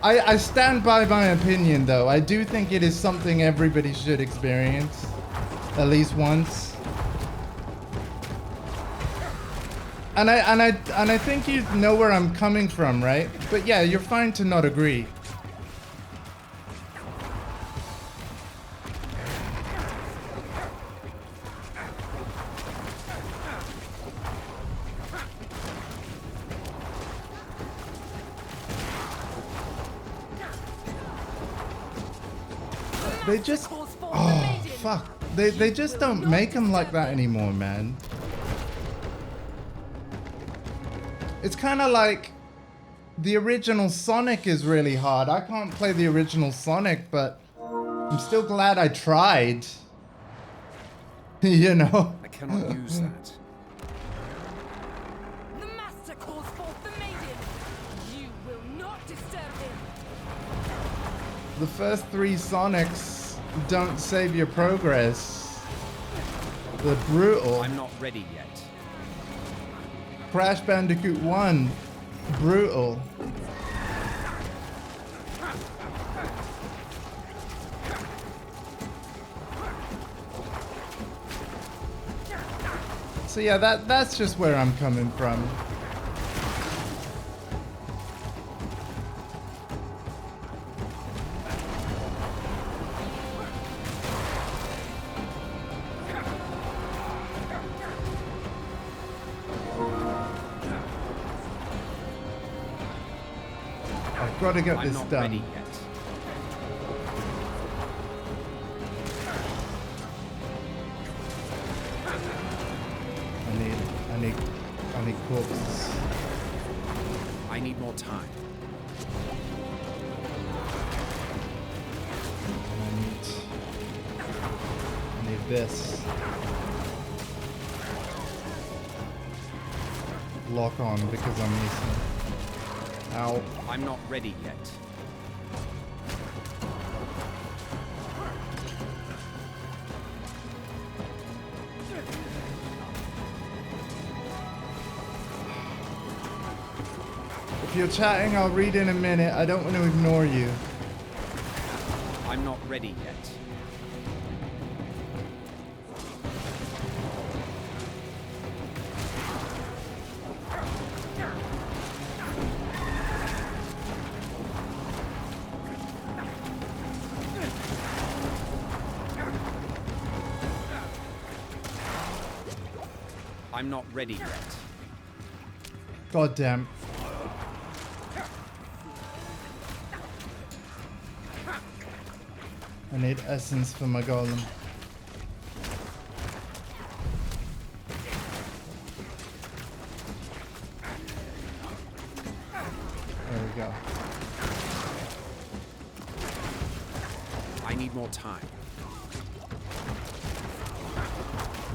I stand by my opinion, though. I do think it is something everybody should experience. At least once. And I think you know where I'm coming from, right? But yeah, you're fine to not agree. They just... Oh, fuck. They just don't make them like that anymore, man. It's kind of like... The original Sonic is really hard. I can't play the original Sonic, but... I'm still glad I tried. You know? I cannot use that. The master calls forth the maiden. You will not disturb him. The first 3 Sonics don't save your progress. They're brutal. I'm not ready yet. Crash Bandicoot 1, brutal. So yeah, that's just where I'm coming from. I've got to get this done. Ready yet. I need corpses. I need more time. I need this. Lock on because I'm missing. Ow. I'm not ready yet. If you're chatting, I'll read in a minute. I don't want to ignore you. I'm not ready yet. I'm not ready yet. God damn. I need essence for my golem. There we go. I need more time.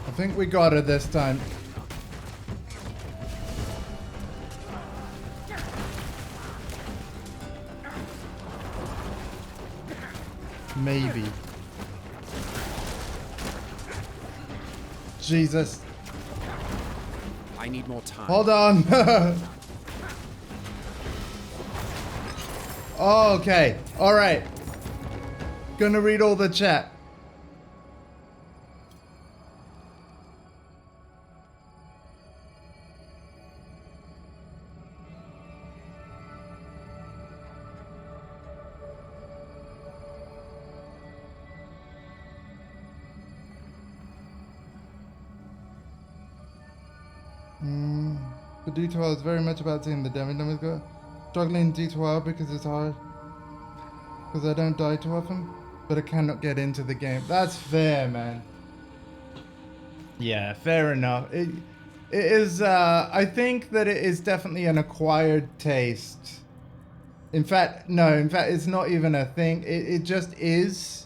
I think we got it this time. Maybe. Jesus. I need more time. Hold on. Okay. All right. Gonna read all the chat. The D12 is very much about seeing the damage numbers go. Struggling D12 because it's hard. Because I don't die too often. But I cannot get into the game. That's fair, man. Yeah, fair enough. It is, I think that it is definitely an acquired taste. In fact, it's not even a thing. It just is.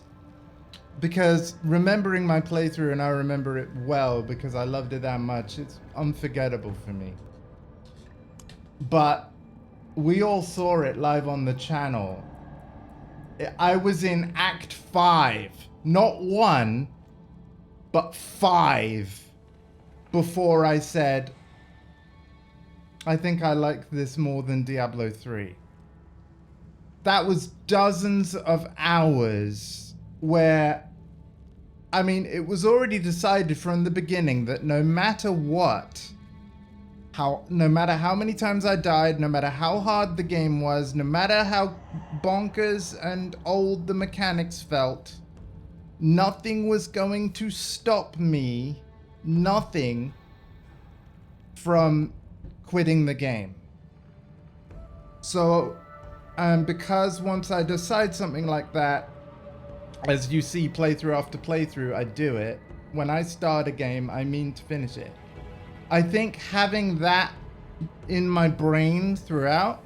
Because remembering my playthrough, and I remember it well because I loved it that much, it's unforgettable for me. But we all saw it live on the channel. I was in Act 5, not 1, but 5, before I said, I think I like this more than Diablo 3. That was dozens of hours where, I mean, it was already decided from the beginning that no matter what, no matter how many times I died, no matter how hard the game was, no matter how bonkers and old the mechanics felt, nothing was going to stop me, nothing, from quitting the game. So, because once I decide something like that, as you see playthrough after playthrough, I do it. When I start a game, I mean to finish it. I think having that in my brain throughout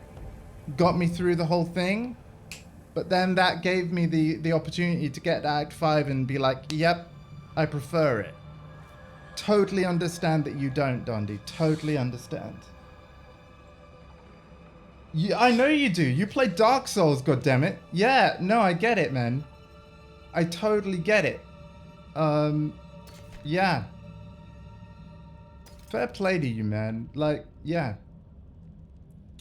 got me through the whole thing. But then that gave me the opportunity to get to Act 5 and be like, yep, I prefer it. Totally understand that you don't, Dondi. Totally understand. I know you do. You play Dark Souls, goddammit. Yeah, no, I get it, man. I totally get it. Yeah. Fair play to you, man. Like, yeah.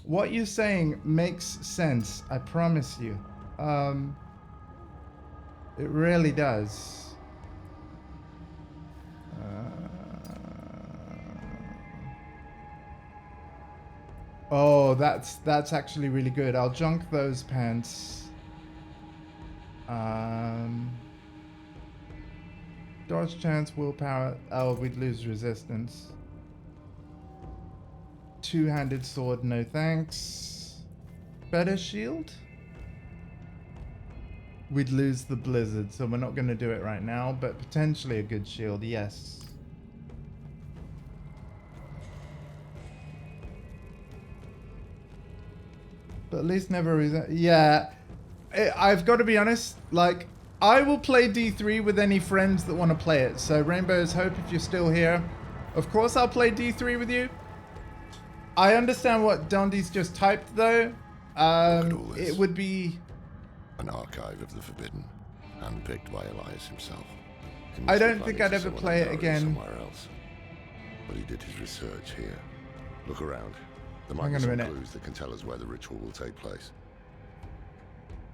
What you're saying makes sense, I promise you. It really does. Oh, that's actually really good. I'll junk those pants. Dodge chance, willpower. Oh, we'd lose resistance. Two-handed sword, no thanks. Better shield? We'd lose the blizzard, so we're not going to do it right now, but potentially a good shield, yes. But at least never... Yeah. I've got to be honest, like, I will play D3 with any friends that want to play it. So Rainbow's Hope, if you're still here, of course I'll play D3 with you. I understand what Dondi's just typed, though. It would be... An archive of the Forbidden, handpicked by Elias himself. I don't think I'd ever play it again. Somewhere else. But he did his research here. Look around. There might be some clues that can tell us where the ritual will take place.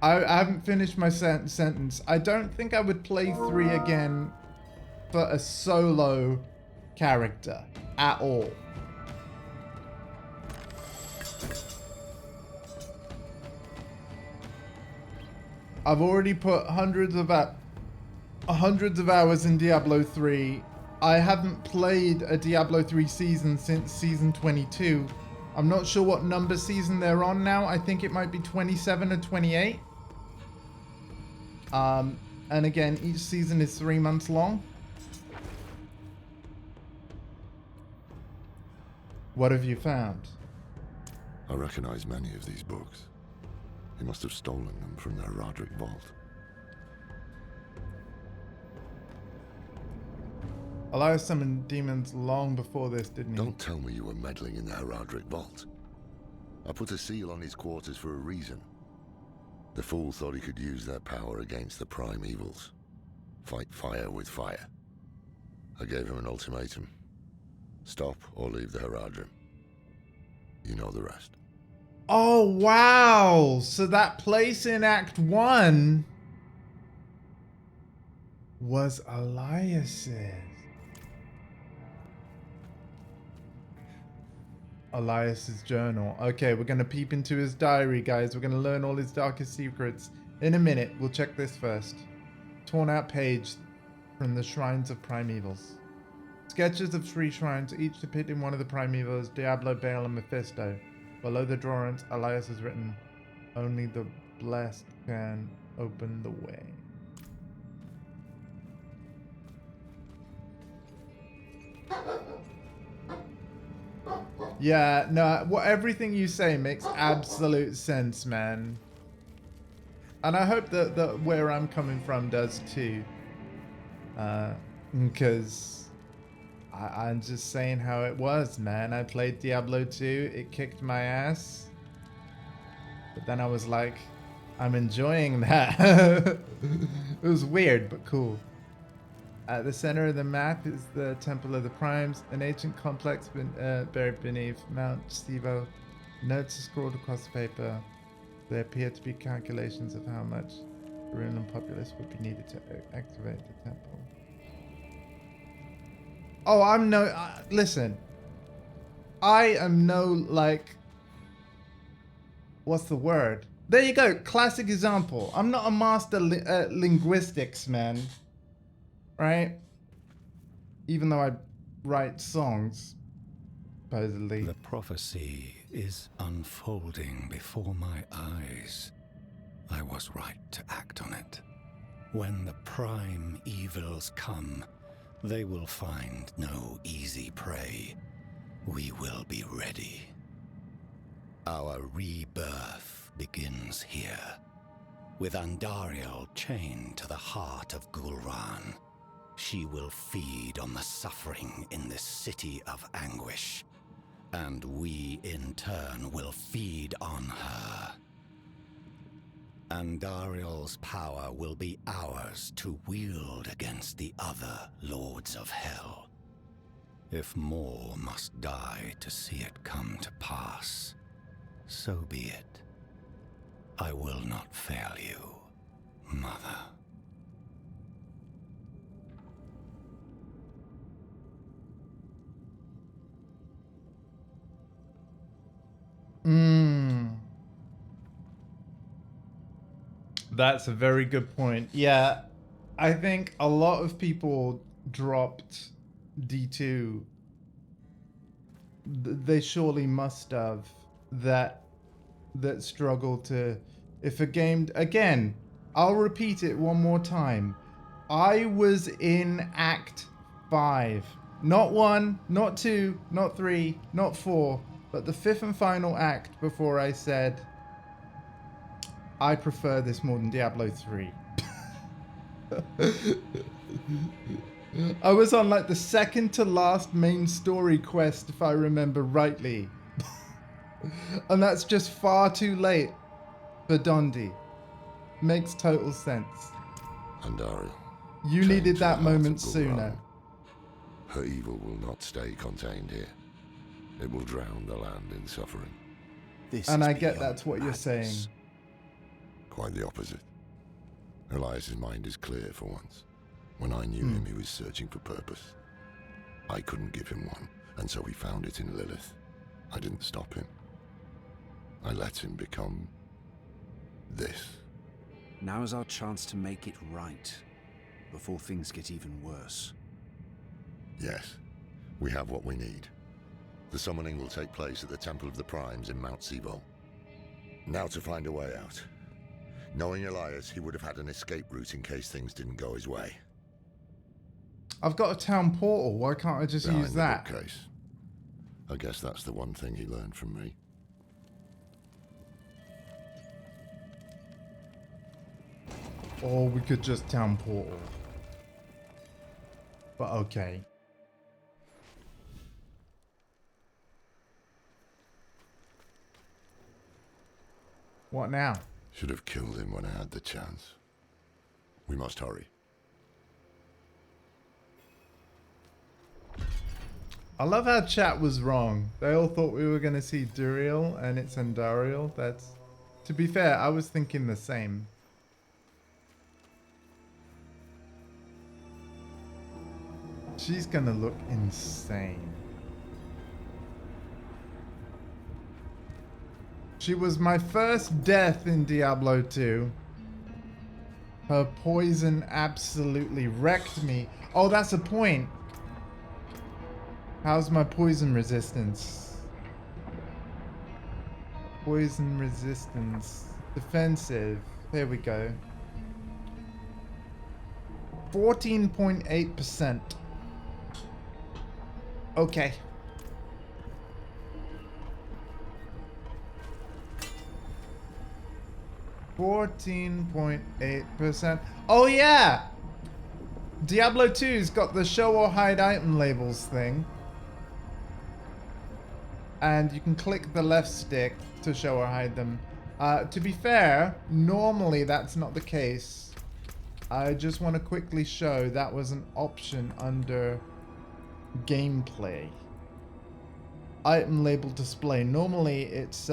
I haven't finished my sentence. I don't think I would play 3 again for a solo character at all. I've already put hundreds of hours in Diablo 3. I haven't played a Diablo 3 season since season 22. I'm not sure what number season they're on now. I think it might be 27 or 28. And again, each season is 3 months long. What have you found? I recognize many of these books. He must have stolen them from the Horadric vault. Elias summoned demons long before this, didn't he? Don't tell me you were meddling in the Horadric vault. I put a seal on his quarters for a reason. The fool thought he could use that power against the prime evils. Fight fire with fire. I gave him an ultimatum. Stop or leave the Horadrim. You know the rest. Oh, wow. So that place in Act 1 was Elias's. Elias's journal. Okay, we're going to peep into his diary, guys. We're going to learn all his darkest secrets. In a minute, we'll check this first. Torn out page from the Shrines of Primevals. Sketches of 3 shrines, each depicting one of the Primevals, Diablo, Baal, and Mephisto. Below the drawings, Elias has written, "Only the blessed can open the way." Yeah, no, everything you say makes absolute sense, man. And I hope that where I'm coming from does too. Because I'm just saying how it was, man. I played Diablo 2, it kicked my ass. But then I was like, I'm enjoying that. It was weird, but cool. At the center of the map is the Temple of the Primes, an ancient complex buried beneath Mount Sivo. Notes are scrawled across the paper. There appear to be calculations of how much rune and populace would be needed to activate the temple. Oh, I'm no... listen. I am no, like... What's the word? There you go. Classic example. I'm not a master linguistics, man. Right? Even though I write songs, supposedly. The prophecy is unfolding before my eyes. I was right to act on it. When the prime evils come, they will find no easy prey. We will be ready. Our rebirth begins here, with Andariel chained to the heart of Gulran. She will feed on the suffering in this city of anguish, and we in turn will feed on her. Andariel's power will be ours to wield against the other lords of hell. If more must die to see it come to pass, so be it. I will not fail you, Mother. That's a very good point. Yeah, I think a lot of people dropped D2. They surely must have that struggle to... If a game... Again, I'll repeat it one more time. I was in Act 5. Not 1, not 2, not 3, not 4, but the 5th and final act before I said, I prefer this more than Diablo 3. I was on like the second to last main story quest, if I remember rightly. And that's just far too late for Dondi. Makes total sense. Andariel. You needed that moment sooner. Her evil will not stay contained here. It will drown the land in suffering. And I get that's what you're saying. Quite the opposite. Elias's mind is clear for once. When I knew him, he was searching for purpose. I couldn't give him one, and so he found it in Lilith. I didn't stop him. I let him become... this. Now is our chance to make it right, before things get even worse. Yes, we have what we need. The summoning will take place at the Temple of the Primes in Mount Sivo. Now to find a way out. Knowing Elias, he would have had an escape route in case things didn't go his way. I've got a town portal. Why can't I just use that? Bookcase. I guess that's the one thing he learned from me. Or we could just town portal. But okay. What now? Should have killed him when I had the chance. We must hurry. I love how chat was wrong. They all thought we were going to see Duriel and it's Andariel. That's... To be fair, I was thinking the same. She's going to look insane. She was my first death in Diablo 2. Her poison absolutely wrecked me. Oh, that's a point. How's my poison resistance? Poison resistance. Defensive. There we go. 14.8%. Okay. %. Oh yeah! Diablo 2's got the show or hide item labels thing. And you can click the left stick to show or hide them. To be fair, normally that's not the case. I just want to quickly show that was an option under gameplay. Item label display. Normally it's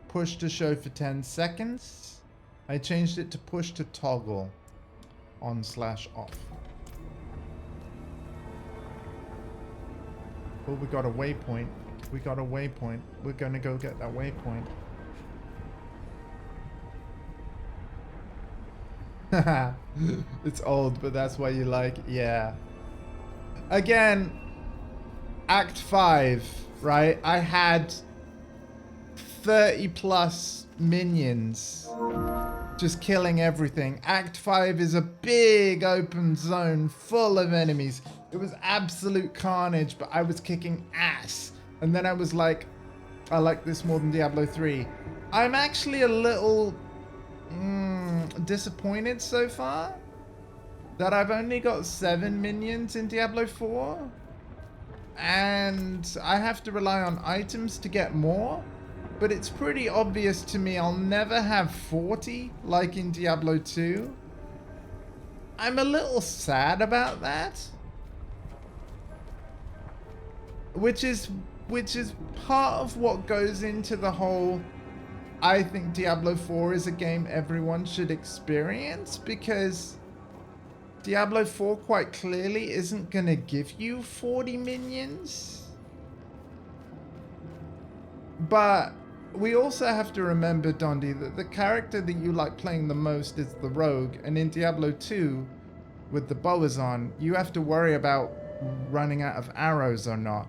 push to show for 10 seconds. I changed it to push to toggle on/off. Oh, we got a waypoint. We got a waypoint. We're gonna go get that waypoint. It's old, but that's why you like it. Yeah. Again, Act 5, right? I had 30 plus minions just killing everything. Act 5 is a big open zone full of enemies. It was absolute carnage, but I was kicking ass. And then I was like, I like this more than Diablo 3. I'm actually a little disappointed so far that I've only got 7 minions in Diablo 4. And I have to rely on items to get more. But it's pretty obvious to me I'll never have 40 like in Diablo 2. I'm a little sad about that. Which is part of what goes into the whole, I think Diablo 4 is a game everyone should experience, because Diablo 4 quite clearly isn't going to give you 40 minions. But we also have to remember, Dondi, that the character that you like playing the most is the rogue, and in Diablo 2, with the Boazon, you have to worry about running out of arrows or not.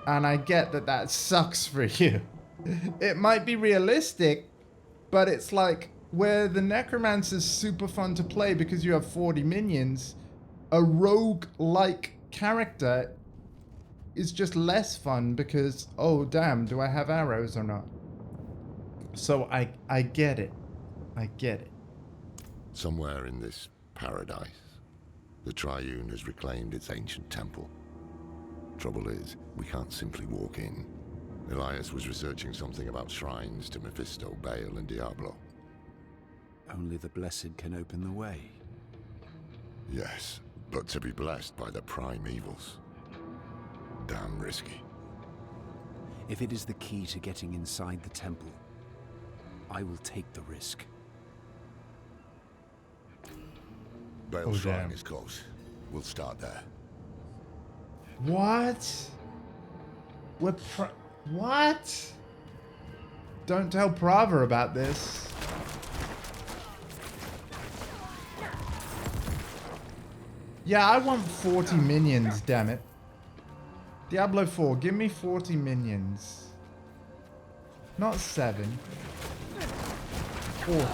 And I get that that sucks for you. It might be realistic, but it's like, where the Necromancer is super fun to play because you have 40 minions, a rogue-like character is just less fun because, oh damn, do I have arrows or not? So I get it. I get it. Somewhere in this paradise, the Triune has reclaimed its ancient temple. Trouble is, we can't simply walk in. Elias was researching something about shrines to Mephisto, Baal, and Diablo. Only the blessed can open the way. Yes, but to be blessed by the prime evils. Damn risky. If it is the key to getting inside the temple, I will take the risk. Baal's shrine is close. We'll start there. What? What? Don't tell Prava about this. Yeah, I want 40 minions, damn it. Diablo 4, give me 40 minions. Not 7. 40.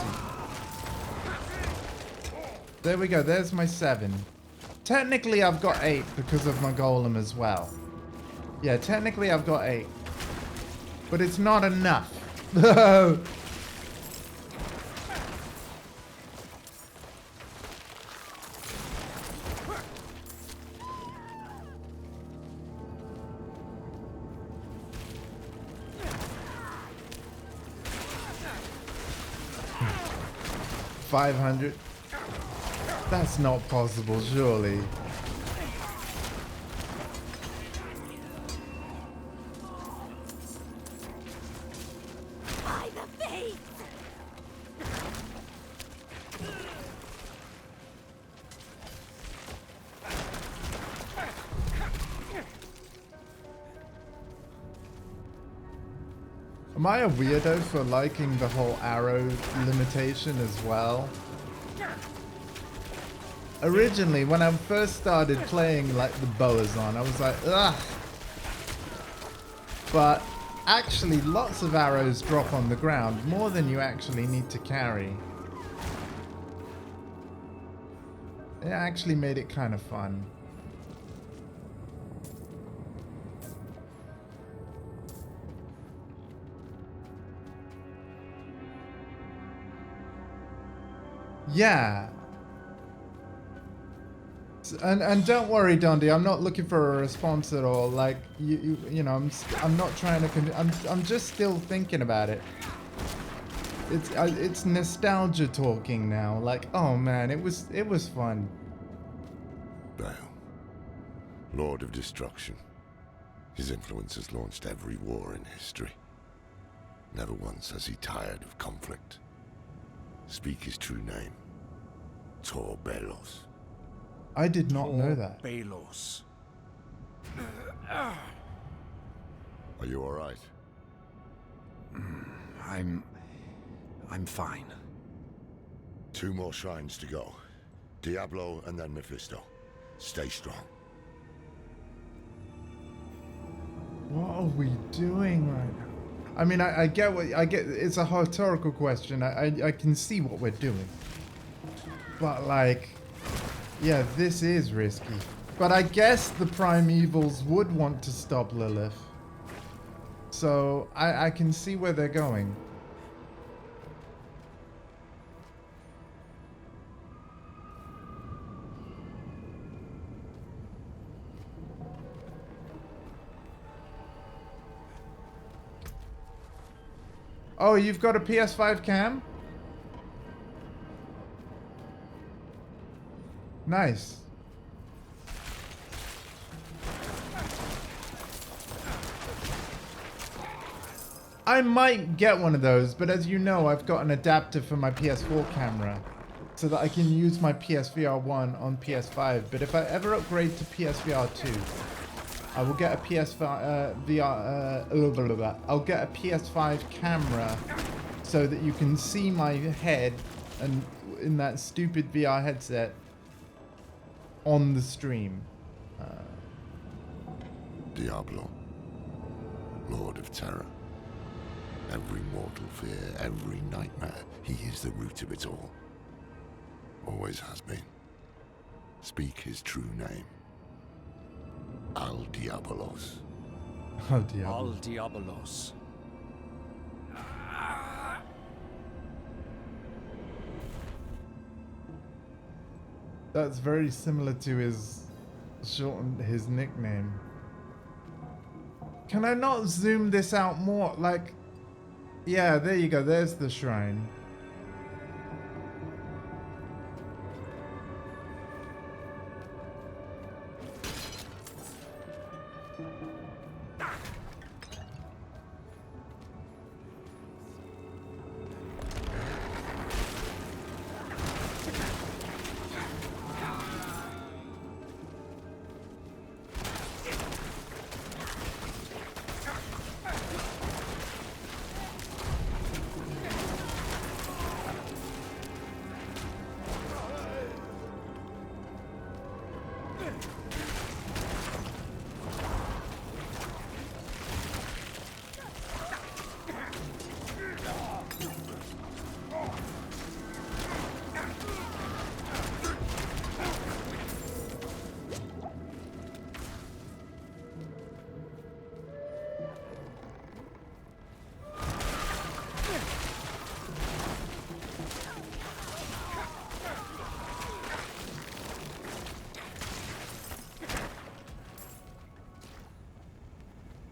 There we go, there's my 7. Technically, I've got 8 because of my golem as well. Yeah, technically I've got 8. But it's not enough. 500. That's not possible, surely. By the faith! Am I a weirdo for liking the whole arrow limitation as well? Originally, when I first started playing like the Boazon, I was like, ugh. But actually, lots of arrows drop on the ground, more than you actually need to carry. It actually made it kind of fun. Yeah. And don't worry, Dondi. I'm not looking for a response at all. Like you know, I'm not trying to. I'm just still thinking about it. it's nostalgia talking now. Like, oh man, it was fun. Bale, Lord of Destruction. His influence has launched every war in history. Never once has he tired of conflict. Speak his true name. Tor Balos. I did not know that. Balos. Are you all right? I'm fine. 2 more shrines to go. Diablo and then Mephisto. Stay strong. What are we doing right now? I mean, I get it's a rhetorical question. I can see what we're doing. But like, yeah, this is risky. But I guess the Primevals would want to stop Lilith. So I can see where they're going. Oh, you've got a PS5 cam? Nice. I might get one of those, but as you know, I've got an adapter for my PS4 camera so that I can use my PSVR 1 on PS5. But if I ever upgrade to PSVR 2, I will get a I'll get a PS5 camera so that you can see my head and in that stupid VR headset on the stream. Diablo. Lord of Terror. Every mortal fear, every nightmare. He is the root of it all. Always has been. Speak his true name. Al Diabolos. Oh, Diablo. Al Diabolos. That's very similar to his nickname. Can I not zoom this out more? Like, yeah, there you go. There's the shrine.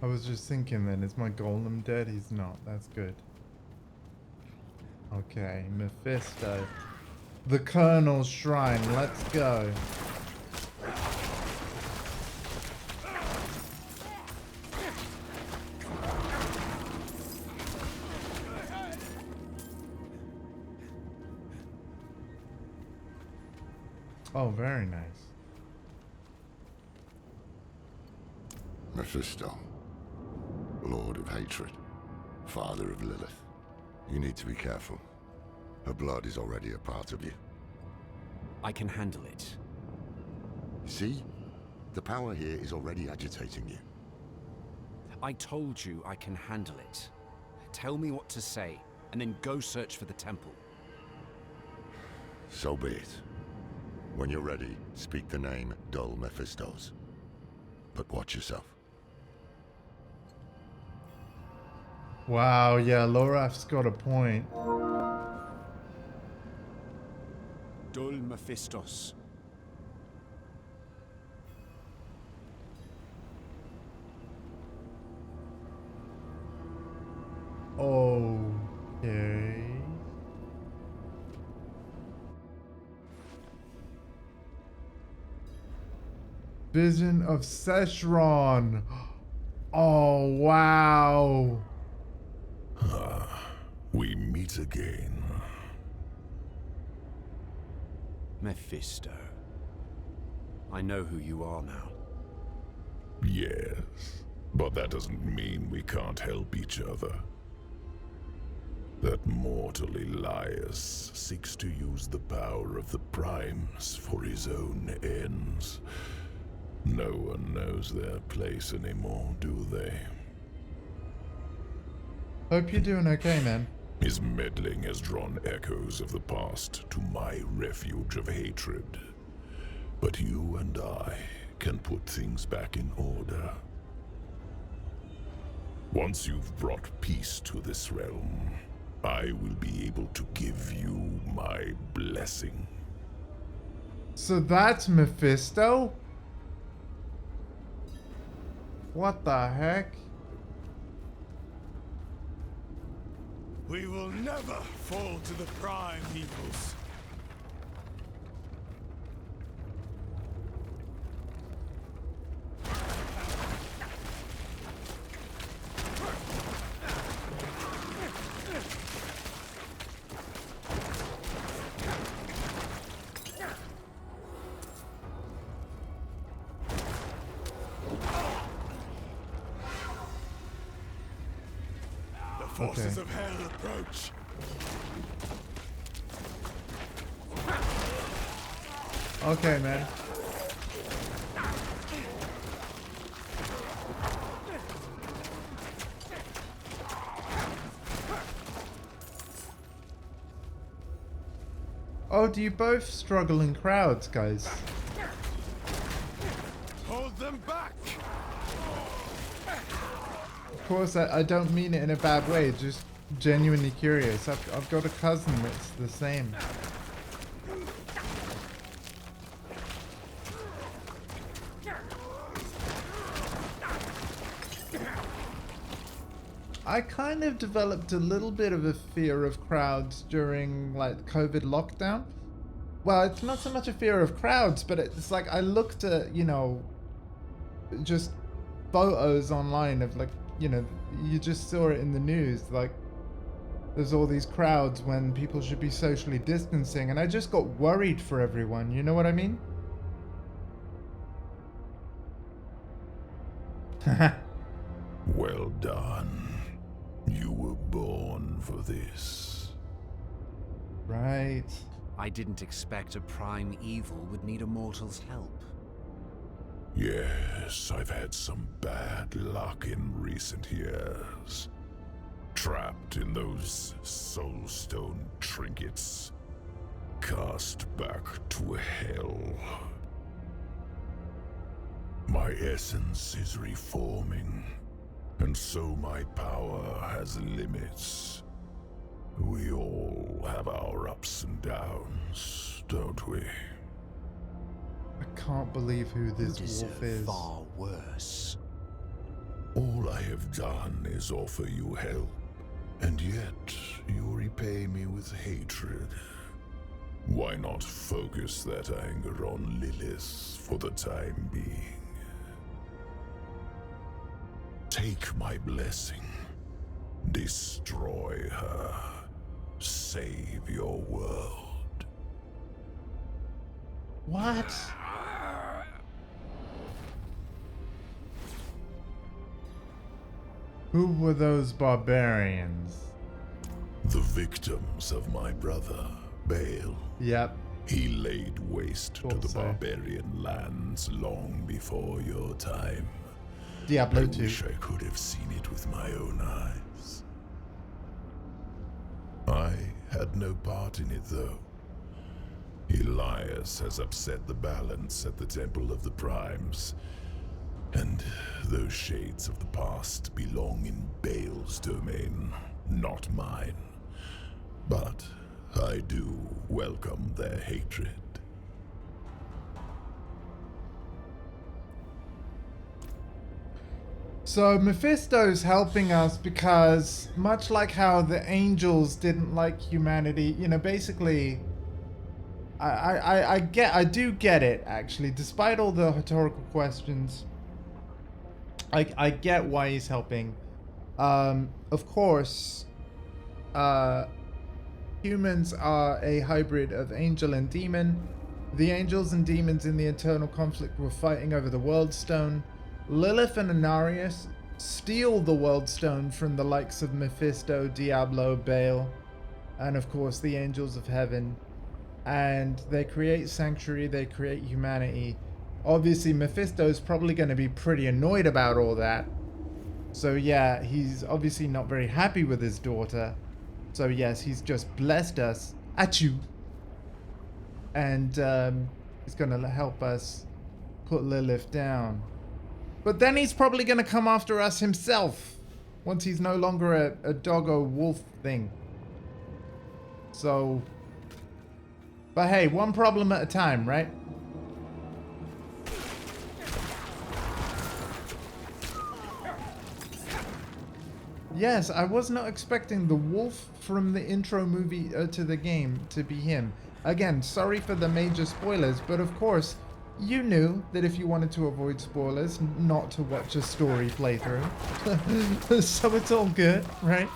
I was just thinking then, is my golem dead? He's not. That's good. Okay, Mephisto. The Colonel's Shrine. Let's go. Oh, very nice. Mephisto. Lord of Hatred. Father of Lilith. You need to be careful. Her blood is already a part of you. I can handle it. See? The power here is already agitating you. I told you I can handle it. Tell me what to say, and then go search for the temple. So be it. When you're ready, speak the name Dol Mephistos. But watch yourself. Wow, yeah, Loraf's got a point. Dol Mephistos. Okay. Vision of Seshron. Oh, wow. We meet again. Mephisto. I know who you are now. Yes, but that doesn't mean we can't help each other. That mortal Elias seeks to use the power of the Primes for his own ends. No one knows their place anymore, do they? Hope you're doing okay, man. His meddling has drawn echoes of the past to my refuge of hatred. But you and I can put things back in order. Once you've brought peace to this realm, I will be able to give you my blessing. So that's Mephisto? What the heck? We will never fall to the Prime Evils. Forces of hell approach. Okay, man. Oh, do you both struggle in crowds, guys? Hold them back. Of course, I don't mean it in a bad way, just genuinely curious. I've got a cousin that's the same. I kind of developed a little bit of a fear of crowds during like COVID lockdown. Well, it's not so much a fear of crowds, but it's like I looked at, you know, just photos online of like, you know, you just saw it in the news, like there's all these crowds when people should be socially distancing, and I just got worried for everyone, you know what I mean? Well done. You were born for this. Right. I didn't expect a prime evil would need a mortal's help. Yes, I've had some bad luck in recent years. Trapped in those soulstone trinkets. Cast back to hell. My essence is reforming, and so my power has limits. We all have our ups and downs, don't we? I can't believe who this wolf is. Far worse. All I have done is offer you help, and yet you repay me with hatred. Why not focus that anger on Lilith for the time being? Take my blessing. Destroy her. Save your world. What? Who were those barbarians? The victims of my brother, Baal. Yep. He laid waste to the barbarian lands long before your time. Diablo 2. I wish I could have seen it with my own eyes. I had no part in it, though. Elias has upset the balance at the Temple of the Primes, and those shades of the past belong in Baal's domain, not mine. But I do welcome their hatred. So Mephisto's helping us because, much like how the angels didn't like humanity, you know, basically I do get it, actually. Despite all the rhetorical questions, I get why he's helping. Of course, humans are a hybrid of angel and demon. The angels and demons in the eternal conflict were fighting over the World Stone. Lilith and Anarius steal the World Stone from the likes of Mephisto, Diablo, Baal, and of course the angels of heaven. And they create sanctuary, they create humanity. Obviously, Mephisto's probably going to be pretty annoyed about all that. So yeah, he's obviously not very happy with his daughter. So yes, he's just blessed us. At you. And he's going to help us put Lilith down. But then he's probably going to come after us himself. Once he's no longer a doggo wolf thing. So... But hey, one problem at a time, right? Yes, I was not expecting the wolf from the intro movie to the game to be him. Again, sorry for the major spoilers, but of course, you knew that if you wanted to avoid spoilers, not to watch a story playthrough. So it's all good, right?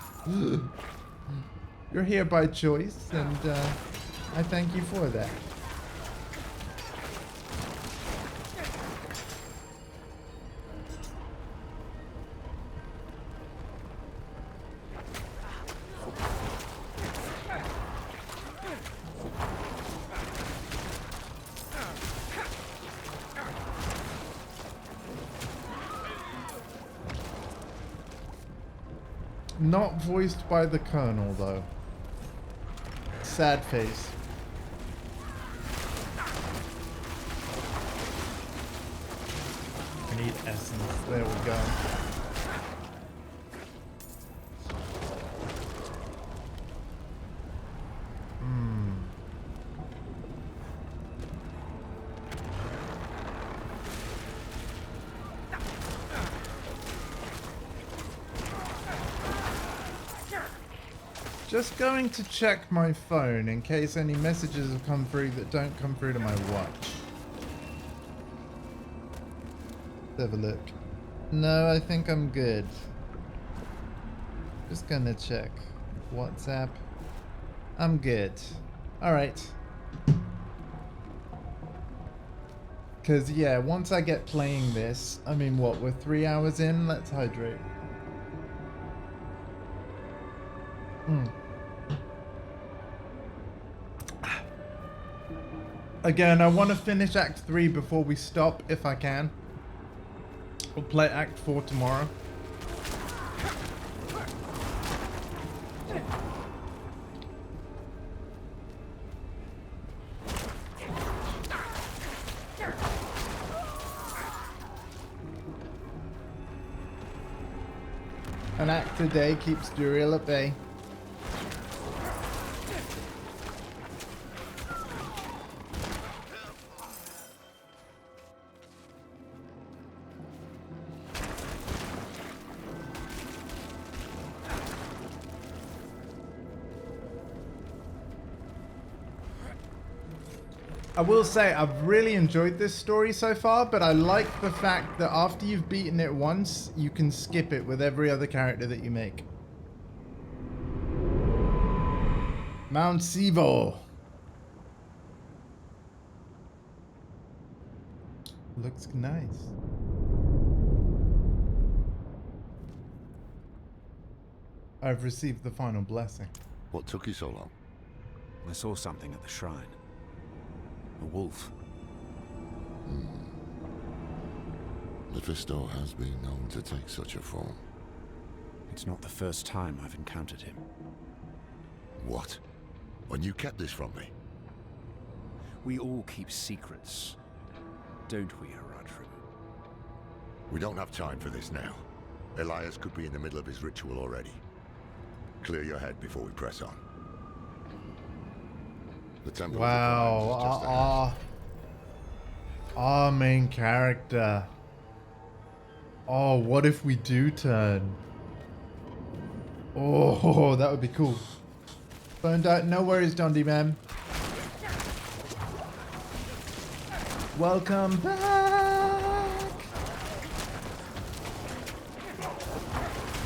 You're here by choice, and I thank you for that. Not voiced by the Colonel, though. Sad face. I need essence. There we go. Just going to check my phone in case any messages have come through that don't come through to my watch. Let's have a look. No, I think I'm good. Just gonna check WhatsApp. I'm good. Alright. Because, yeah, once I get playing this, I mean, what, we're 3 hours in? Let's hydrate. Again, I want to finish Act 3 before we stop, if I can. We'll play Act 4 tomorrow. An act a day keeps Duriel at bay. I will say, I've really enjoyed this story so far, but I like the fact that after you've beaten it once, you can skip it with every other character that you make. Mount Sivo. Looks nice. I've received the final blessing. What took you so long? I saw something at the shrine. A wolf. Mephisto has been known to take such a form. It's not the first time I've encountered him. What? When you kept this from me? We all keep secrets, don't we, Horadrim? We don't have time for this now. Elias could be in the middle of his ritual already. Clear your head before we press on. The temple. Wow, our main character. Oh, what if we do turn? Oh, that would be cool. Burned out. No worries, Dondi man. Welcome back.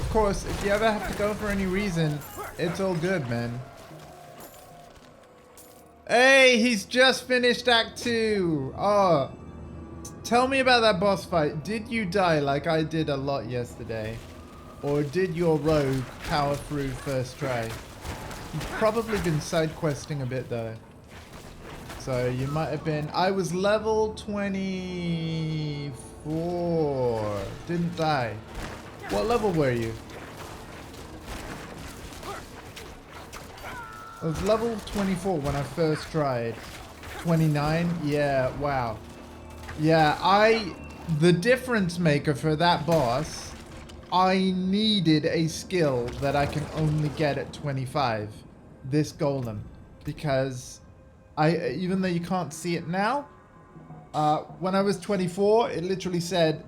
Of course, if you ever have to go for any reason, it's all good, man. Hey, he's just finished Act 2. Oh, tell me about that boss fight. Did you die like I did a lot yesterday? Or did your rogue power through first try? You've probably been side questing a bit though. So you might have been... I was level 24. Didn't die. What level were you? I was level 24 when I first tried. 29? Yeah, wow. Yeah, the difference maker for that boss, I needed a skill that I can only get at 25. This golem. Because even though you can't see it now, when I was 24, it literally said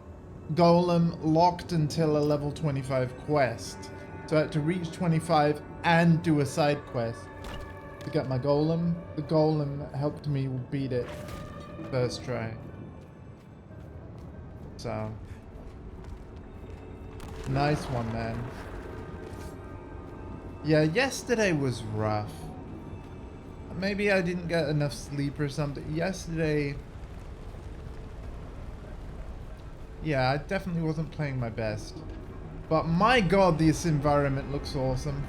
golem locked until a level 25 quest. So I had to reach 25 and do a side quest to get my golem. The golem helped me beat it first try. So nice one, man. Yeah, yesterday was rough. Maybe I didn't get enough sleep or something. Yesterday, yeah, I definitely wasn't playing my best. But my god, this environment looks awesome.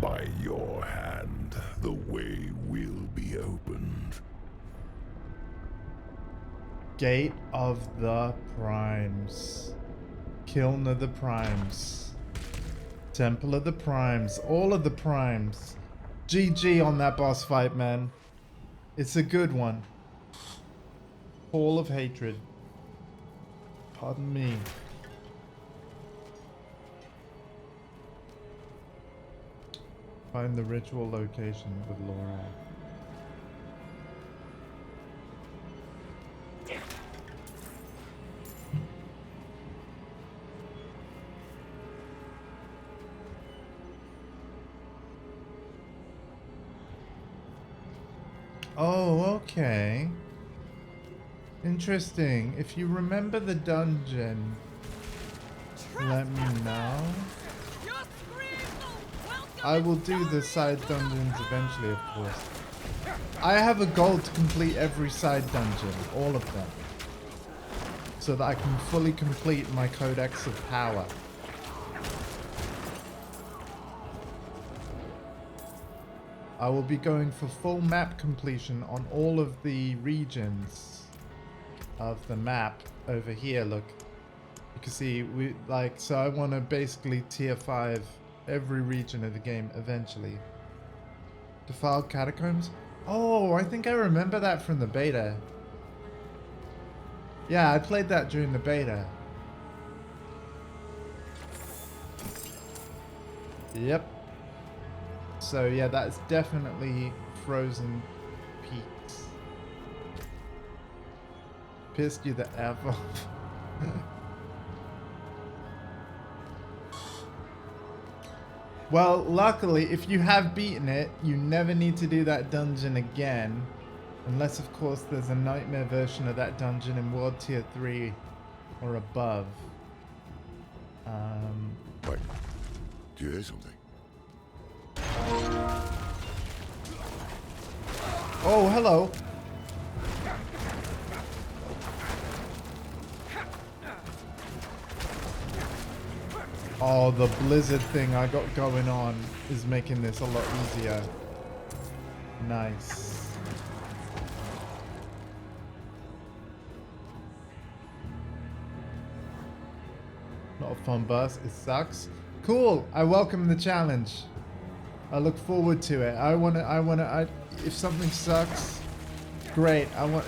By your hand, the way will be opened. Gate of the Primes. Kiln of the Primes. Temple of the Primes. All of the Primes. GG on that boss fight, man. It's a good one. Hall of Hatred. Pardon me. Find the ritual location with Laura. Oh, okay. Interesting. If you remember the dungeon, let me know. I will do the side dungeons eventually, of course. I have a goal to complete every side dungeon, all of them, so that I can fully complete my Codex of Power. I will be going for full map completion on all of the regions of the map over here. Look, you can see so I want to basically tier 5 every region of the game eventually. Defiled Catacombs? Oh, I think I remember that from the beta. Yeah, I played that during the beta. Yep. So yeah, that's definitely Frozen Peaks. Pissed you the F off. Well, luckily, if you have beaten it, you never need to do that dungeon again. Unless, of course, there's a nightmare version of that dungeon in World Tier 3 or above. Wait, do you hear something? Oh, hello. Oh, the blizzard thing I got going on is making this a lot easier. Nice. Not a fun bus, it sucks. Cool, I welcome the challenge. I look forward to it. If something sucks, great. I want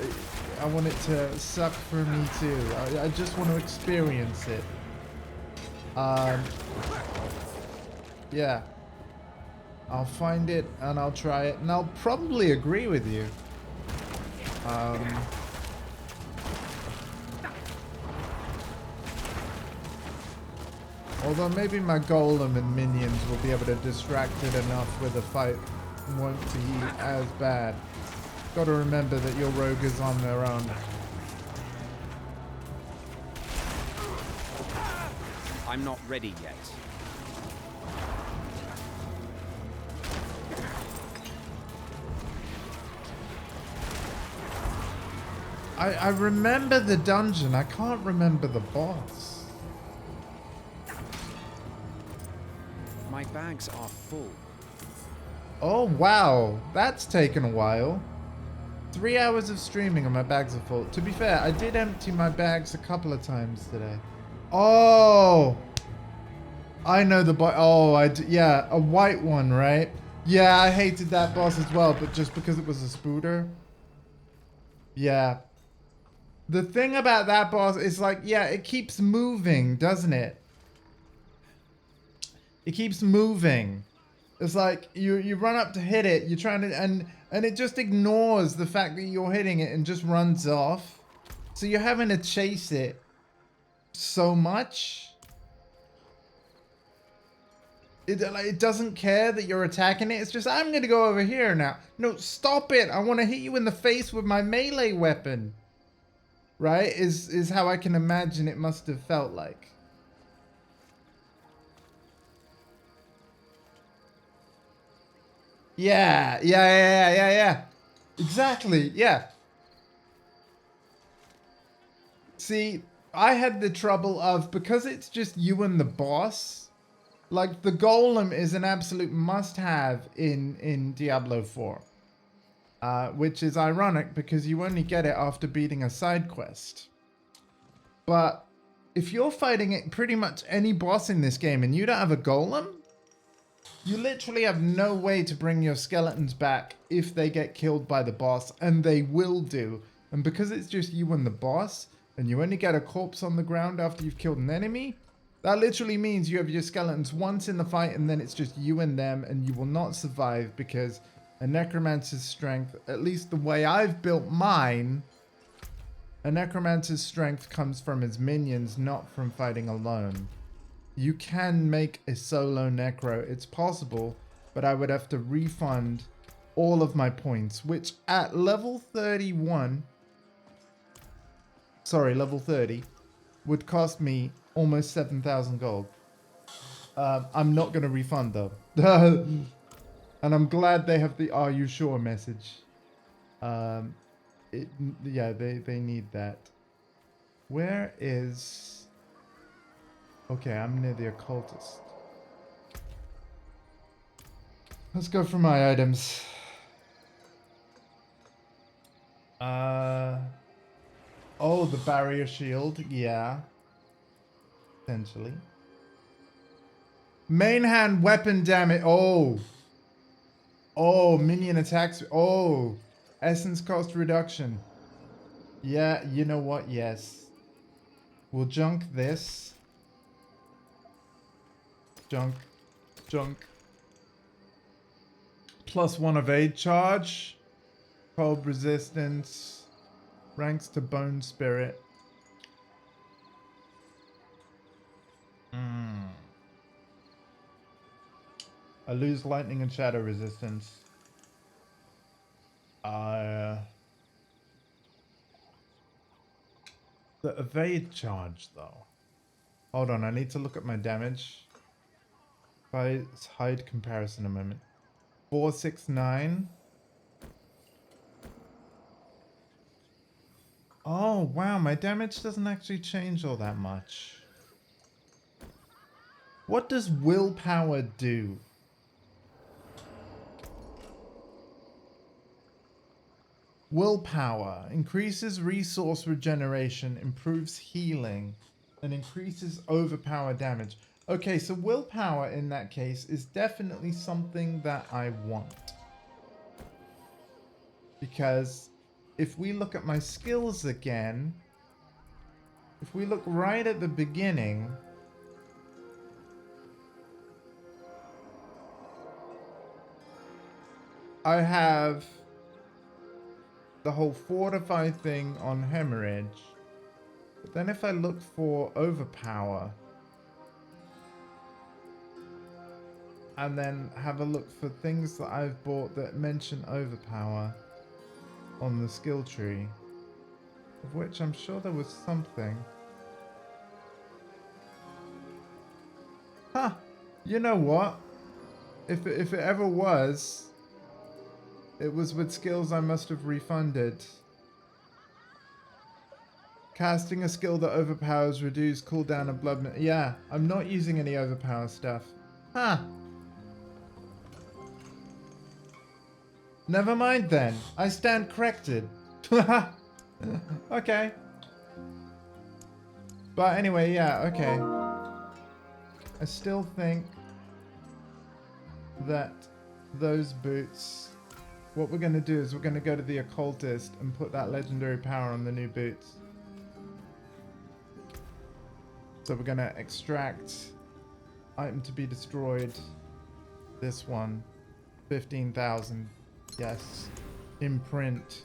it to suck for me too. I just want to experience it. Yeah. I'll find it and I'll try it and I'll probably agree with you. Although maybe my golem and minions will be able to distract it enough where the fight won't be as bad. Gotta remember that your rogue is on their own. I'm not ready yet. I remember the dungeon. I can't remember the boss. My bags are full. Oh, wow. That's taken a while. 3 hours of streaming and my bags are full. To be fair, I did empty my bags a couple of times today. Oh! I know the boss. Oh, yeah, a white one, right? Yeah, I hated that boss as well, but just because it was a spooter. Yeah. The thing about that boss is like, yeah, it keeps moving, doesn't it? It keeps moving. It's like you run up to hit it, you're trying to, and it just ignores the fact that you're hitting it and just runs off. So you're having to chase it so much. It doesn't care that you're attacking it. It's just, I'm gonna go over here now. No, stop it. I want to hit you in the face with my melee weapon. Right? Is how I can imagine it must have felt like. Yeah. Exactly, yeah. See, I had the trouble of, because it's just you and the boss, like the golem is an absolute must-have in Diablo 4. Which is ironic because you only get it after beating a side quest. But if you're fighting it pretty much any boss in this game and you don't have a golem, you literally have no way to bring your skeletons back if they get killed by the boss, and they will do. And because it's just you and the boss, and you only get a corpse on the ground after you've killed an enemy, that literally means you have your skeletons once in the fight and then it's just you and them, and you will not survive because a Necromancer's strength, at least the way I've built mine, a Necromancer's strength comes from his minions, not from fighting alone. You can make a solo Necro, it's possible, but I would have to refund all of my points, which at level 31, sorry, level 30, would cost me almost 7,000 gold. I'm not going to refund though. And I'm glad they have the "Are you sure?" message. Yeah, they need that. Where is... Okay, I'm near the occultist. Let's go for my items. Oh, the barrier shield. Yeah. Essentially. Main hand weapon damage. Oh. Oh, minion attacks. Oh, essence cost reduction. Yeah, you know what? Yes. We'll junk this. Junk. +1 evade charge. Cold resistance. Ranks to bone spirit. I lose lightning and shadow resistance. The evade charge though. Hold on, I need to look at my damage. If I hide comparison a moment. 469. Oh wow, my damage doesn't actually change all that much. What does willpower do? Willpower increases resource regeneration, improves healing, and increases overpower damage. Okay, so willpower in that case is definitely something that I want. Because if we look at my skills again, if we look right at the beginning, I have the whole fortify thing on hemorrhage. But then if I look for overpower, and then have a look for things that I've bought that mention overpower on the skill tree, of which I'm sure there was something. Huh, you know what? If it ever was, it was with skills I must have refunded. Casting a skill that overpowers, reduce cooldown of blood. Yeah, I'm not using any overpower stuff. Huh. Never mind then. I stand corrected. Okay. But anyway, yeah, okay. I still think that those boots, what we're going to do is we're going to go to the occultist and put that legendary power on the new boots. So we're going to extract item to be destroyed. This one, 15,000. Yes. Imprint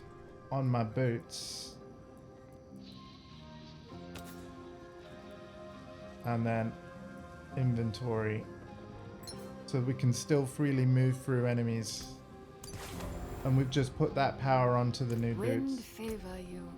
on my boots. And then inventory. So we can still freely move through enemies. And we've just put that power onto the new Wind boots. favor you.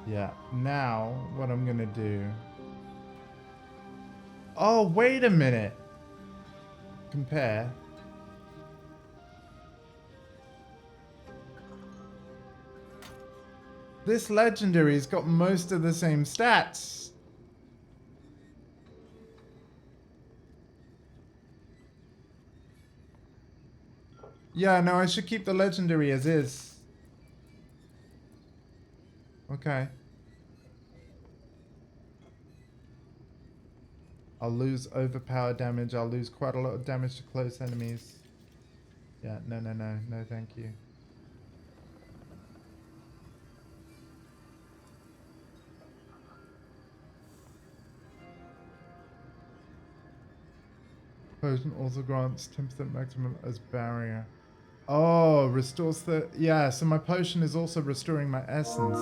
Yeah, now what I'm gonna do. Oh, wait a minute. Compare. This legendary's got most of the same stats. Yeah, no, I should keep the legendary as is. Okay. I'll lose overpower damage. I'll lose quite a lot of damage to close enemies. Yeah, no, thank you. Potion also grants 10% maximum as barrier. Oh, restores the... Yeah, so my potion is also restoring my essence.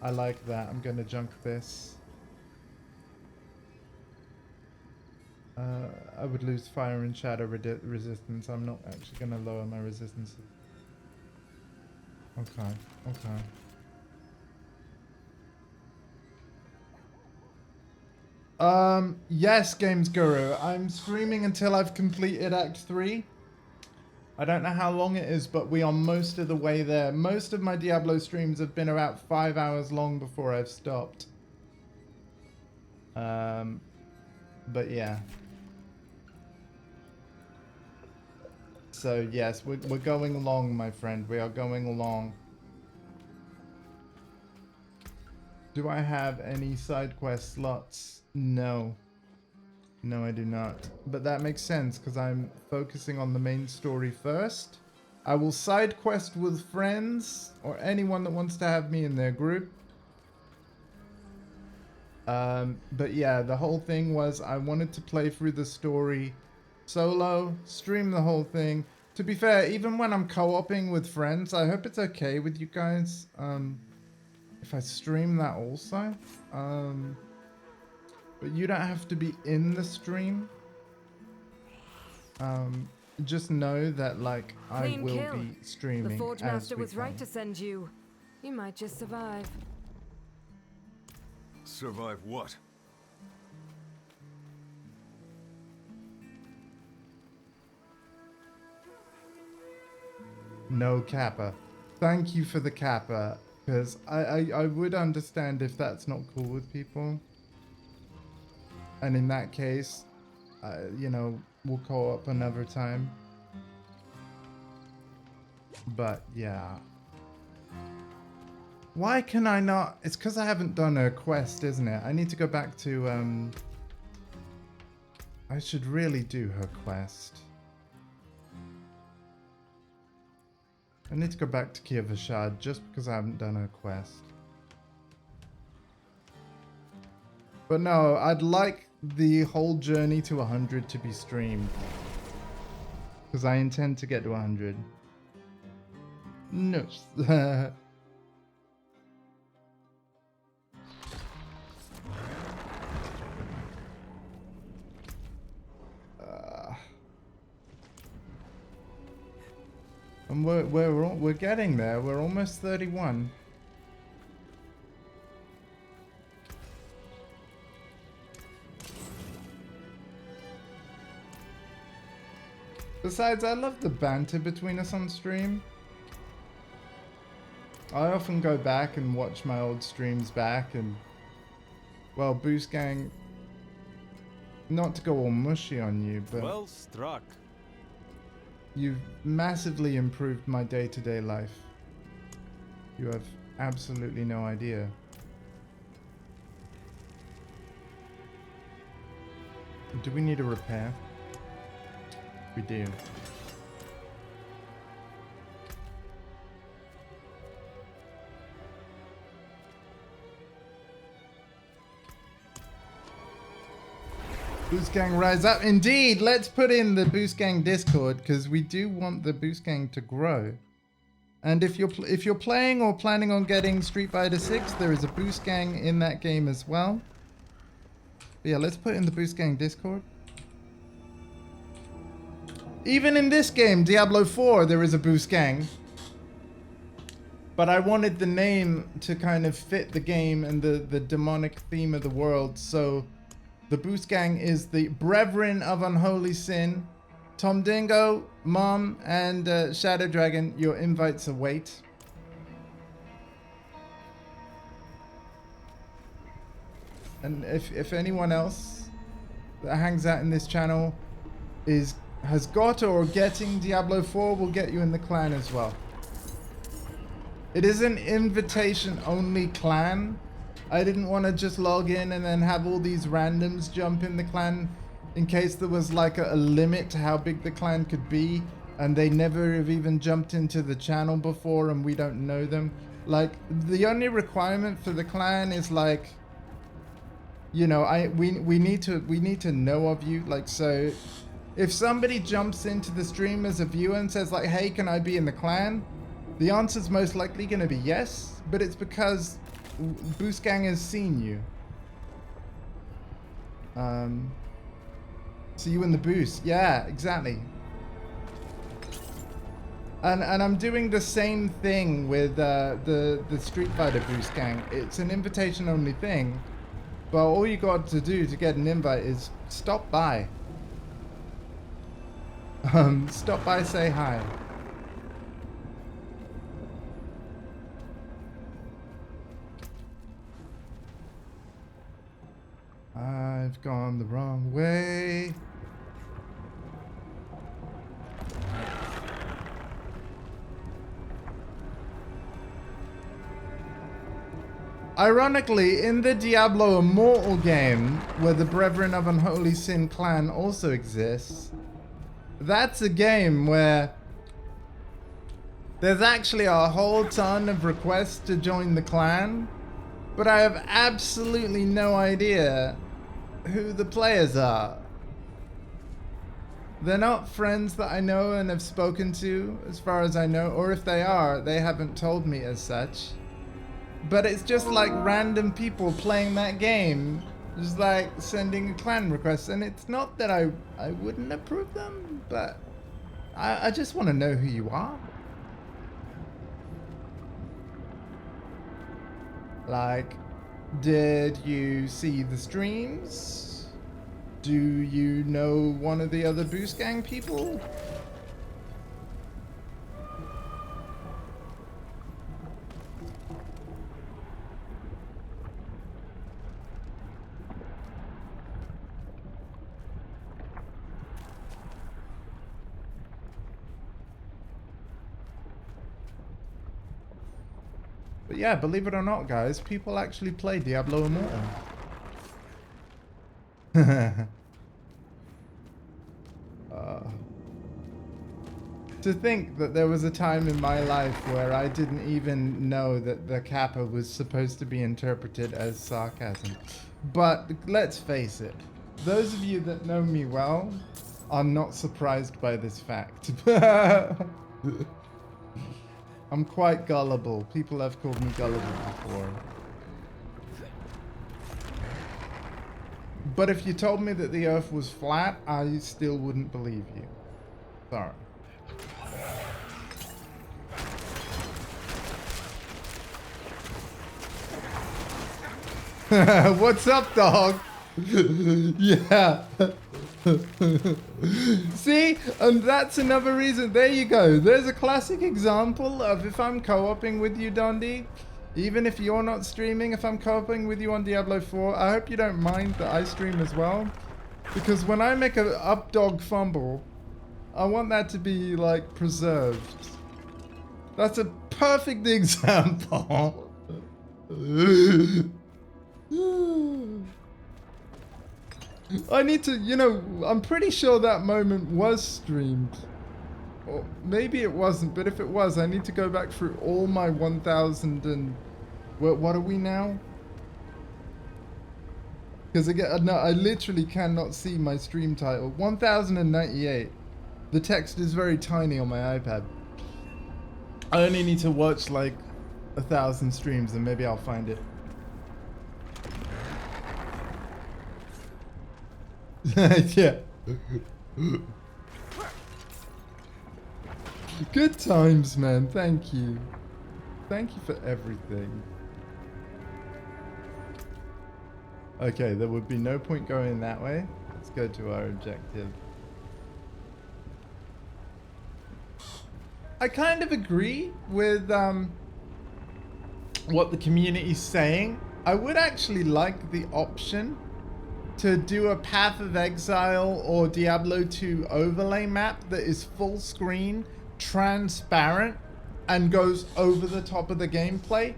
I like that. I'm going to junk this. I would lose fire and shadow resistance. I'm not actually going to lower my resistances. Okay, okay. Yes, Games Guru. I'm streaming until I've completed Act 3. I don't know how long it is, but we are most of the way there. Most of my Diablo streams have been about 5 hours long before I've stopped. But yeah. So yes, we're going along, my friend. We are going along. Do I have any side quest slots? No. No, I do not. But that makes sense because I'm focusing on the main story first. I will side quest with friends or anyone that wants to have me in their group. But yeah, the whole thing was I wanted to play through the story solo, stream the whole thing. To be fair, even when I'm co-oping with friends, I hope it's okay with you guys. If I stream that also. But you don't have to be in the stream. Just know that, like, I will be streaming. The Forge Master was right play. to send you. You might just survive. Survive what? No Kappa. Thank you for the Kappa. Because I would understand if that's not cool with people. And in that case, you know, we'll co-op another time. But yeah. Why can I not? It's because I haven't done a quest, isn't it? I need to go back to, I should really do her quest. I need to go back to Kievashad just because I haven't done her quest. But no, I'd like the whole journey to 100 to be streamed. because I intend to get to 100. No. And we're getting there. We're almost 31. Besides, I love the banter between us on stream. I often go back and watch my old streams back and, well, Boost Gang, not to go all mushy on you, but well struck. You've massively improved my day-to-day life. You have absolutely no idea. Do we need a repair? We do. Boost Gang rise up. Indeed, let's put in the Boost Gang Discord because we do want the Boost Gang to grow. And if you're playing or planning on getting Street Fighter 6, there is a Boost Gang in that game as well. But yeah, let's put in the Boost Gang Discord. Even in this game, Diablo 4, there is a Boost Gang. But I wanted the name to kind of fit the game and the demonic theme of the world, so the Boost Gang is the Brethren of Unholy Sin. Tom Dingo, Mom, and Shadow Dragon, your invites await. And if anyone else that hangs out in this channel has got or getting Diablo 4, we'll get you in the clan as well. It is an invitation-only clan. I didn't want to just log in and then have all these randoms jump in the clan in case there was like a limit to how big the clan could be and they never have even jumped into the channel before and we don't know them. Like, the only requirement for the clan is like, you know, we need to know of you. Like, so if somebody jumps into the stream as a viewer and says like, hey, can I be in the clan? The answer's most likely going to be yes, but it's because Boost Gang has seen you. See you in the boost. Yeah, exactly. And I'm doing the same thing with the Street Fighter Boost Gang. It's an invitation only thing, but all you got to do to get an invite is stop by. Stop by, say hi. I've gone the wrong way. Ironically, in the Diablo Immortal game, where the Brethren of Unholy Sin clan also exists, that's a game where there's actually a whole ton of requests to join the clan, but I have absolutely no idea who the players are. They're not friends that I know and have spoken to, as far as I know, or if they are, they haven't told me as such. But it's just like random people playing that game, just like sending a clan request, and it's not that I wouldn't approve them, but I just want to know who you are. Like, did you see the streams? Do you know one of the other Boost Gang people? But yeah, believe it or not, guys, people actually play Diablo Immortal. To think that there was a time in my life where I didn't even know that the kappa was supposed to be interpreted as sarcasm. But let's face it, those of you that know me well are not surprised by this fact. I'm quite gullible. People have called me gullible before. But if you told me that the Earth was flat, I still wouldn't believe you. Sorry. What's up, dog? Yeah. See? And that's another reason. There you go. There's a classic example of if I'm co-oping with you, Dondi. Even if you're not streaming, if I'm co-oping with you on Diablo 4, I hope you don't mind that I stream as well. Because when I make an up-dog fumble, I want that to be, like, preserved. That's a perfect example. I need to, you know, I'm pretty sure that moment was streamed. Or maybe it wasn't, but if it was, I need to go back through all my 1,000 and... What are we now? Because again, no, I literally cannot see my stream title. 1098. The text is very tiny on my iPad. I only need to watch like 1,000 streams and maybe I'll find it. Yeah. Good times, man. Thank you. Thank you for everything. Okay, there would be no point going that way. Let's go to our objective. I kind of agree with what the community's saying. I would actually like the option to do a Path of Exile or Diablo 2 overlay map that is full screen, transparent, and goes over the top of the gameplay.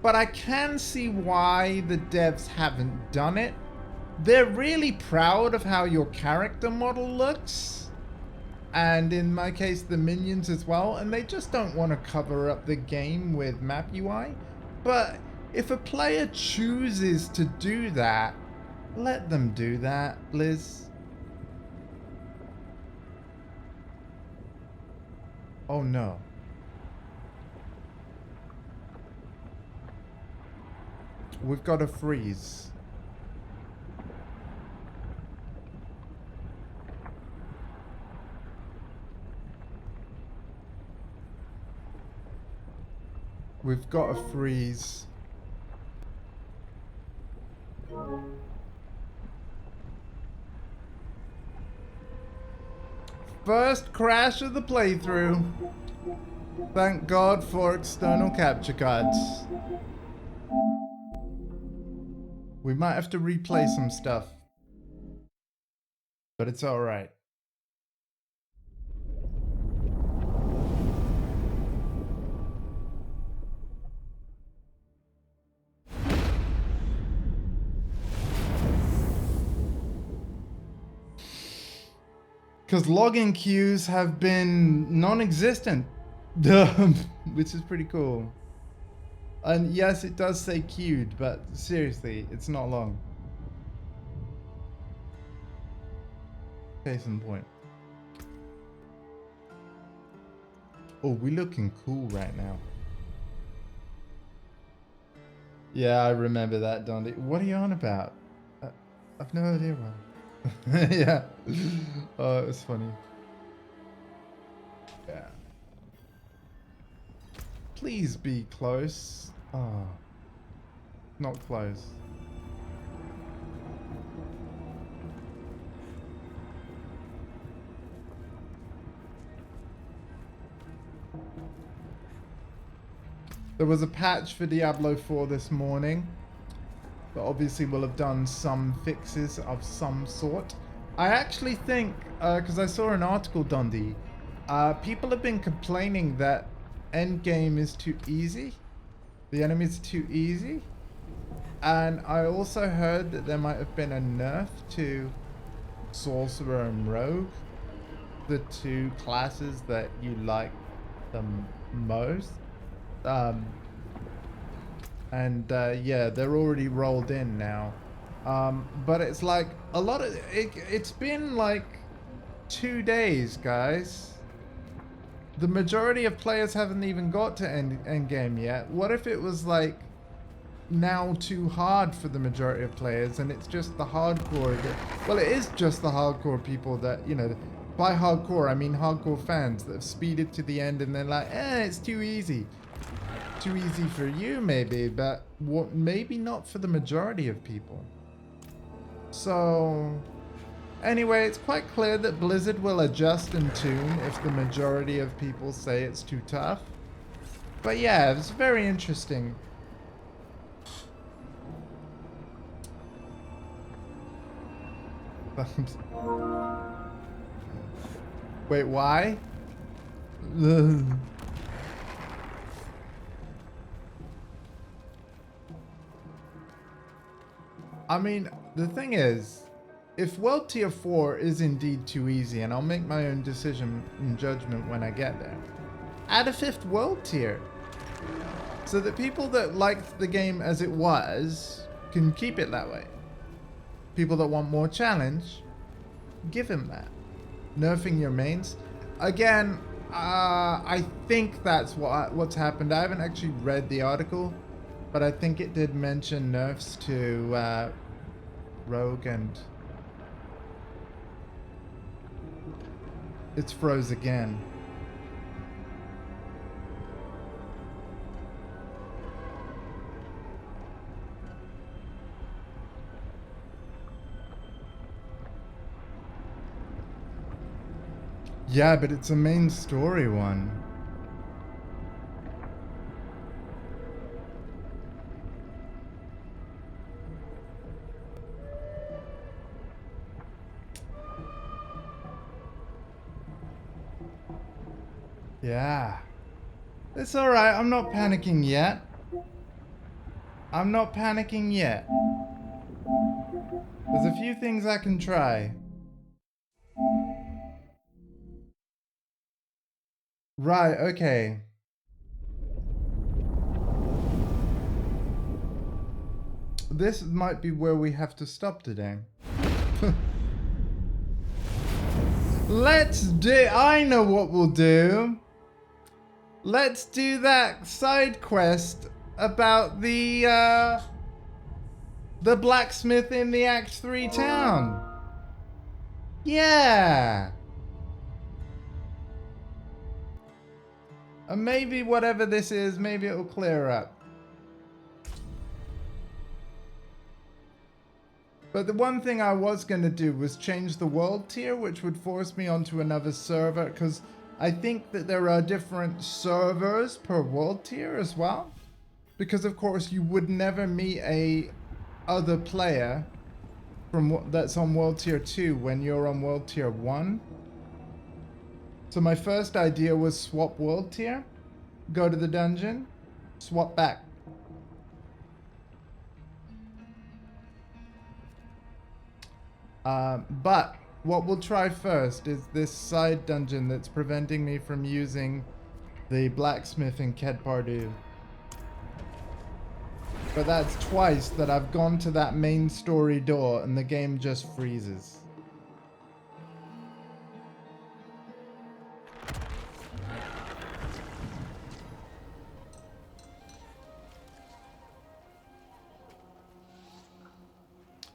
But I can see why the devs haven't done it. They're really proud of how your character model looks. And in my case, the minions as well. And they just don't want to cover up the game with map UI. But if a player chooses to do that, let them do that, Liz. Oh no. We've got to freeze. We've got to freeze. First crash of the playthrough. Thank God for external capture cards. We might have to replay some stuff. But it's alright. Because login queues have been non-existent. Which is pretty cool. And yes, it does say queued, but seriously, it's not long. Case in point. Oh, we're looking cool right now. Yeah, I remember that, Dondi. What are you on about? I've no idea why. Yeah. Oh, it was funny. Yeah. Please be close. Oh. Not close. There was a patch for Diablo 4 this morning that obviously will have done some fixes of some sort. I actually think, because I saw an article, Dundee, people have been complaining that endgame is too easy. The enemies are too easy. And I also heard that there might have been a nerf to Sorcerer and Rogue, the two classes that you like the most. Yeah, they're already rolled in now. But it's like a lot of it's been like 2 days, guys. The majority of players haven't even got to end game yet. What if it was like now too hard for the majority of players and it's just the hardcore that, well, it is just the hardcore people that, you know, by hardcore I mean hardcore fans that have speeded to the end and they're like, it's too easy. Too easy for you maybe, but what, maybe not for the majority of people. So anyway, it's quite clear that Blizzard will adjust and tune if the majority of people say it's too tough. But yeah, it's very interesting. Wait, why? I mean, the thing is, if World Tier 4 is indeed too easy, and I'll make my own decision and judgment when I get there, add a 5th World Tier. So that people that liked the game as it was can keep it that way. People that want more challenge, give him that. Nerfing your mains. Again, I think that's what's happened. I haven't actually read the article, but I think it did mention nerfs to Rogue, and it's froze again. Yeah, but it's a main story one. Yeah. It's alright, I'm not panicking yet. I'm not panicking yet. There's a few things I can try. Right, okay. This might be where we have to stop today. Let's do... I know what we'll do. Let's do that side quest about the blacksmith in the Act 3 town. Yeah. And maybe whatever this is, maybe it'll clear up. But the one thing I was going to do was change the world tier, which would force me onto another server, because I think that there are different servers per world tier as well. Because of course you would never meet a other player from that's on world tier 2 when you're on world tier 1. So my first idea was swap world tier, go to the dungeon, swap back. But what we'll try first is this side dungeon that's preventing me from using the blacksmith in Kedpardu. But that's twice that I've gone to that main story door and the game just freezes.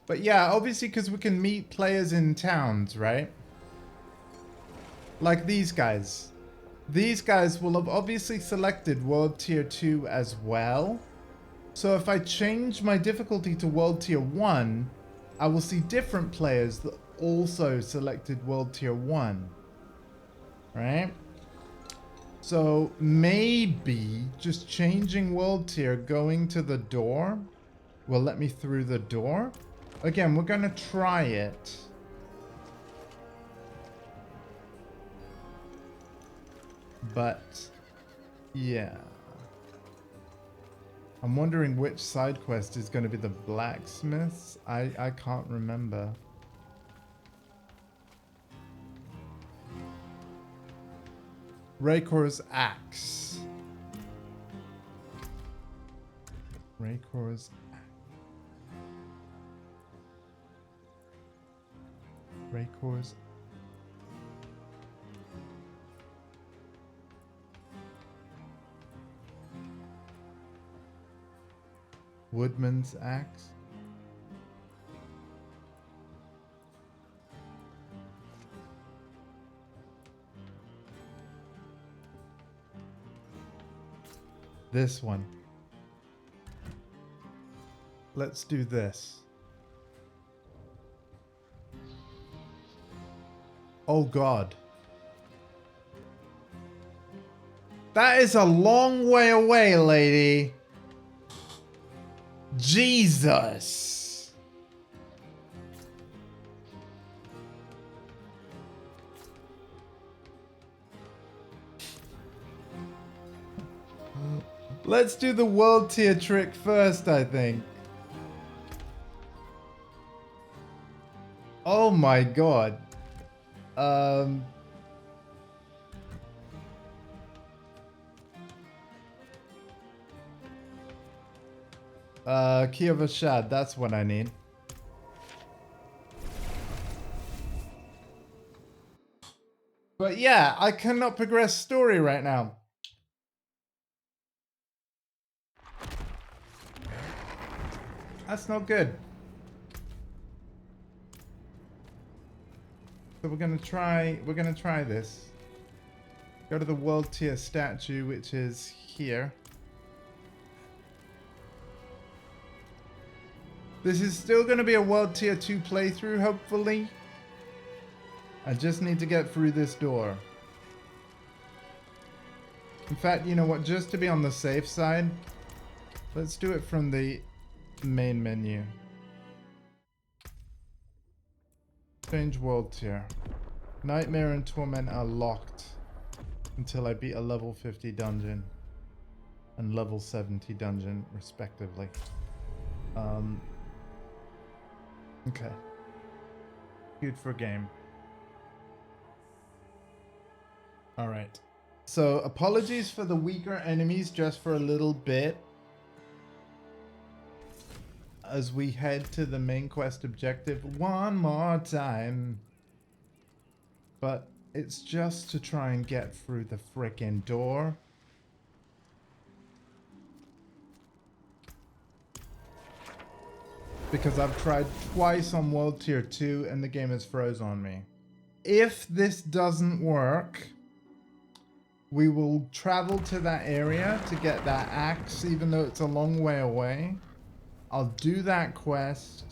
But yeah, obviously because we can meet players in towns, right? Like these guys. These guys will have obviously selected World Tier 2 as well. So if I change my difficulty to World Tier 1, I will see different players that also selected World Tier 1. Right? So maybe just changing World Tier, going to the door, will let me through the door. Again, we're gonna try it. But, yeah. I'm wondering which side quest is gonna be the blacksmiths. I can't remember. Raycor's axe. Raycor's Raycor's Woodman's axe. This one. Let's do this. Oh God. That is a long way away, lady. Jesus. Let's do the world tier trick first, I think. Oh my God. Key of a Shad, that's what I need. But yeah, I cannot progress story right now. That's not good. So we're gonna try this. Go to the world tier statue, which is here. This is still gonna be a world tier 2 playthrough, hopefully. I just need to get through this door. In fact, you know what, just to be on the safe side, let's do it from the main menu. Change world tier. Nightmare and Torment are locked until I beat a level 50 dungeon and level 70 dungeon respectively. Okay. Good for game. Alright. So apologies for the weaker enemies just for a little bit. As we head to the main quest objective one more time. But it's just to try and get through the frickin' door. Because I've tried twice on World Tier 2 and the game has froze on me. If this doesn't work, we will travel to that area to get that axe, even though it's a long way away. I'll do that quest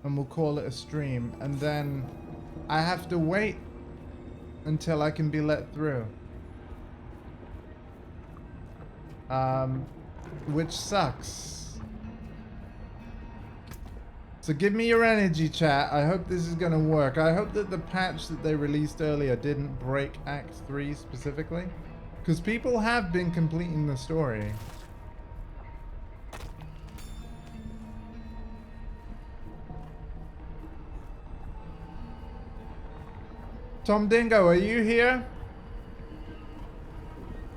and we'll call it a stream. And then I have to wait until I can be let through. Which sucks. So give me your energy, chat. I hope this is going to work. I hope that the patch that they released earlier didn't break Act 3 specifically. Because people have been completing the story. Tom Dingo, are you here?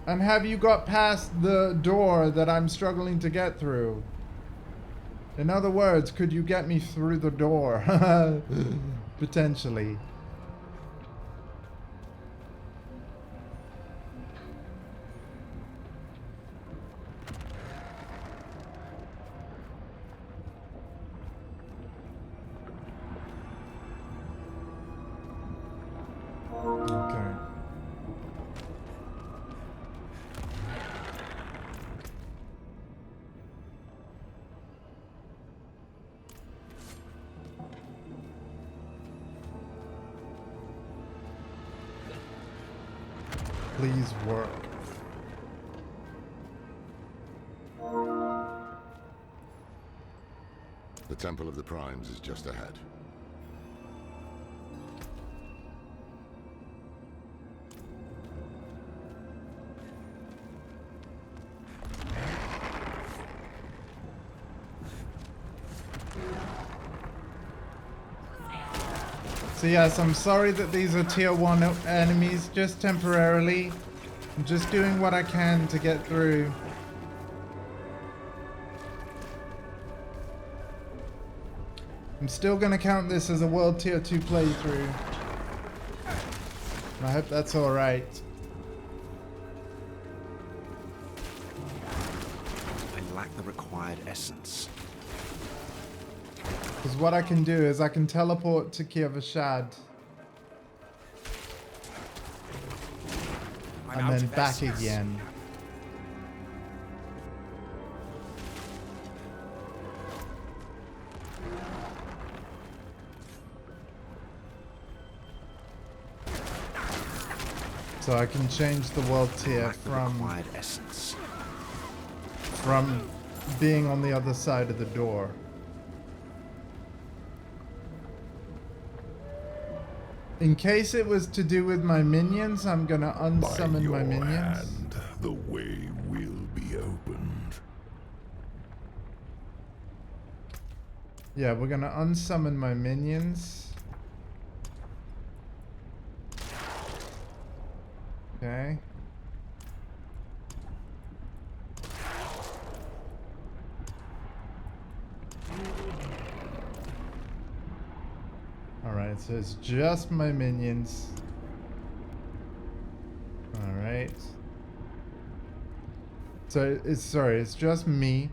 And have you got past the door that I'm struggling to get through? In other words, could you get me through the door? Potentially. Okay. Please work. The Temple of the Primes is just ahead. So yes, I'm sorry that these are tier 1 enemies, just temporarily. I'm just doing what I can to get through. I'm still gonna count this as a world tier 2 playthrough. I hope that's alright. I lack the required essence. Because what I can do is I can teleport to Kiavashad. And then back again. So I can change the world tier from being on the other side of the door. In case it was to do with my minions, I'm gonna unsummon my minions. Hand, the way will be opened. Yeah, we're gonna unsummon my minions. Okay. Alright, so it's just my minions. Alright. So it's just me.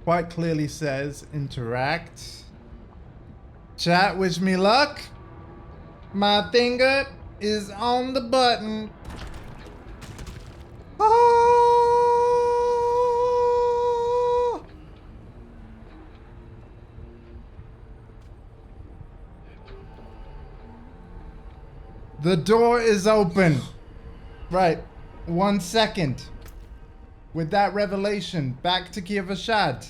Quite clearly says interact. Chat, wish me luck. My finger is on the button. Oh! The door is open. Right. 1 second. With that revelation, back to Kiavashad.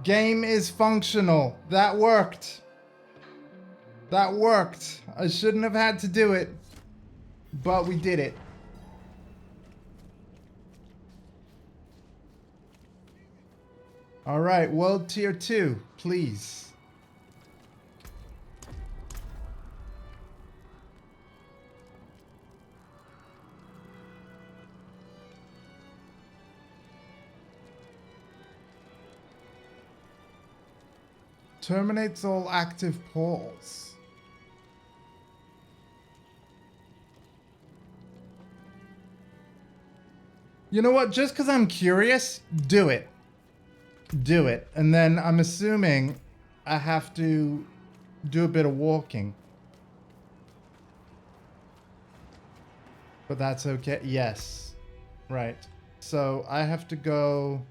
Game is functional. That worked. That worked. I shouldn't have had to do it, but we did it. All right, World Tier 2, please. Terminates all active portals. You know what? Just because I'm curious, do it. Do it. And then I'm assuming I have to do a bit of walking. But that's okay. Yes. Right. So I have to go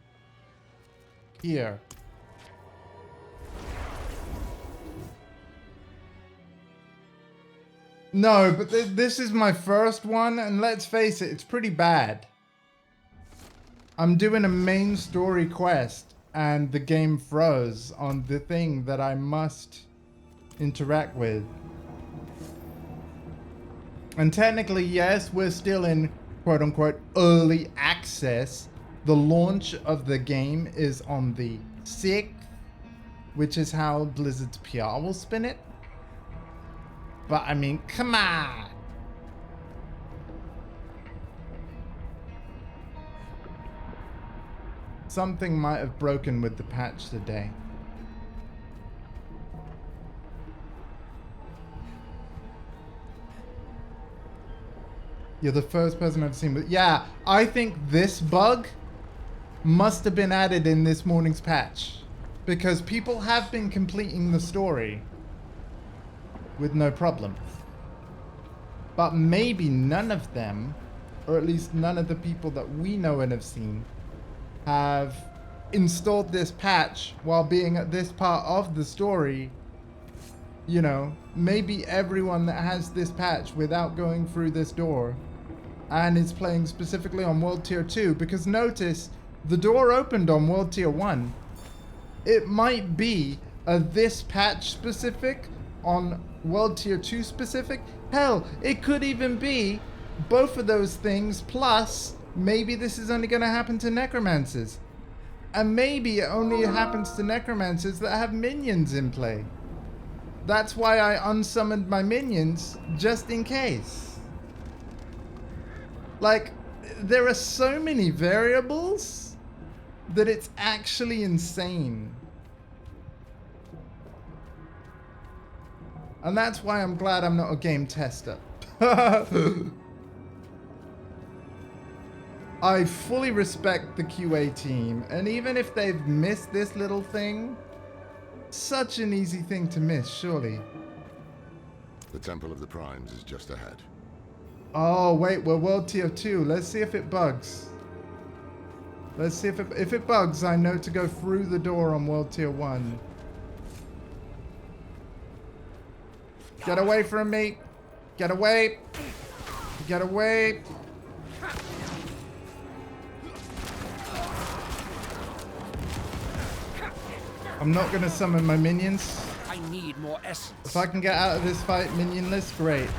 here. No, but this is my first one, and let's face it, it's pretty bad. I'm doing a main story quest, and the game froze on the thing that I must interact with. And technically, yes, we're still in quote-unquote early access. The launch of the game is on the 6th, which is how Blizzard's PR will spin it. But I mean, come on! Something might have broken with the patch today. You're the first person I've seen with... Yeah, I think this bug must have been added in this morning's patch. Because people have been completing the story with no problem. But maybe none of them, or at least none of the people that we know and have seen, have installed this patch while being at this part of the story. You know, maybe everyone that has this patch without going through this door and is playing specifically on World Tier 2, because notice the door opened on World Tier 1. It might be a this patch specific on World Tier 2 specific. Hell, it could even be both of those things, plus maybe this is only going to happen to Necromancers. And maybe it only happens to Necromancers that have minions in play. That's why I unsummoned my minions, just in case. Like, there are so many variables that it's actually insane. And that's why I'm glad I'm not a game tester. I fully respect the QA team, and even if they've missed this little thing, such an easy thing to miss, surely. The Temple of the Primes is just ahead. Oh, wait, we're World Tier 2. Let's see if it bugs. Let's see if it bugs, I know to go through the door on World Tier 1. Get away from me. Get away. Get away. I'm not going to summon my minions. I need more essence. If I can get out of this fight minionless, great.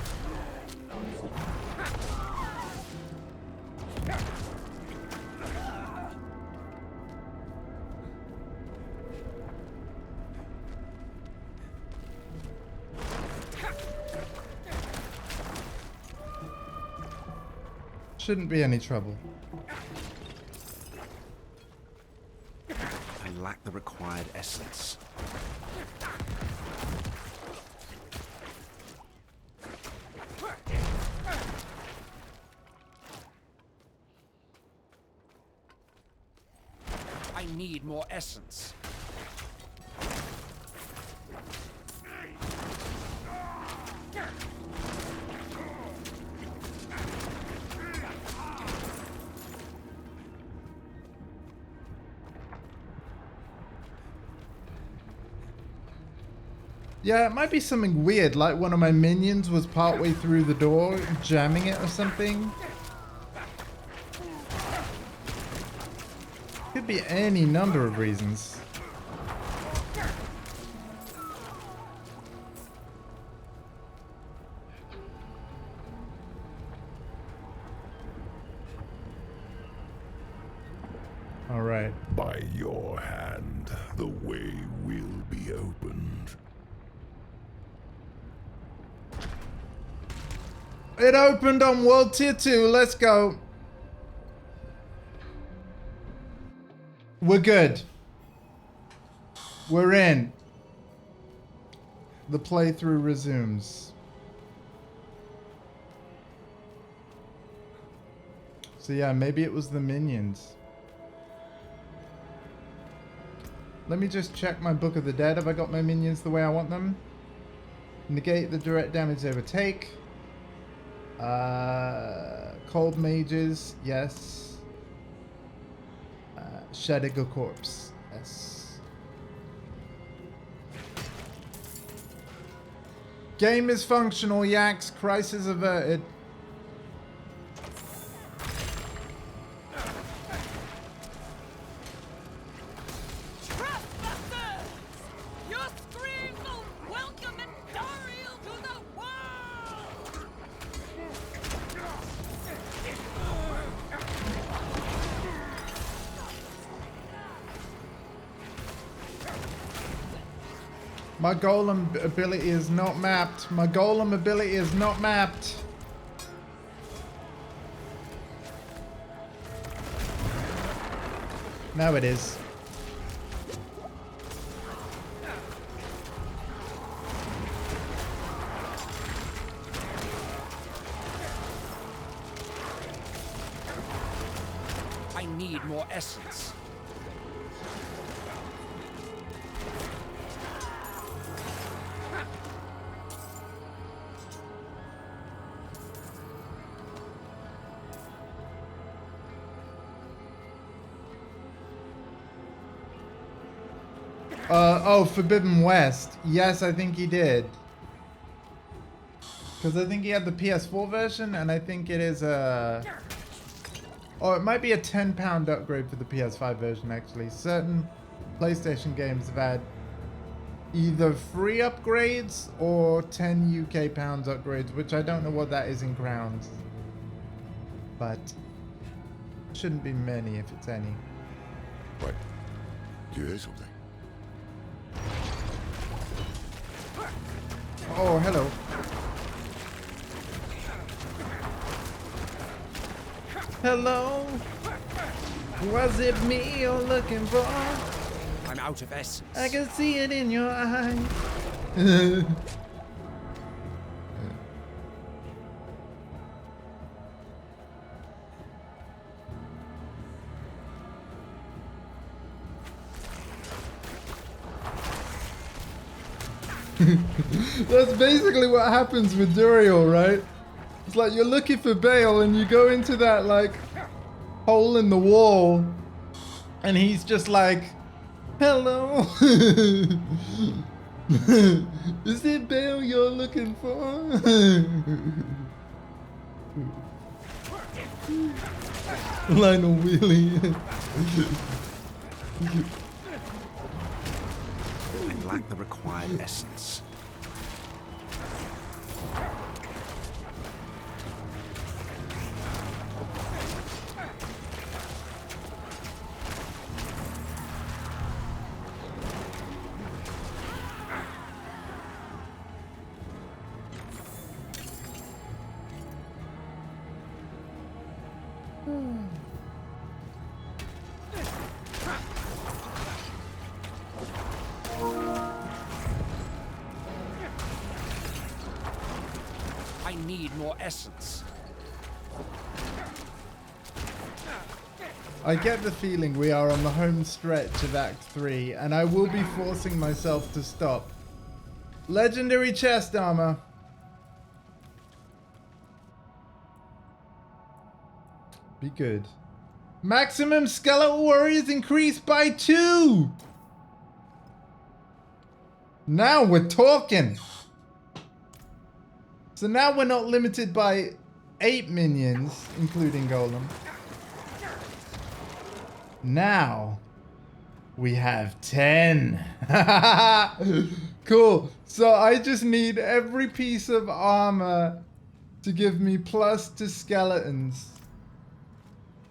Shouldn't be any trouble. I lack the required essence. I need more essence. Yeah, it might be something weird, like one of my minions was partway through the door, jamming it or something. Could be any number of reasons. All right. By your hand, the way will be opened. It opened on World Tier 2. Let's go. We're good. We're in. The playthrough resumes. So yeah, maybe it was the minions. Let me just check my Book of the Dead. Have I got my minions the way I want them? Negate the direct damage they would take. Cold mages, yes. Shedding a corpse, yes. Game is functional, yaks. Crisis averted. My golem ability is not mapped. My golem ability is not mapped. Now it is. I need more essence. Oh, Forbidden West. Yes, I think he did. Because I think he had the PS4 version, and I think it is a... Oh, it might be a £10 upgrade for the PS5 version, actually. Certain PlayStation games have had either free upgrades or 10 UK pounds upgrades, which I don't know what that is in crowns. But shouldn't be many if it's any. Wait, do you hear something? Oh, hello. Hello? Was it me you're looking for? I'm out of essence. I can see it in your eyes. That's basically what happens with Duriel, right? It's like you're looking for Bale and you go into that like hole in the wall and he's just like, hello. Is it Bale you're looking for? Lionel Wheelie. I lack the required essence. I need more essence. I get the feeling we are on the home stretch of Act 3, and I will be forcing myself to stop. Legendary chest armor. Be good. Maximum skeletal warriors increased by 2! Now we're talking! So now we're not limited by 8 minions, including Golem. Now we have 10. Cool. So I just need every piece of armor to give me plus to skeletons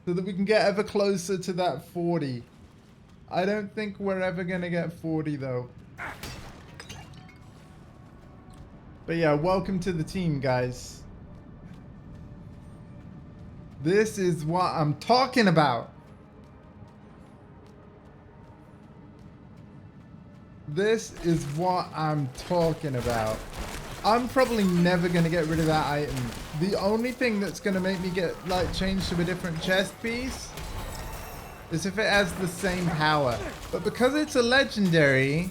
so that we can get ever closer to that 40. I don't think we're ever going to get 40 though. But yeah, welcome to the team, guys. This is what I'm talking about. This is what I'm talking about. I'm probably never going to get rid of that item. The only thing that's going to make me get, like, changed to a different chest piece is if it has the same power. But because it's a legendary,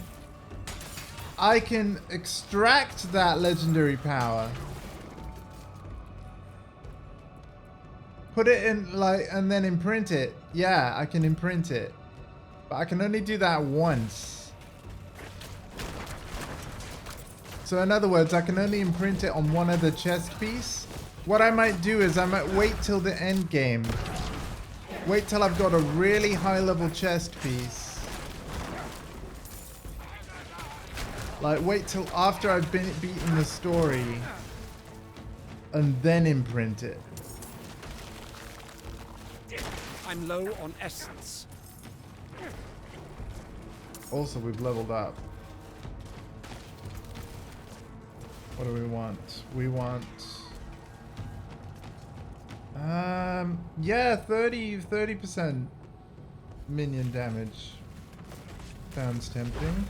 I can extract that legendary power. Put it in, like, and then imprint it. Yeah, I can imprint it. But I can only do that once. So in other words, I can only imprint it on one other chest piece. What I might do is I might wait till the end game. Wait till I've got a really high level chest piece. Like wait till after I've beaten the story. And then imprint it. I'm low on essence. Also, we've leveled up. What do we want? We want... yeah, 30% minion damage. Sounds tempting.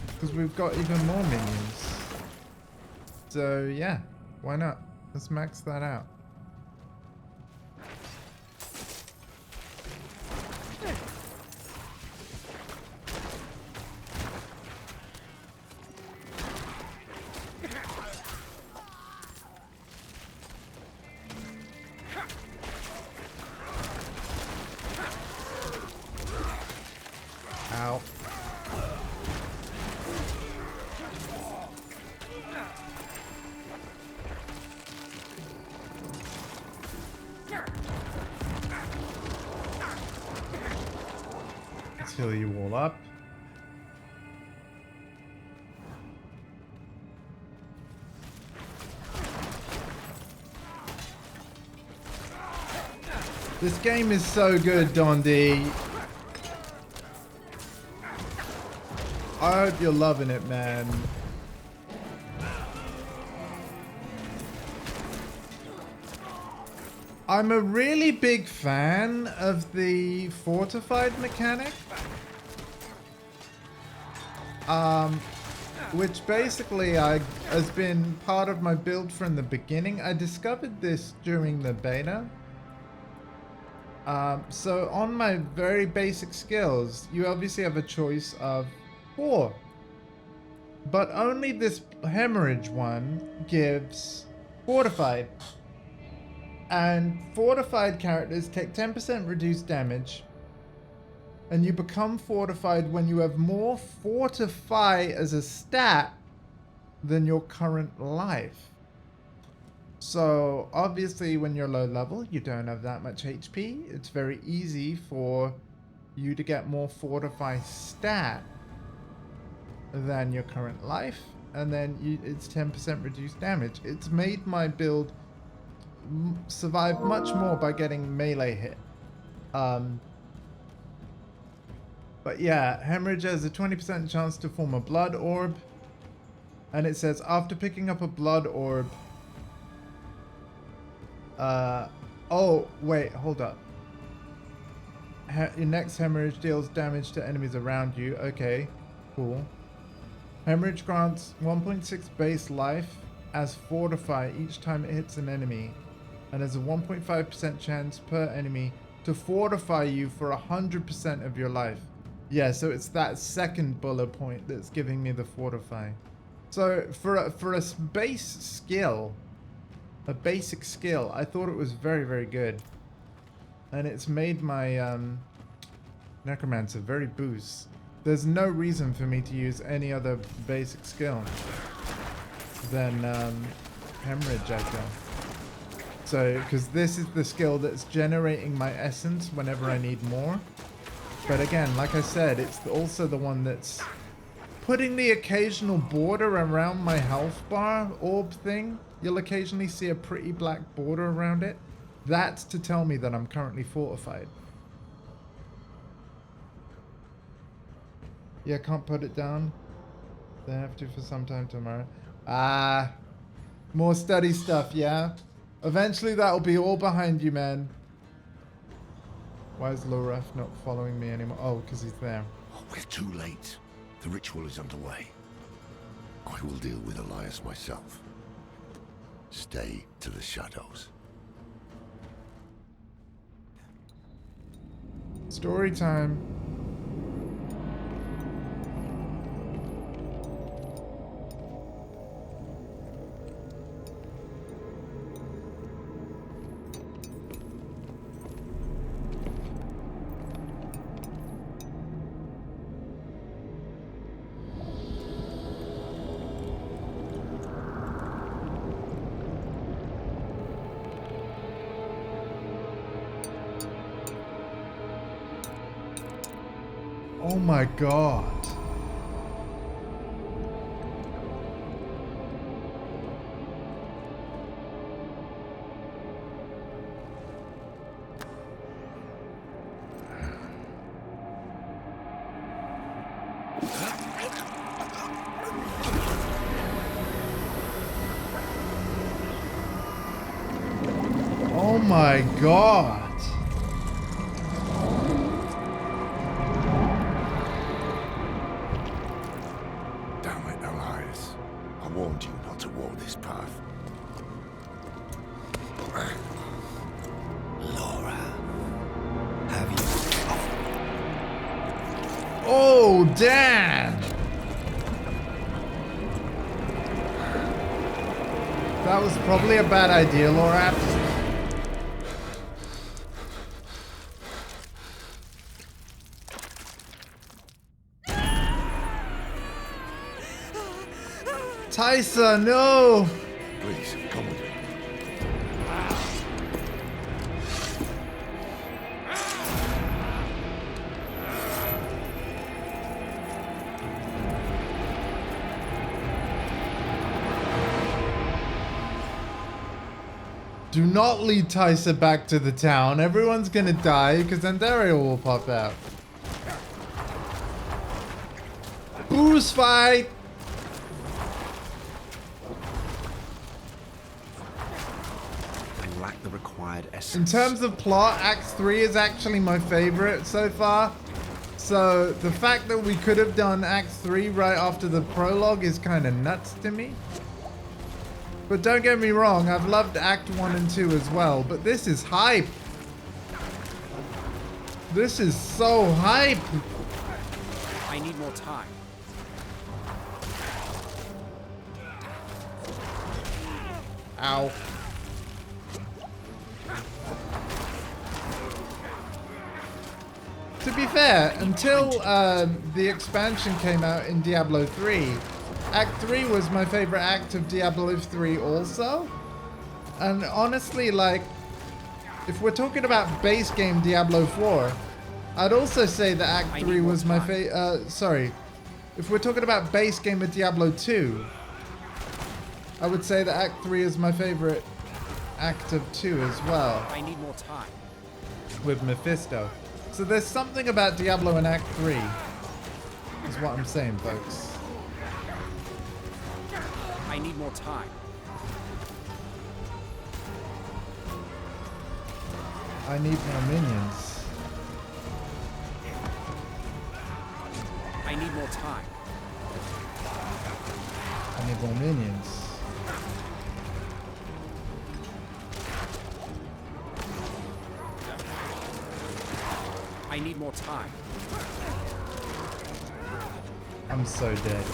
Because we've got even more minions. So, yeah. Why not? Let's max that out. Ow. Let's heal you all up. This game is so good, Don D. I hope you're loving it, man. I'm a really big fan of the fortified mechanic. Which basically has been part of my build from the beginning. I discovered this during the beta. So on my very basic skills, you obviously have a choice of 4. but only this hemorrhage one gives fortified. And fortified characters take 10% reduced damage, and you become fortified when you have more fortify as a stat than your current life. So obviously when you're low level, you don't have that much HP. It's very easy for you to get more fortify stat than your current life, and then it's 10% reduced damage. It's made my build survive much more by getting melee hit. But yeah, hemorrhage has a 20% chance to form a blood orb, and it says after picking up a blood orb, oh wait, hold up. Your next hemorrhage deals damage to enemies around you. Okay, cool. Hemorrhage grants 1.6 base life as fortify each time it hits an enemy, and has a 1.5% chance per enemy to fortify you for 100% of your life. Yeah, so it's that second bullet point that's giving me the fortify. So for a base skill, a basic skill, I thought it was very, very good. And it's made my Necromancer very boost. There's no reason for me to use any other basic skill than hemorrhage, I feel. So, because this is the skill that's generating my essence whenever I need more. But again, like I said, it's also the one that's putting the occasional border around my health bar orb thing. You'll occasionally see a pretty black border around it. That's to tell me that I'm currently fortified. Yeah, can't put it down. They have to for some time tomorrow. Ah, more study stuff, yeah? Eventually that'll be all behind you, man. Why is Loref not following me anymore? Oh, because he's there. We're too late. The ritual is underway. I will deal with Elias myself. Stay to the shadows. Story time. Oh my god. Oh my god. Damn it, Elias. I warned you not to walk this path. Laura, have you... Oh, damn! That was probably a bad idea, Laura. Tysa, no! Please, come with me. Do not lead Tysa back to the town. Everyone's gonna die because then Dario will pop out. Boost fight! I lack the required essence. In terms of plot, Act 3 is actually my favorite so far. So the fact that we could have done Act 3 right after the prologue is kind of nuts to me. But don't get me wrong, I've loved Act 1 and 2 as well, but this is hype. This is so hype. I need more time. Ow. To be fair, until the expansion came out in Diablo 3, Act 3 was my favorite act of Diablo 3 also. And honestly, like, if we're talking about base game Diablo 4, I'd also say that Act 3 was my favorite. Sorry. If we're talking about base game of Diablo 2, I would say that Act 3 is my favorite act of 2 as well. I need more time. With Mephisto. So there's something about Diablo in Act 3, is what I'm saying, folks. I need more time. I need more minions. I need more time. I need more minions. I need more time. I'm so dead.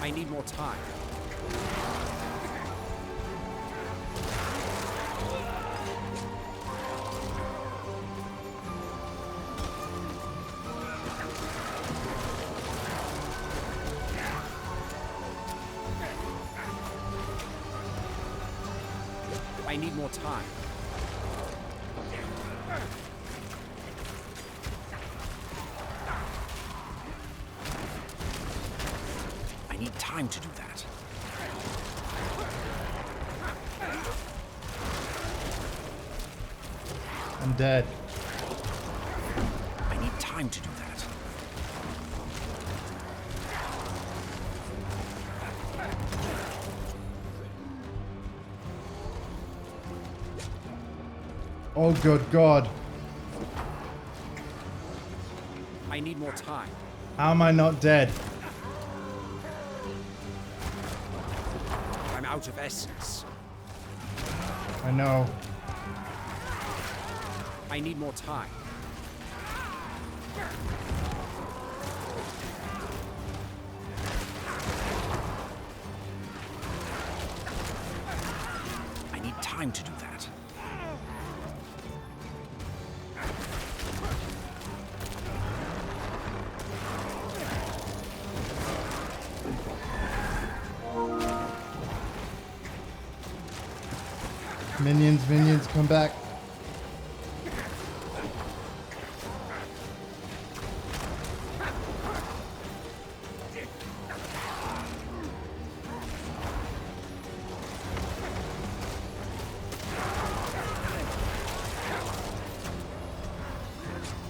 I need more time. I need more time. I need time to do that. I'm dead. I need time to do that. Oh, good God. I need more time. How am I not dead? I'm out of essence. I know. I need more time. I need time to do that. Minions, minions, come back.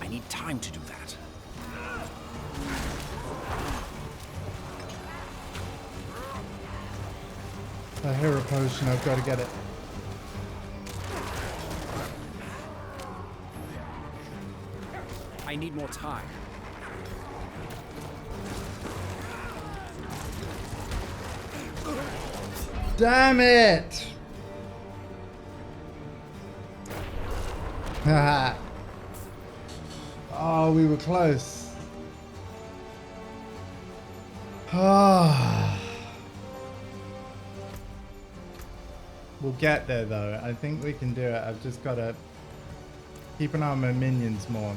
I need time to do that. I hear a potion, I've got to get it. I need more time. Damn it! Haha. Oh, we were close. Ah. We'll get there though. I think we can do it. I've just got to keep an eye on my minions more.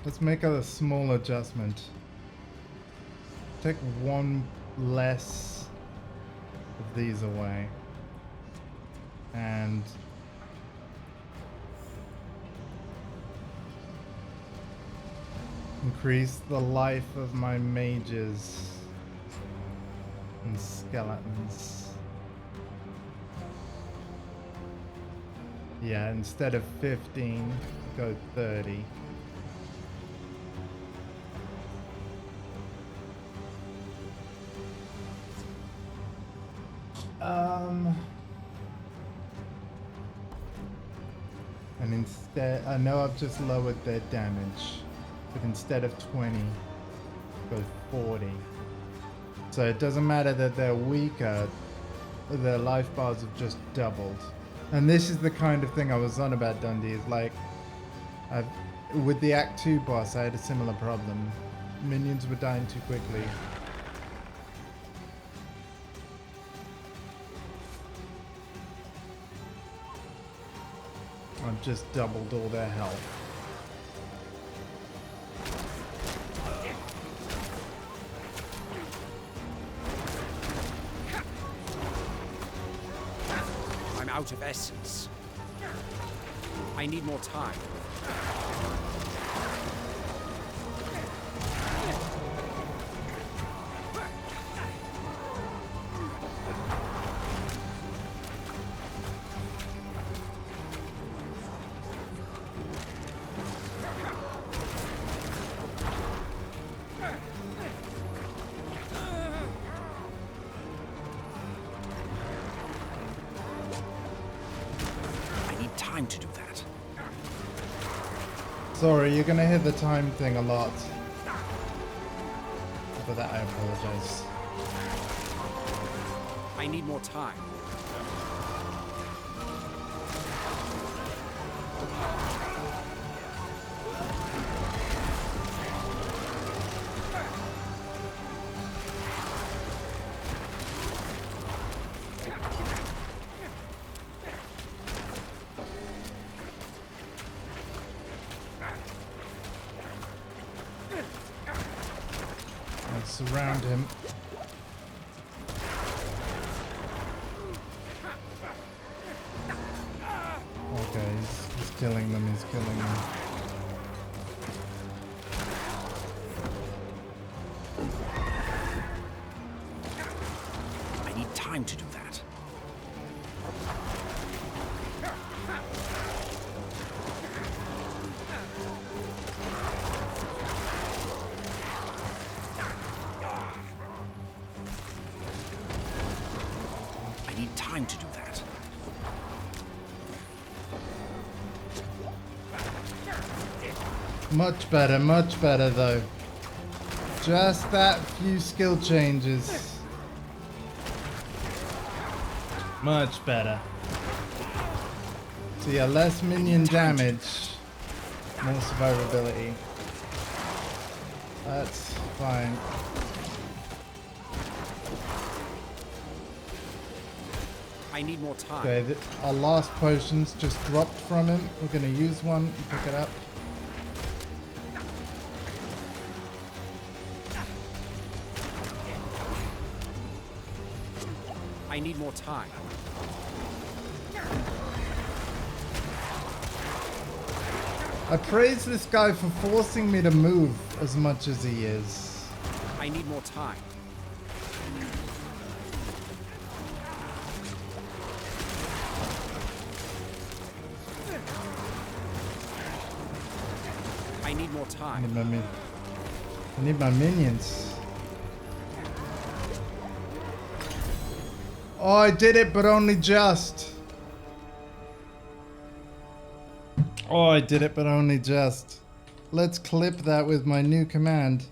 Let's make a small adjustment. Take one less of these away. And increase the life of my mages and skeletons. Yeah, instead of 15, go 30. And instead, I know I've just lowered their damage, but instead of 20, go 40. So it doesn't matter that they're weaker, their life bars have just doubled. And this is the kind of thing I was on about, Dundee, is like, with the Act 2 boss, I had a similar problem. Minions were dying too quickly. I've just doubled all their health. I'm out of essence. I need more time. Time to do that. Sorry, you're gonna hear the time thing a lot. For that, I apologize. I need more time. Surround him. Okay, he's killing them, he's killing them. I need time to do that. Time to do that. Much better though. Just that few skill changes. Much better. So yeah, less minion damage, more survivability. That's fine. I need more time. Okay, our last potions just dropped from him. We're gonna use one and pick it up. I need more time. I praise this guy for forcing me to move as much as he is. I need more time. I need more time. I need my minions. Oh, I did it, but only just. Oh, I did it, but only just. Let's clip that with my new command.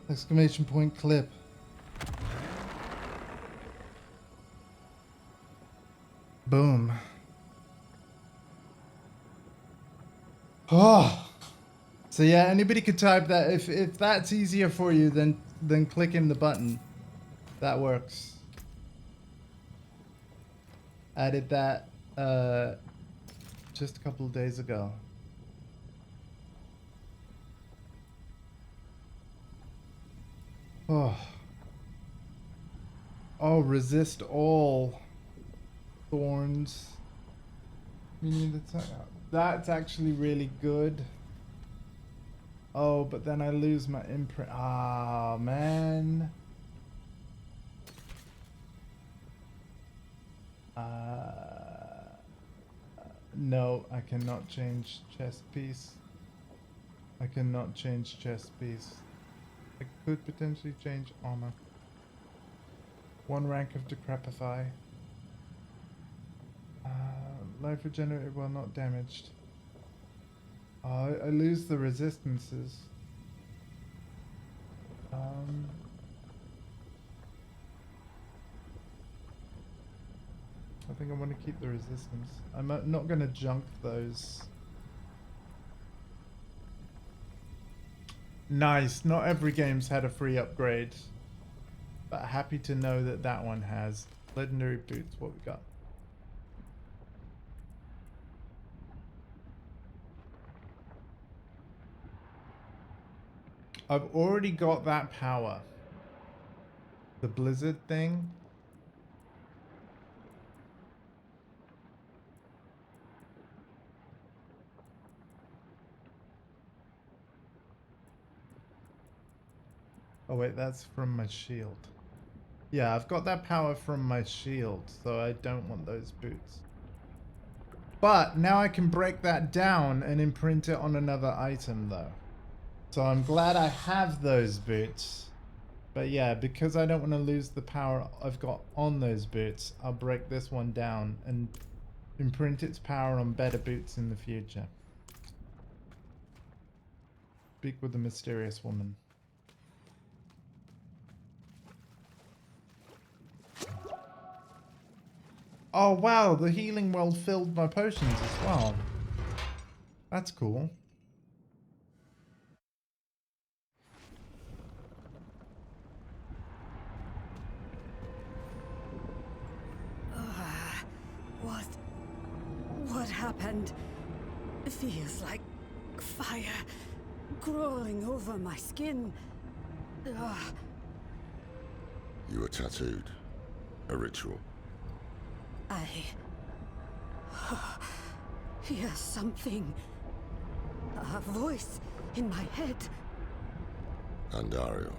Exclamation point clip. Boom. Oh. So yeah, anybody could type that. If that's easier for you, then clicking the button. That works. Added that just a couple of days ago. Oh. Oh, resist all thorns. That's actually really good. Oh, but then I lose my imprint. Ah, man. No, I cannot change chest piece. I cannot change chest piece. I could potentially change armor. 1 rank of decrepify. Life regenerated while not damaged. I lose the resistances. I think I want to keep the resistance. I'm not going to junk those. Nice. Not every game's had a free upgrade. But happy to know that that one has. Legendary boots, what we got? I've already got that power. The blizzard thing. Oh wait, that's from my shield. Yeah, I've got that power from my shield, so I don't want those boots. But now I can break that down and imprint it on another item though. So I'm glad I have those boots. But yeah, because I don't want to lose the power I've got on those boots, I'll break this one down and imprint its power on better boots in the future. Speak with the mysterious woman. Oh wow, the healing well filled my potions as well. That's cool. What happened? It feels like fire crawling over my skin. Ugh. You were tattooed. A ritual. I hear something. A voice in my head. Andario.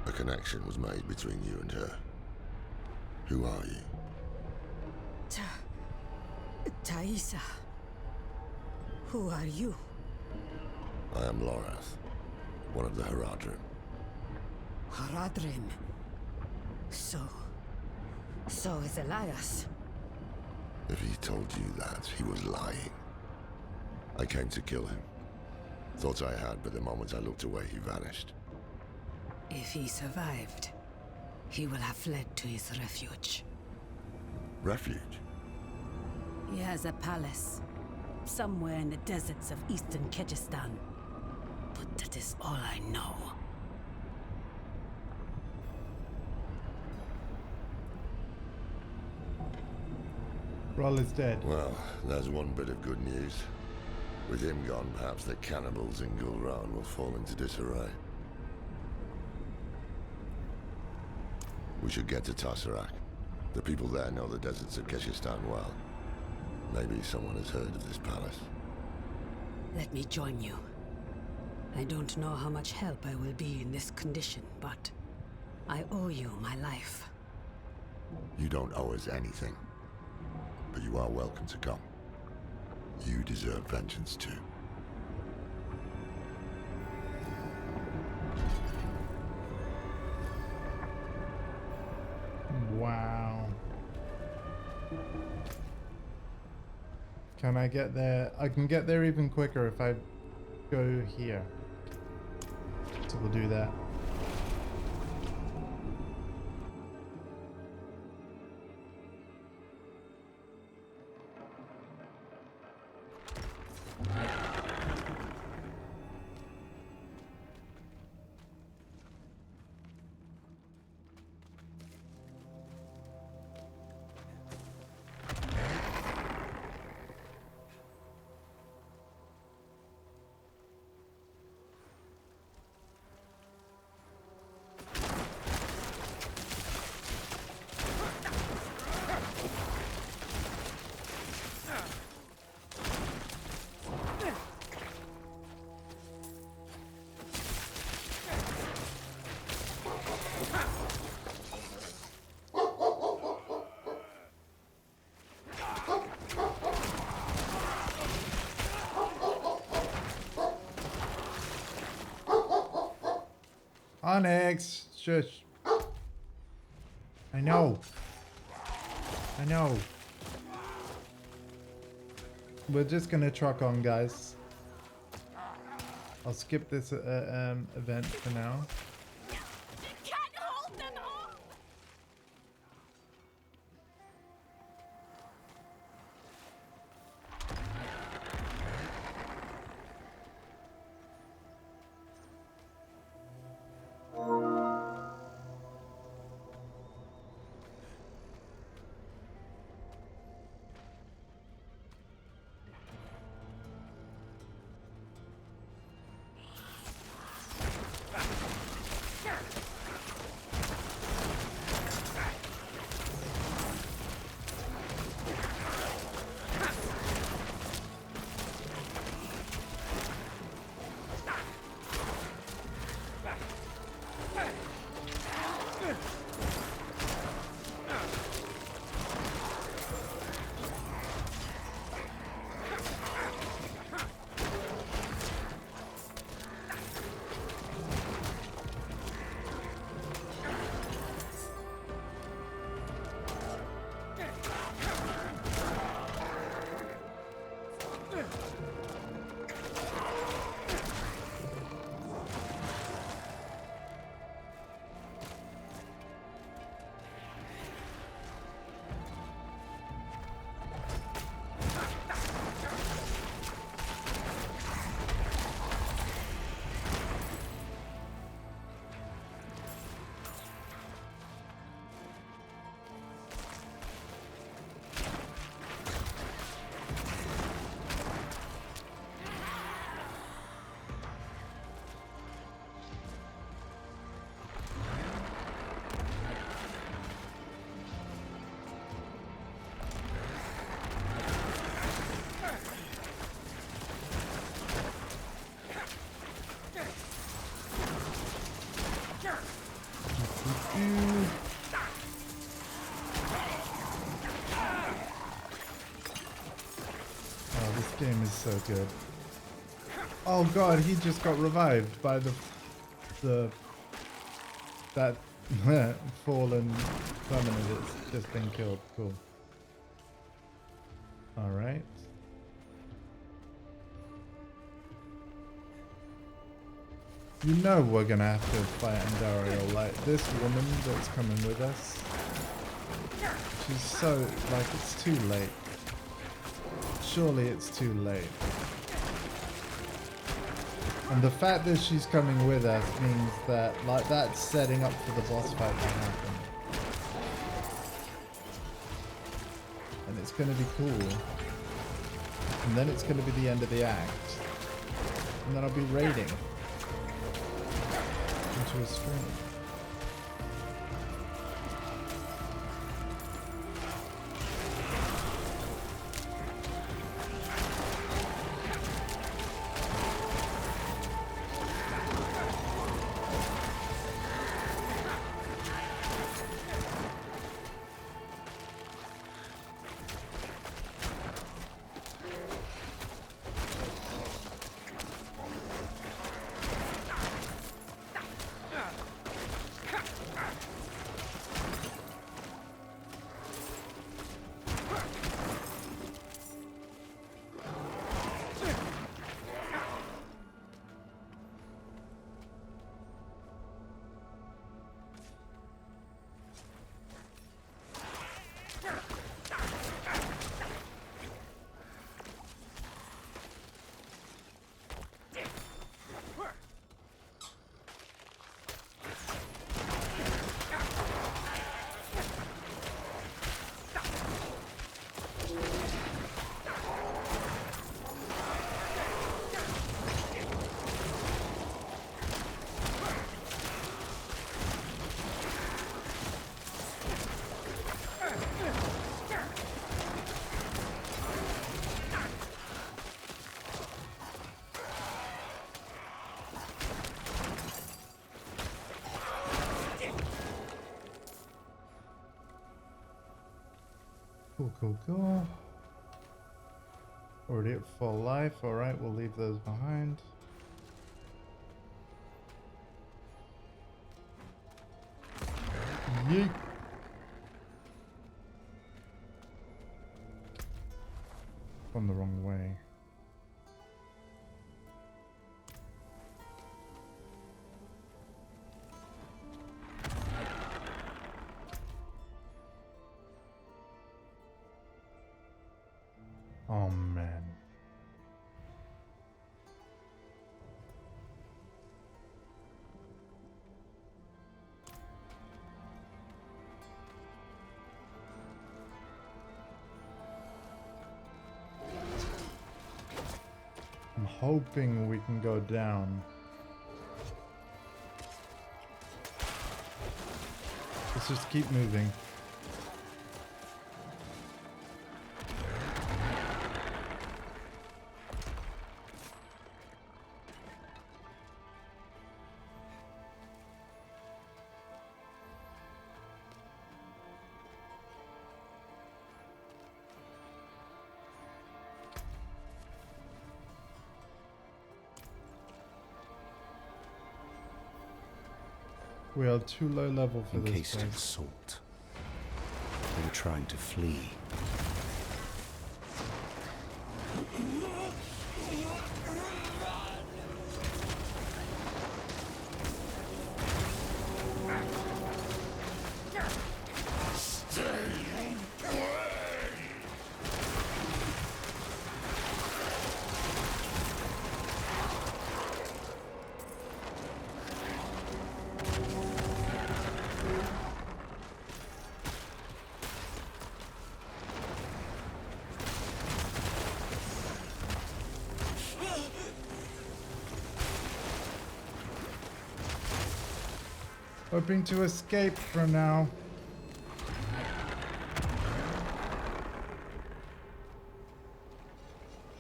A connection was made between you and her. Who are you? Thaisa. Who are you? I am Lorath, one of the Haradrim. Haradrim. So is Elias. If he told you that, he was lying. I came to kill him. Thought I had, but the moment I looked away, he vanished. If he survived, he will have fled to his refuge. Refuge? He has a palace, somewhere in the deserts of eastern Kyrgyzstan. But that is all I know. Roll is dead. Well, there's one bit of good news. With him gone, perhaps the cannibals in Gulran will fall into disarray. We should get to Tasarak. The people there know the deserts of Kyrgyzstan well. Maybe someone has heard of this palace. Let me join you. I don't know how much help I will be in this condition, but I owe you my life. You don't owe us anything. But you are welcome to come. You deserve vengeance too. Wow. Can I get there? I can get there even quicker if I go here. So we'll do that. Onyx, shush. I know. I know. We're just gonna truck on, guys. I'll skip this event for now. is so good. Oh god, he just got revived by that fallen permanent that's just been killed. Cool. Alright. You know we're gonna have to fight Andariel. Like, this woman that's coming with us, she's so, like, it's too late. Surely it's too late. And the fact that she's coming with us means that, like, that's setting up for the boss fight to happen. And it's gonna be cool. And then it's gonna be the end of the act. And then I'll be raiding into a stream. Cool. Already at full life. Alright, we'll leave those behind. Yeet. Gone the wrong way. Oh man. I'm hoping we can go down. Let's just keep moving. We are too low level for this Encased in place. salt. They were trying to flee. Hoping to escape for now.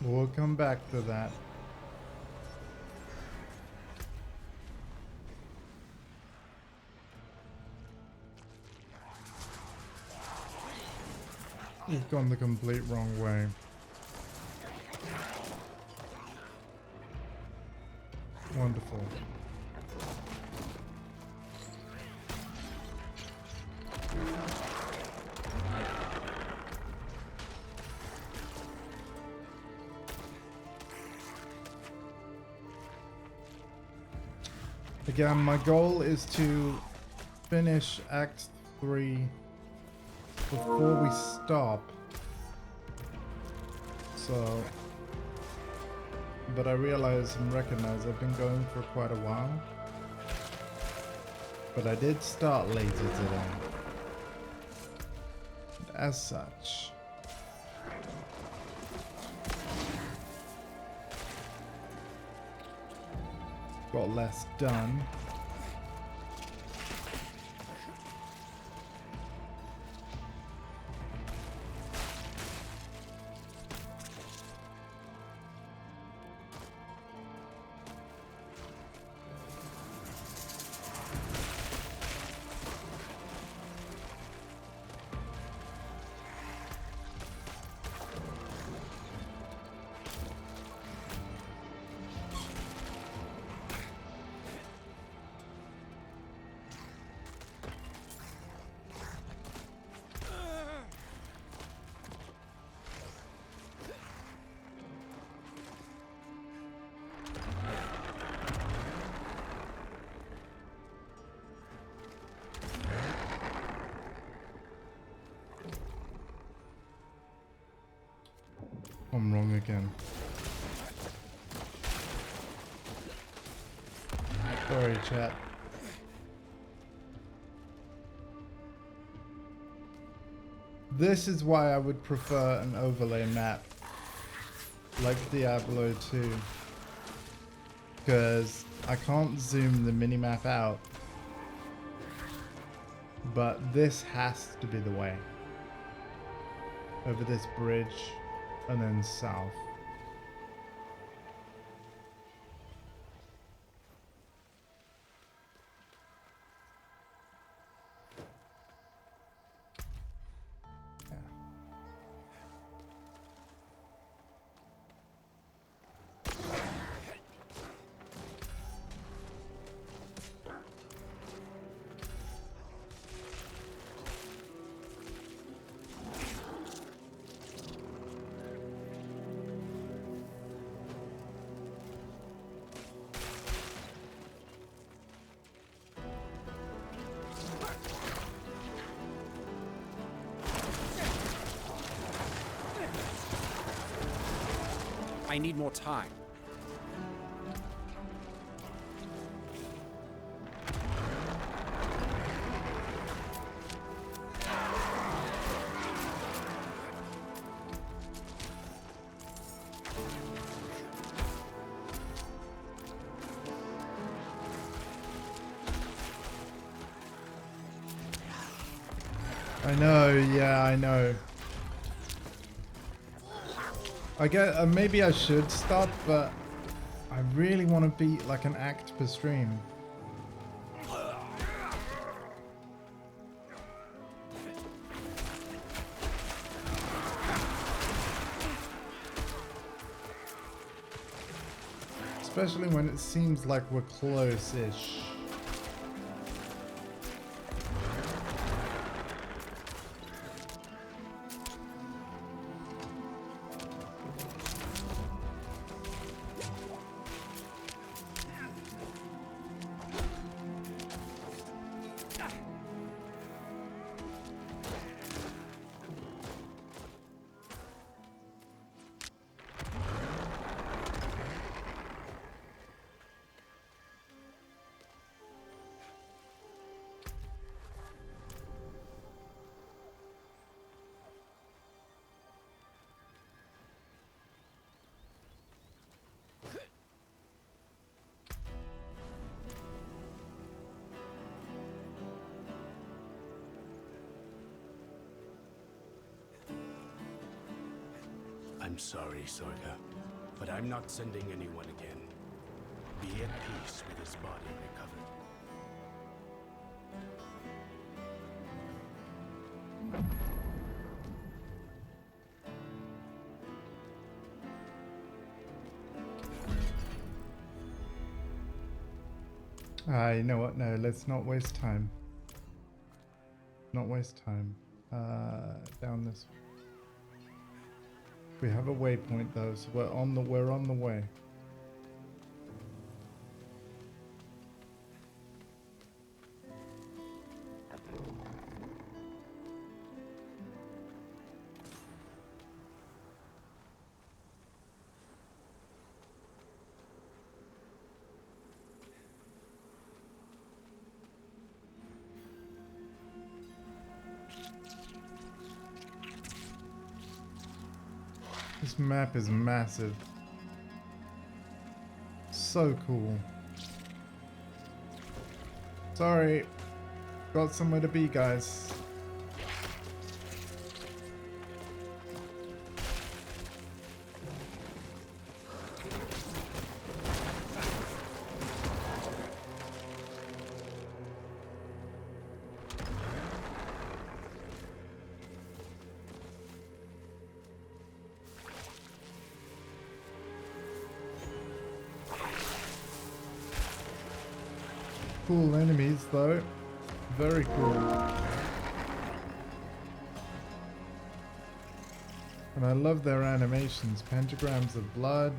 We'll come back to that. We've gone the complete wrong way. Wonderful. Again, my goal is to finish Act 3 before we stop. So, but I realize and recognize I've been going for quite a while. But I did start later today. And as such, got less done. I'm wrong again. Sorry, chat. This is why I would prefer an overlay map like Diablo 2, because I can't zoom the minimap out, but this has to be the way. Over this bridge and then south. I need more time. I know, yeah, I know. I get, maybe I should stop, but I really want to beat like an act per stream. Especially when it seems like we're close-ish. I'm sorry, Sorga, but I'm not sending anyone again. Be at peace with his body recovered. You know what? No, let's not waste time. Not waste time. Down this way. We have a waypoint though, so we're on the way. This map is massive. So cool. Sorry. Got somewhere to be, guys. Cool enemies though. Very cool. And I love their animations. Pentagrams of blood.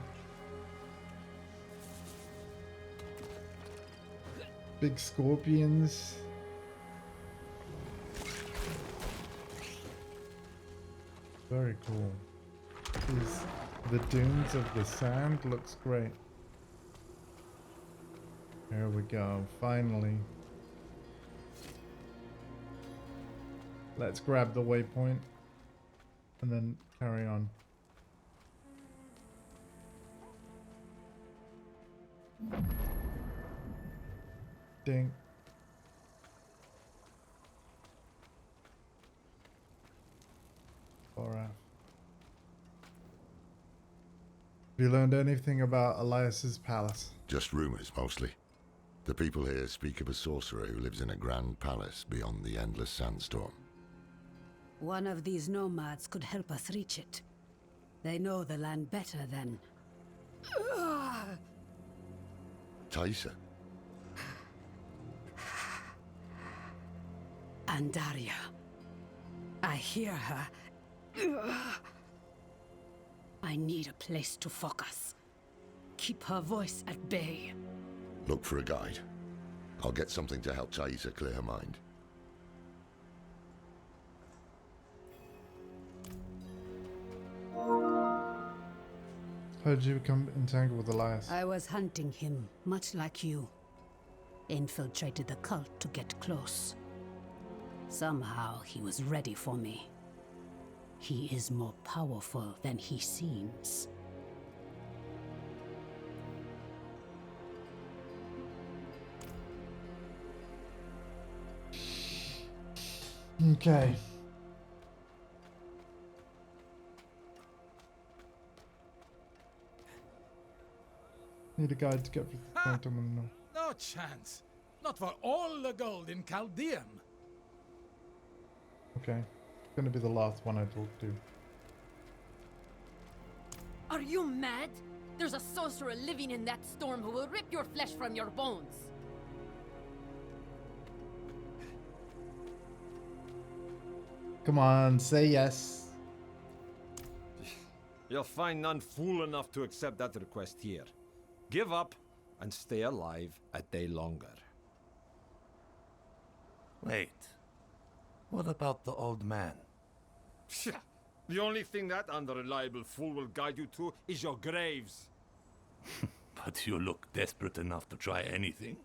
Big scorpions. Very cool. The dunes of the sand looks great. There we go, finally. Let's grab the waypoint and then carry on. Ding. Alright. Have you learned anything about Elias's palace? Just rumors, mostly. The people here speak of a sorcerer who lives in a grand palace beyond the endless sandstorm. One of these nomads could help us reach it. They know the land better than... Taisa? Andaria. I hear her. I need a place to focus. Keep her voice at bay. Look for a guide. I'll get something to help Taisa clear her mind. How did you become entangled with Elias? I was hunting him, much like you. Infiltrated the cult to get close. Somehow he was ready for me. He is more powerful than he seems. Okay. Need a guide to get through the phantom and No chance. Not for all the gold in Chaldean. Okay. Gonna be the last one I talk to. Are you mad? There's a sorcerer living in that storm who will rip your flesh from your bones. Come on, say yes. You'll find none fool enough to accept that request here. Give up and stay alive a day longer. Wait. What about the old man? The only thing that unreliable fool will guide you to is your graves. But you look desperate enough to try anything.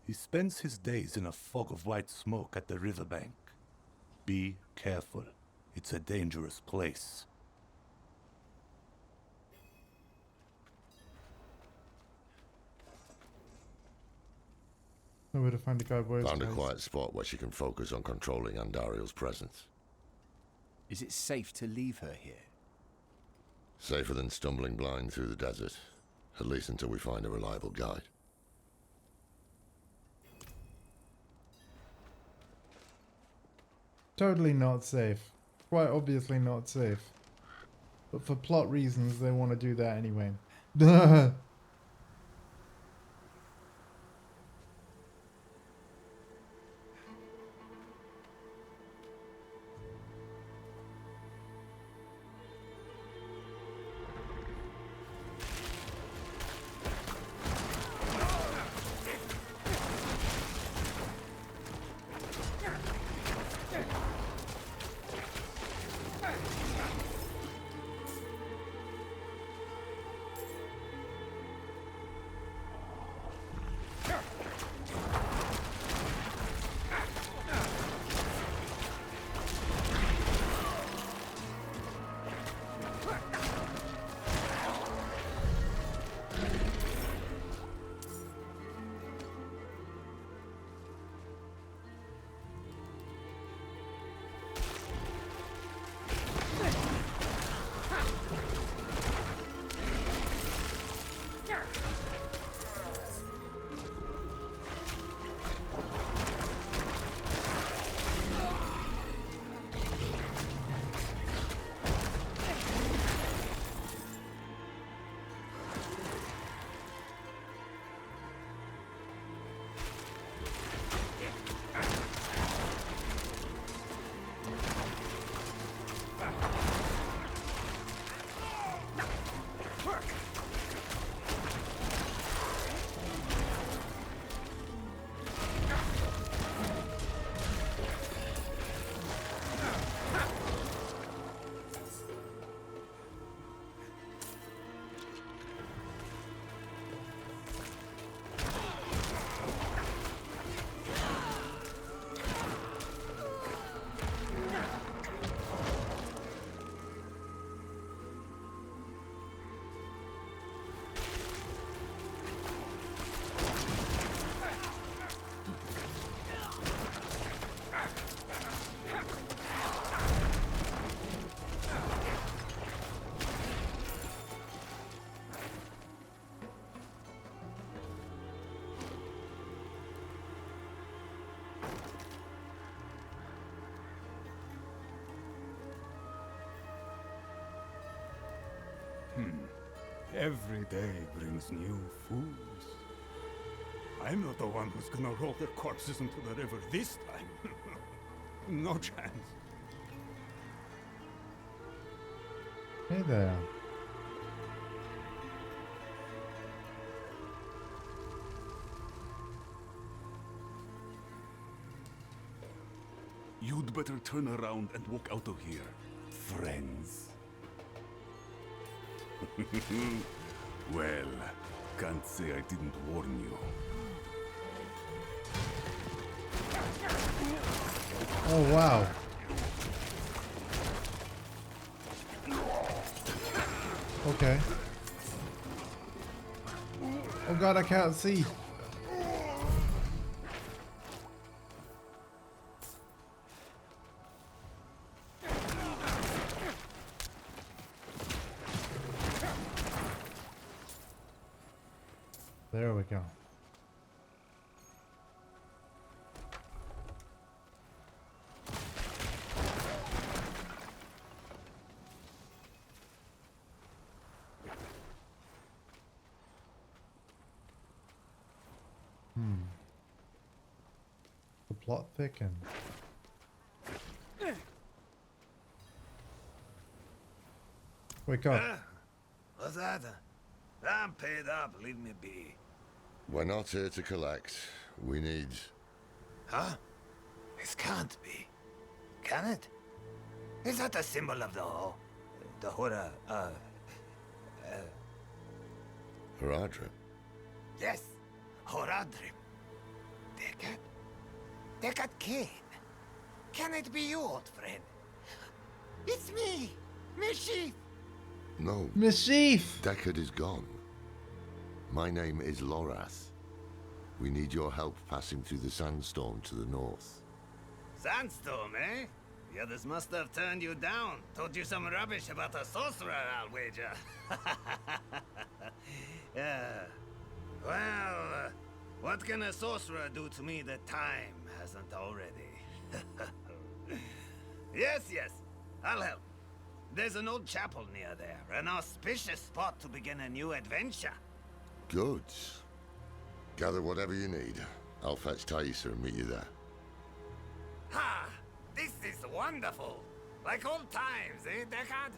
He spends his days in a fog of white smoke at the riverbank. Be careful. It's a dangerous place. Nowhere to find a guide where Found a quiet spot where she can focus on controlling Andariel's presence. Is it safe to leave her here? Safer than stumbling blind through the desert. At least until we find a reliable guide. Totally not safe. Quite obviously not safe. But for plot reasons, they want to do that anyway. Every day brings new fools. I'm not the one who's gonna roll their corpses into the river this time. No chance. Hey there. You'd better turn around and walk out of here, friends. Well, can't say I didn't warn you. Oh, wow. Okay. Oh god, I can't see. There we go. The plot thickens. Wake up. What's that? I'm paid up, leave me be. We're not here to collect. We need... Huh? This can't be. Can it? Is that the symbol of the Hora, Haradrim? Yes, Horadrim. Deckard Kane. Can it be you, old friend? It's me, Mischief. No. Mischief! Deckard is gone. My name is Lorath. We need your help passing through the sandstorm to the north. Sandstorm, eh? The others must have turned you down. Told you some rubbish about a sorcerer, I'll wager. Yeah. Well, what can a sorcerer do to me that time hasn't already? Yes, I'll help. There's an old chapel near there, an auspicious spot to begin a new adventure. Good. Gather whatever you need. I'll fetch Thaisa and meet you there. Ha! This is wonderful! Like old times, eh, Deckard?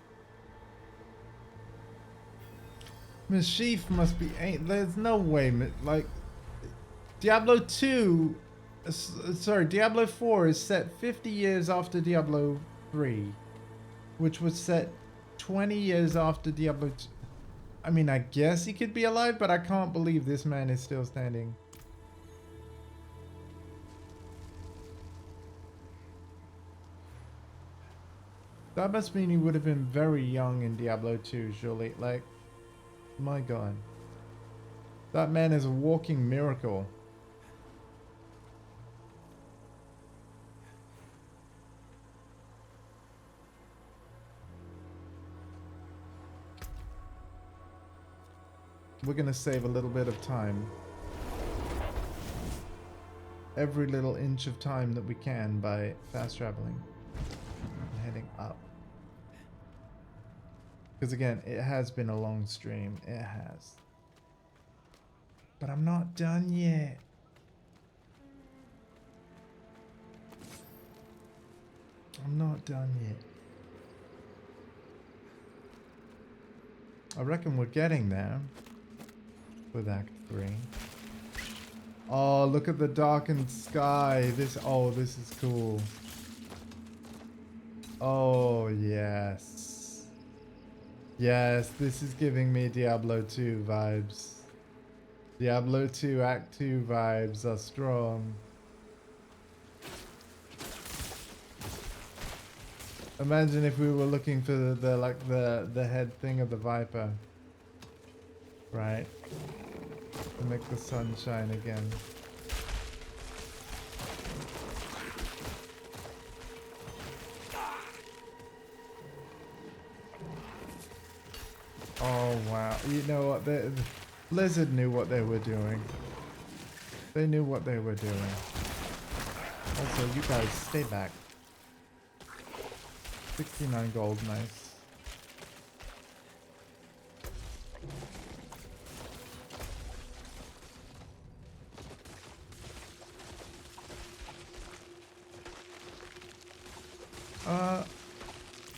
Mischief must be... There's no way, like... Diablo 2... Sorry, Diablo 4 is set 50 years after Diablo 3. Which was set 20 years after Diablo 2. I mean, I guess he could be alive, but I can't believe this man is still standing. That must mean he would have been very young in Diablo 2, surely. Like, my god. That man is a walking miracle. we're gonna save a little bit of time. Every little inch of time that we can by fast traveling and heading up. Because again, it has been a long stream. It has. But I'm not done yet. I'm not done yet. I reckon we're getting there with Act 3. Oh, look at the darkened sky. This is cool. Oh, yes. Yes, this is giving me Diablo 2 vibes. Diablo 2 Act 2 vibes are strong. Imagine if we were looking for the head thing of the Viper. Right? To make the sun shine again. Oh wow. You know what? Blizzard knew what they were doing. They knew what they were doing. Also, you guys stay back. 69 gold, nice.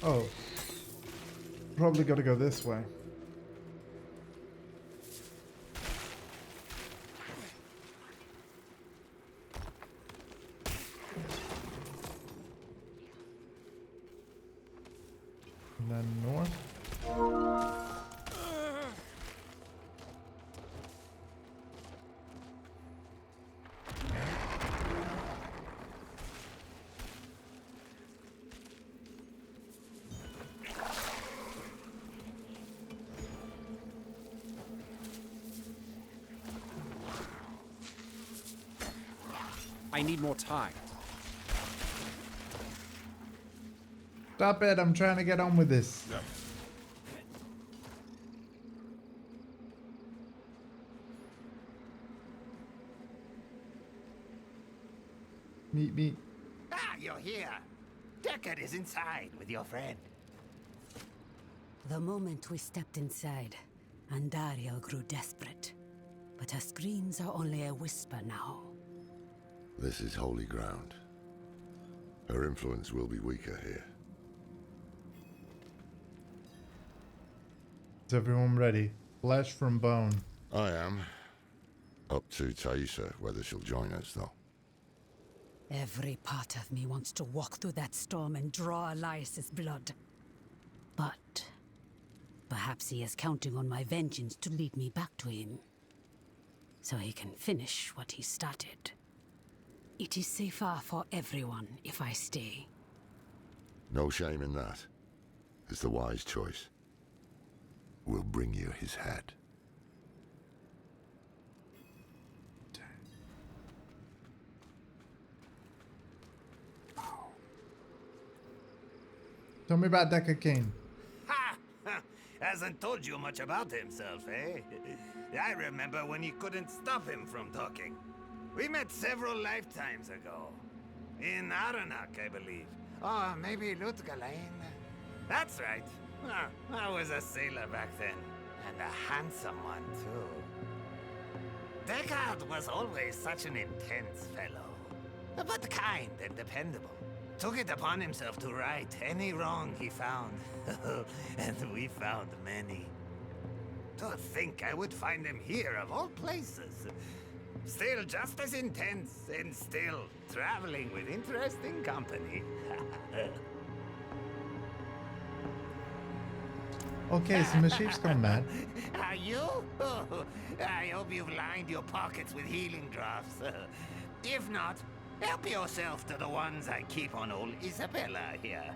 Oh. Probably gotta go this way. And then north. I need more time. Stop it, I'm trying to get on with this. Meet. Ah, you're here. Deckard is inside with your friend. The moment we stepped inside, Andariel grew desperate. But her screams are only a whisper now. This is holy ground. Her influence will be weaker here. Is everyone ready? Flesh from bone. I am. Up to Thaisa, whether she'll join us, though. Every part of me wants to walk through that storm and draw Elias's blood. But perhaps he is counting on my vengeance to lead me back to him, so he can finish what he started. It is safer for everyone if I stay. No shame in that. It's the wise choice. We'll bring you his head. Tell me about Deckard Cain. Ha! Hasn't told you much about himself, eh? I remember when you couldn't stop him from talking. We met several lifetimes ago. In Aranak, I believe. Or maybe Lutgalain. That's right. I was a sailor back then. And a handsome one, too. Deckard was always such an intense fellow. But kind and dependable. Took it upon himself to right any wrong he found. And we found many. To think I would find him here, of all places. Still just as intense, and still traveling with interesting company. Okay, so my sheep's gone mad. Are you? Oh, I hope you've lined your pockets with healing drafts. If not, help yourself to the ones I keep on old Isabella here.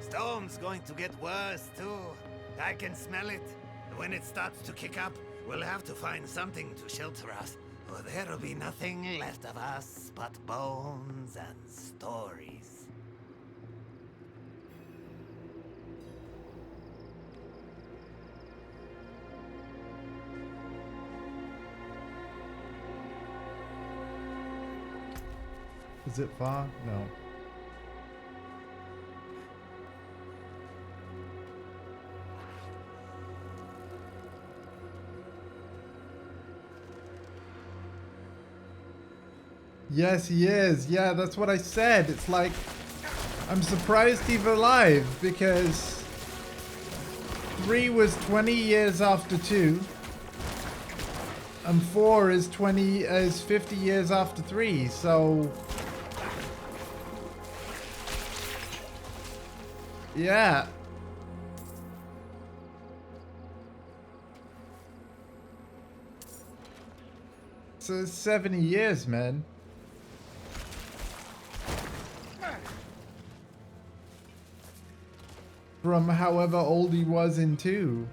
Storm's going to get worse, too. I can smell it. When it starts to kick up, we'll have to find something to shelter us. Or there'll be nothing left of us but bones and stories. Is it far? No. Yes, he is. Yeah, that's what I said. It's like, I'm surprised he's alive because 3 was 20 years after 2. And 4 is 50 years after 3, so... Yeah. So it's 70 years, man. From however old he was in 2.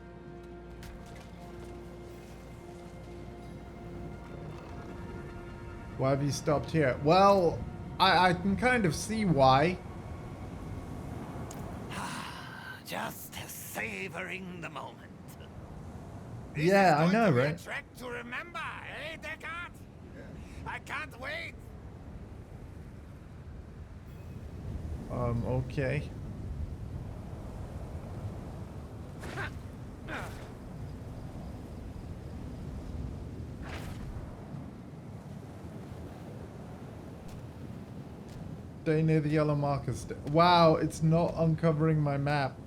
Why have you stopped here? Well, I can kind of see why. Just savoring the moment. Yeah, I know, right? A trek to remember, eh, Descartes? I can't wait. Okay. Stay near the yellow markers. Wow, it's not uncovering my map.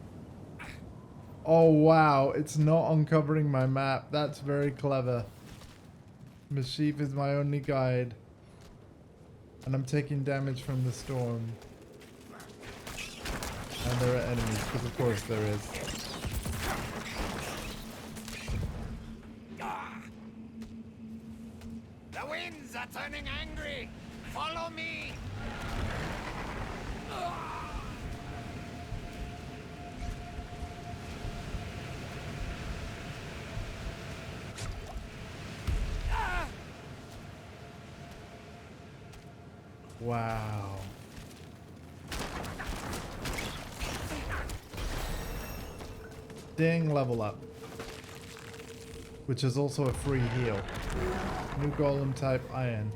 Oh wow, it's not uncovering my map. That's very clever. Mischief is my only guide. And I'm taking damage from the storm. And there are enemies, because of course there is. The winds are turning angry. Follow me. Wow. Ding, level up. Which is also a free heal. New golem type iron.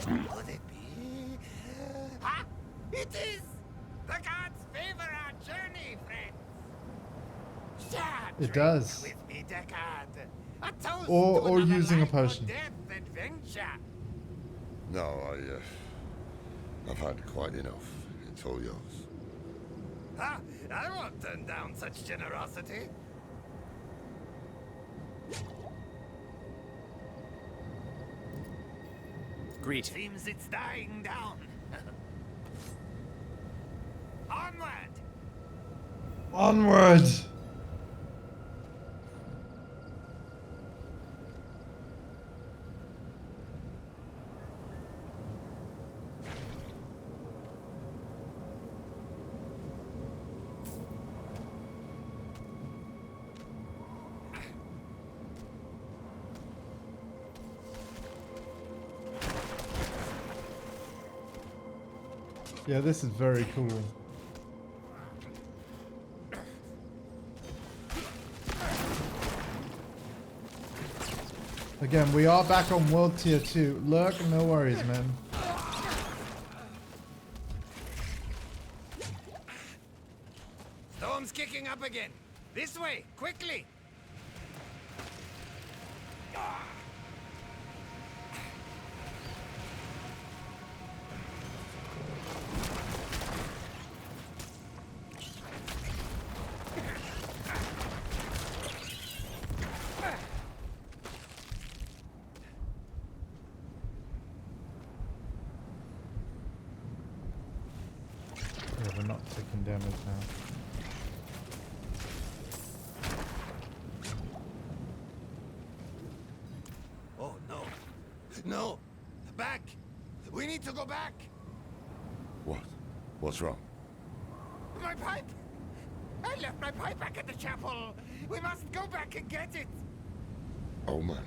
Could it be? Ah, it is! The gods favor our journey, friends. Share It does. with me, Descartes. A toast Or to another using a life or potion. death adventure. No, I've had quite enough. It's all yours. Ah, I won't turn down such generosity. Greet. Seems it's dying down. Onward! Onward! Yeah, this is very cool. Again, we are back on World Tier 2. Lurk, no worries, man. Storm's kicking up again. This way, quickly! Yeah, we're not taking damage now. Oh, no. No! Back! We need to go back! What? What's wrong? My pipe! I left my pipe back at the chapel! We must go back and get it! Oh man,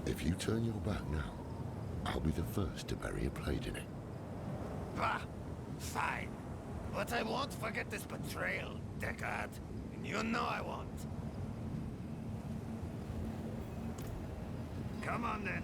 if you turn your back now, I'll be the first to bury a blade in it. Bah! Fine. But I won't forget this betrayal, Deckard. And you know I won't. Come on then.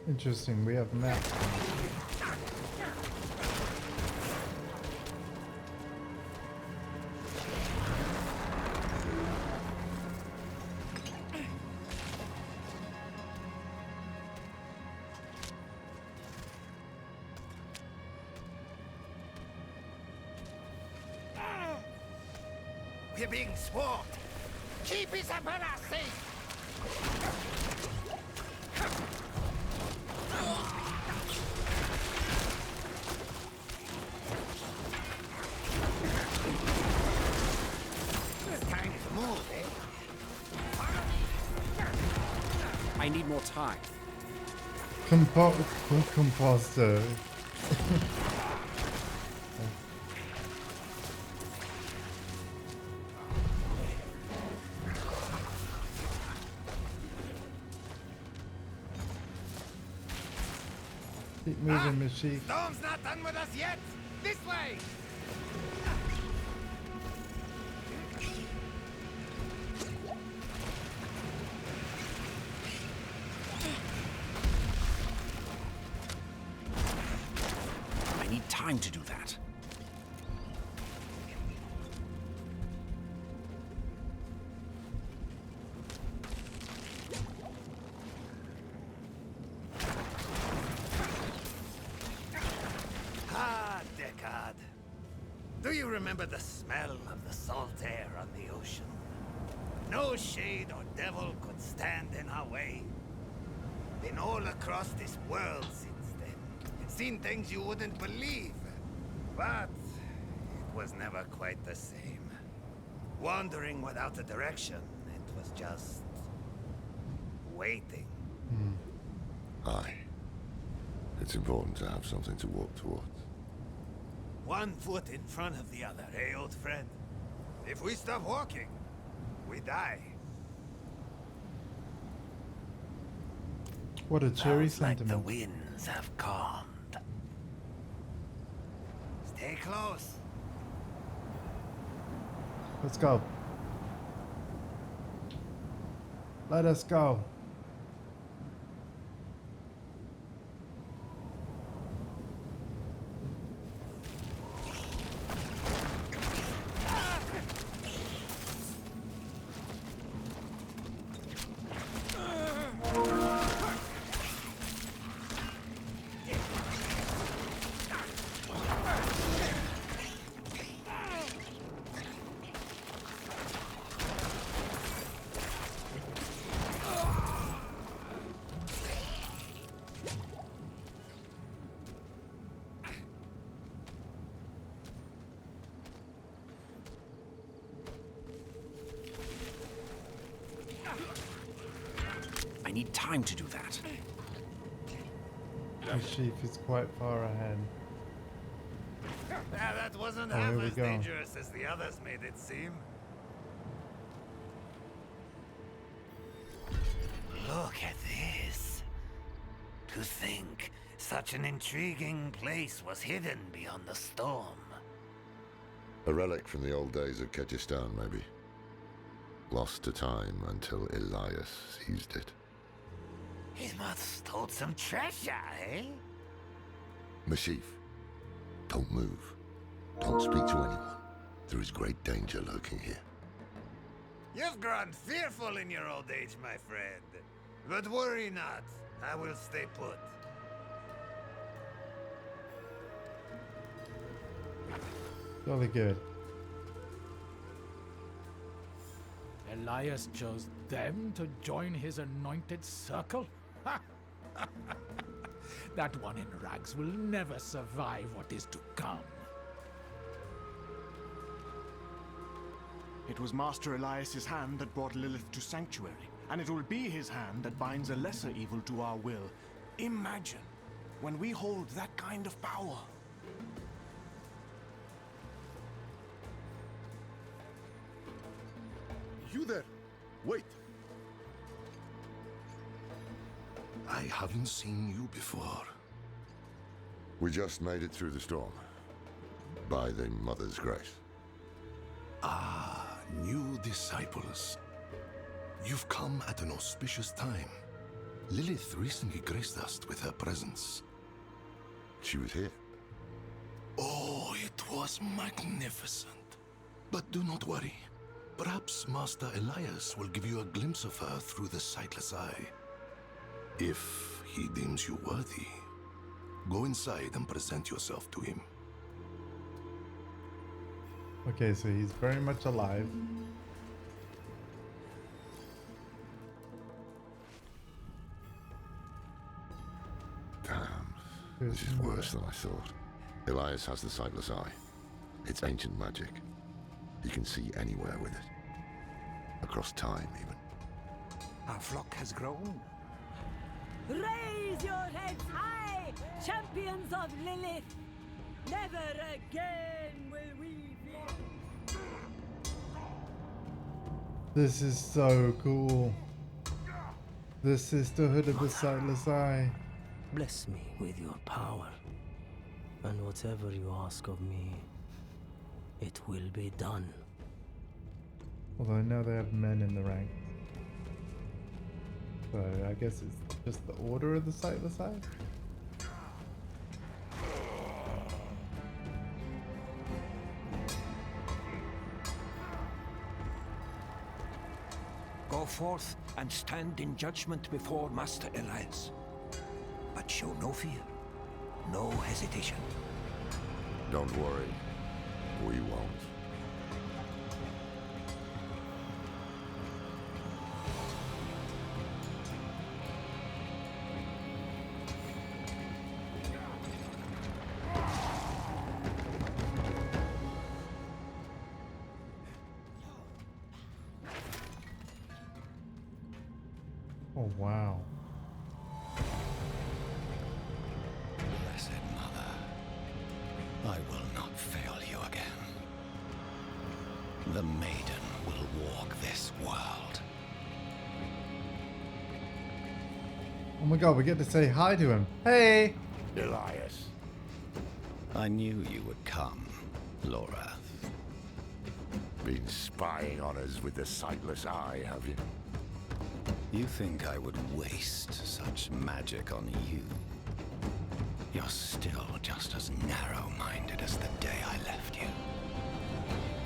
Interesting, we have maps. We're being swarmed. Keep Isabella safe. Time to move, eh? I need more time. Composter. Keep moving, Mischief. Storm's not done with us yet. This way. I need time to do that. Ah, Deckard. Do you remember the smell of the salt air on the ocean? No shade or devil could stand in our way. Been all across this world since then. Seen things you wouldn't believe. But it was never quite the same. Wandering without a direction, it was just waiting. Aye. It's important to have something to walk towards. One foot in front of the other, eh, old friend? If we stop walking, we die. What a cheery Sounds like the sentiment. winds have calmed. Stay close. Let's go. Let us go. I need time to do that. Mischief is quite far ahead. That wasn't Oh, half here we as go. dangerous as the others made it seem. Look at this. To think such an intriguing place was hidden beyond the storm. A relic from the old days of Kyrgyzstan, maybe. Lost to time until Elias seized it. He must hold some treasure, eh? Mashif, don't move. Don't speak to anyone. There is great danger lurking here. You've grown fearful in your old age, my friend. But worry not. I will stay put. Jolly good. Elias chose them to join his anointed circle? That one in rags will never survive what is to come. It was Master Elias's hand that brought Lilith to Sanctuary, and it will be his hand that binds a lesser evil to our will. Imagine when we hold that kind of power. You there! Wait! I haven't seen you before. We just made it through the storm. By the Mother's grace. Ah, new disciples. You've come at an auspicious time. Lilith recently graced us with her presence. She was here. Oh, it was magnificent. But do not worry. Perhaps Master Elias will give you a glimpse of her through the sightless eye. If he deems you worthy, go inside and present yourself to him. Okay, so he's very much alive. Damn. This is worse than I thought. Elias has the sightless eye. It's ancient magic. He can see anywhere with it. Across time, even. Our flock has grown. Raise your heads high, champions of Lilith! Never again will we fear. This is so cool. The Sisterhood of the Sightless Eye. Bless me with your power, and whatever you ask of me, it will be done. Although I know they have men in the rank. So I guess it's just the Order of the Sightless Eye? Go forth and stand in judgment before Master Elias. But show no fear, no hesitation. Don't worry. We won't. Oh, wow. Blessed Mother, I will not fail you again. The maiden will walk this world. Oh my god, we get to say hi to him. Hey! Elias. I knew you would come, Laura. Been spying on us with the sightless eye, have you? You think I would waste such magic on you? You're still just as narrow-minded as the day I left you.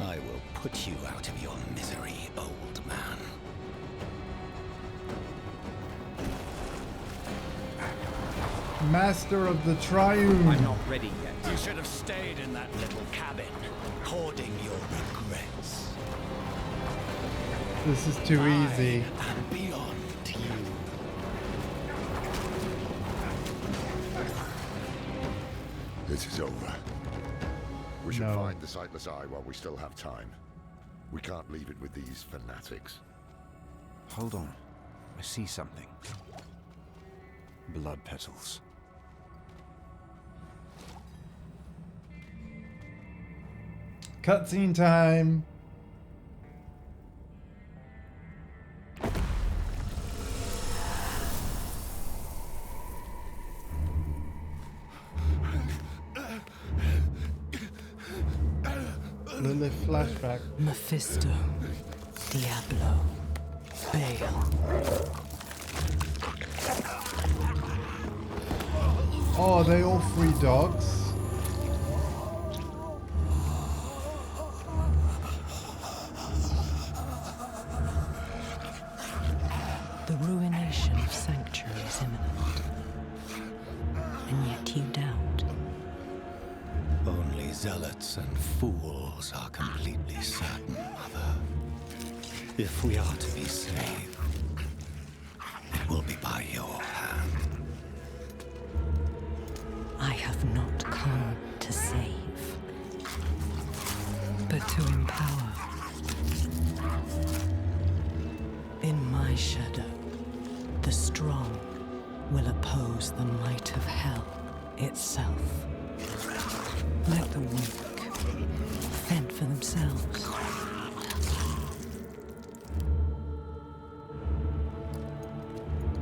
I will put you out of your misery, old man. Master of the Triune. I'm not ready yet. You should have stayed in that little cabin, hoarding your regrets. This is too easy. And beyond you. This is over. We should find the sightless eye while we still have time. We can't leave it with these fanatics. Hold on. I see something. Blood petals. Cutscene time. Lilith flashback. Mephisto, Diablo, Bale. Oh, are they all free dogs? The ruination of Sanctuary is imminent. And yet you doubt. Only zealots and fools are completely certain, Mother. If we are to be saved, it will be by your hand. I have not come to save, but to empower. my shadow, the strong will oppose the might of hell itself. Let the weak fend for themselves.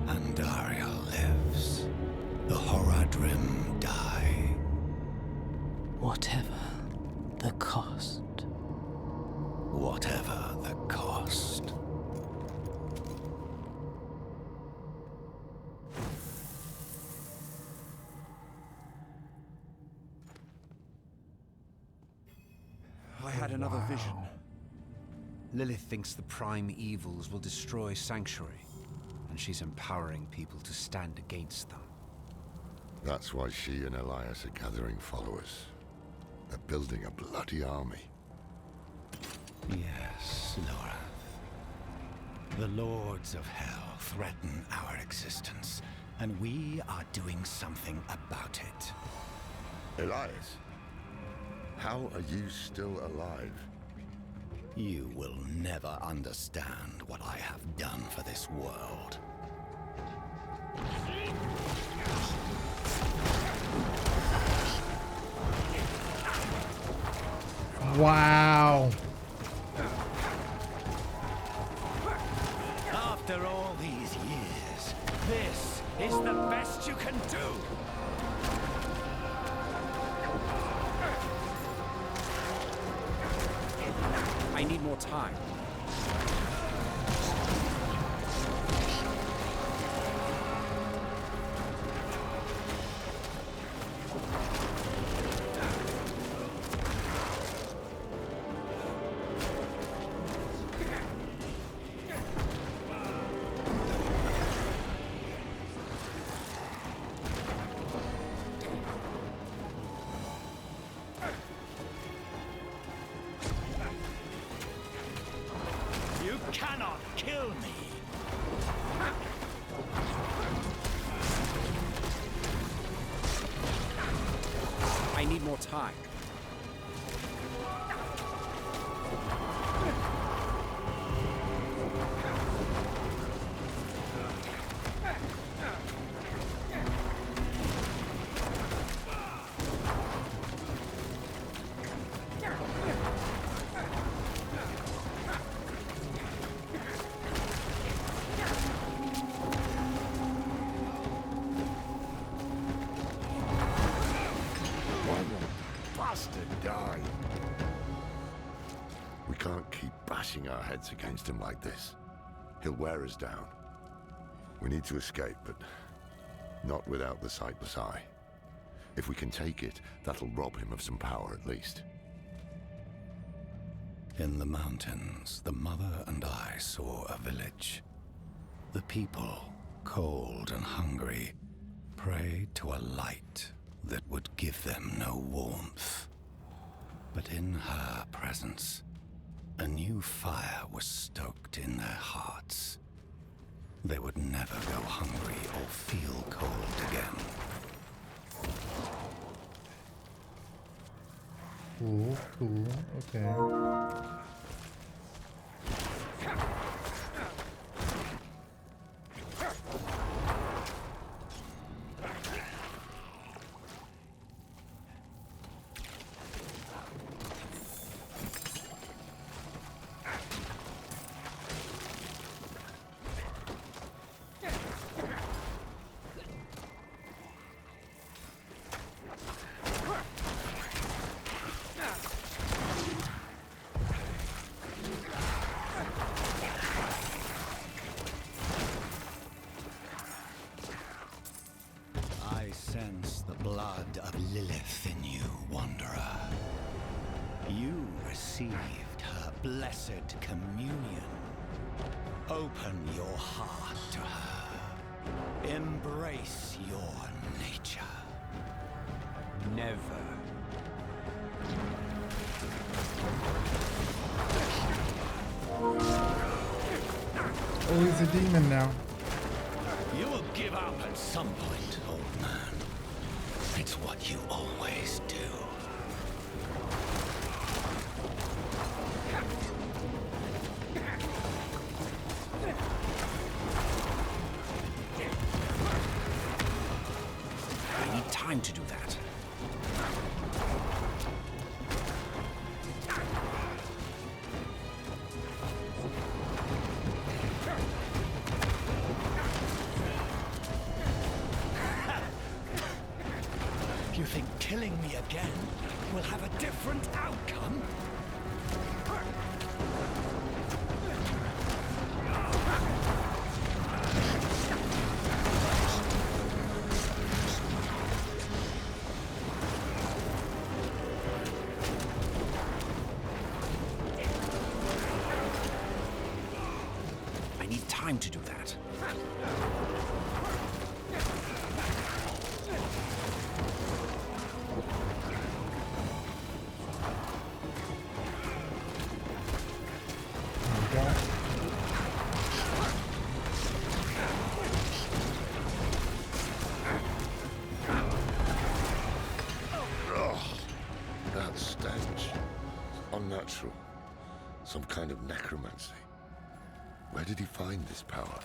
Andariel lives. The Horadrim die. Whatever the cost. Whatever the cost. I had another vision. Lilith thinks the prime evils will destroy Sanctuary, and she's empowering people to stand against them. That's why she and Elias are gathering followers. They're building a bloody army. Yes, Laura. The Lords of Hell threaten our existence, and we are doing something about it. Elias, how are you still alive? You will never understand what I have done for this world. Wow. After all these years, this is the best you can do. I need more time. You cannot kill me! I need more time. Die. We can't keep bashing our heads against him like this. He'll wear us down. We need to escape, but not without the sightless eye. If we can take it, that'll rob him of some power at least. In the mountains, the mother and I saw a village. The people, cold and hungry, prayed to a light that would give them no warmth. But in her presence, a new fire was stoked in their hearts. They would never go hungry or feel cold again. Cool, cool, okay. I sense the blood of Lilith in you, Wanderer. You received her blessed communion. Open your heart to her. Embrace your nature. Never. Oh, he's a demon now. You will give up at some point, old man. It's what you always do. time to do that. You think killing me again will have a different outcome? I need time to do that. That stench. Unnatural. Some kind of necromancy. Where did he find this power?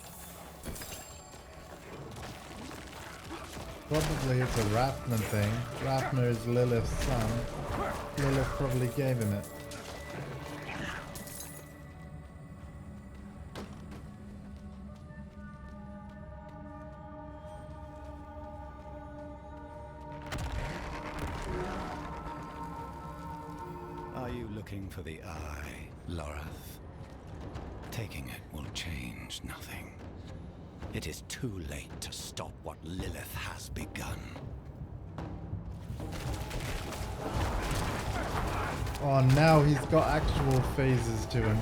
Probably it's a Rathman thing. Rathner is Lilith's son. Lilith probably gave him it. Are you looking for the eye, Lorath? Taking it will change nothing. It is too late to stop what Lilith has begun. Oh, now he's got actual phases to him.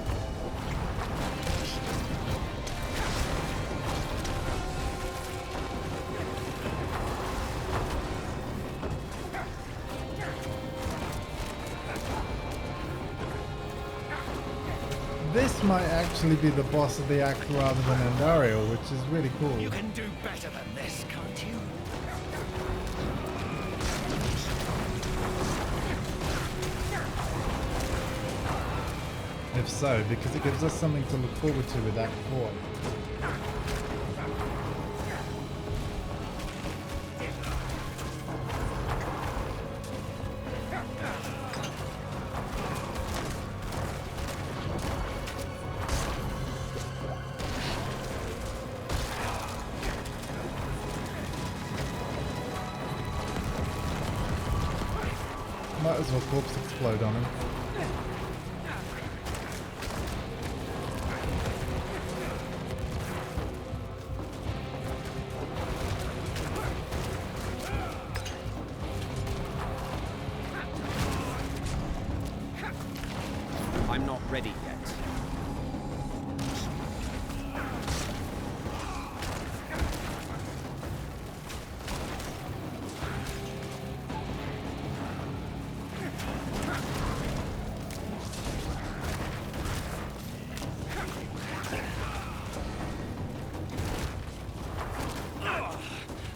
This might actually be the boss of the act rather than Andariel, which is really cool. You can do better than this, can't you? If so, because it gives us something to look forward to with Act 4. Might as well corpse explode on him. I'm not ready yet.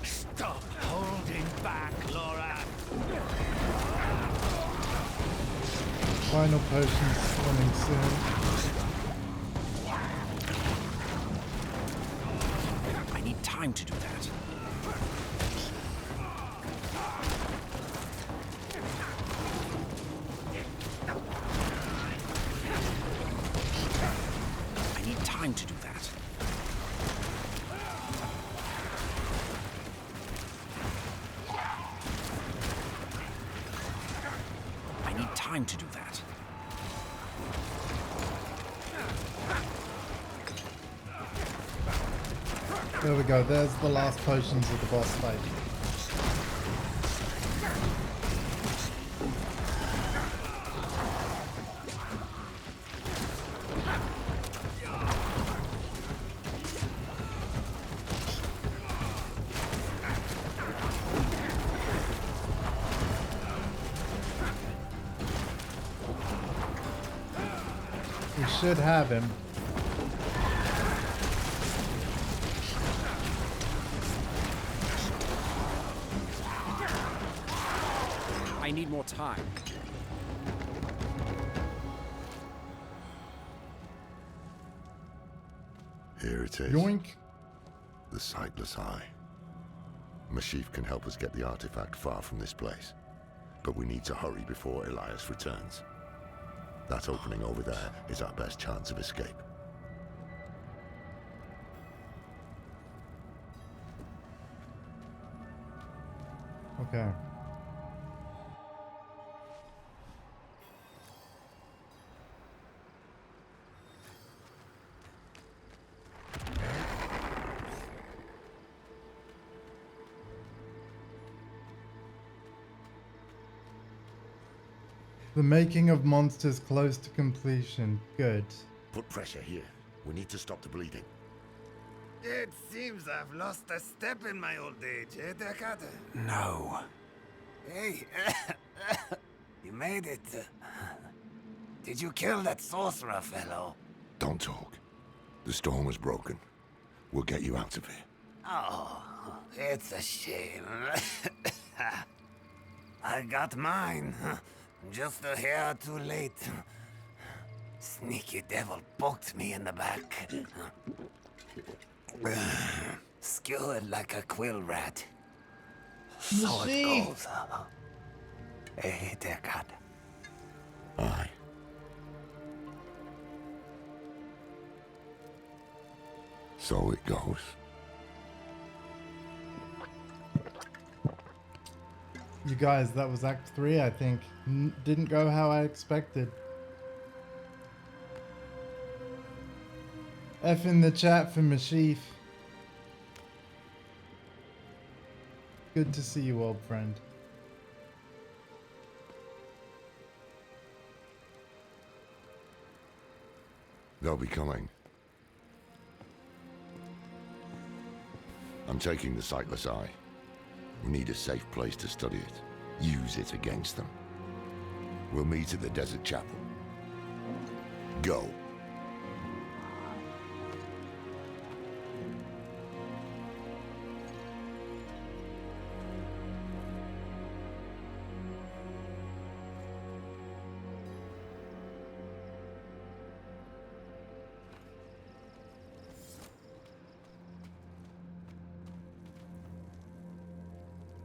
Stop holding back, Laura. Final potions coming soon. I need time to do that. I need time to do that. I need time to do that. There we go, there's the last potions of the boss fight. We should have him. I need more time. Here it is. Yoink. The sightless eye. Mashif can help us get the artifact far from this place. But we need to hurry before Elias returns. That opening over there is our best chance of escape. Okay. The making of monsters close to completion. Good. Put pressure here. We need to stop the bleeding. It seems I've lost a step in my old age, eh, Deckard? No. Hey, you made it. Did you kill that sorcerer fellow? Don't talk. The storm was broken. We'll get you out of here. Oh, it's a shame. I got mine. Just a hair too late. Sneaky devil poked me in the back. Skewered like a quill rat. So it goes. Hey, Deckard. Aye. So it goes. You guys, that was Act 3, I think. Didn't go how I expected. F in the chat for Mashif. Good to see you, old friend. They'll be coming. I'm taking the Sightless Eye. We need a safe place to study it. Use it against them. We'll meet at the Desert Chapel. Go.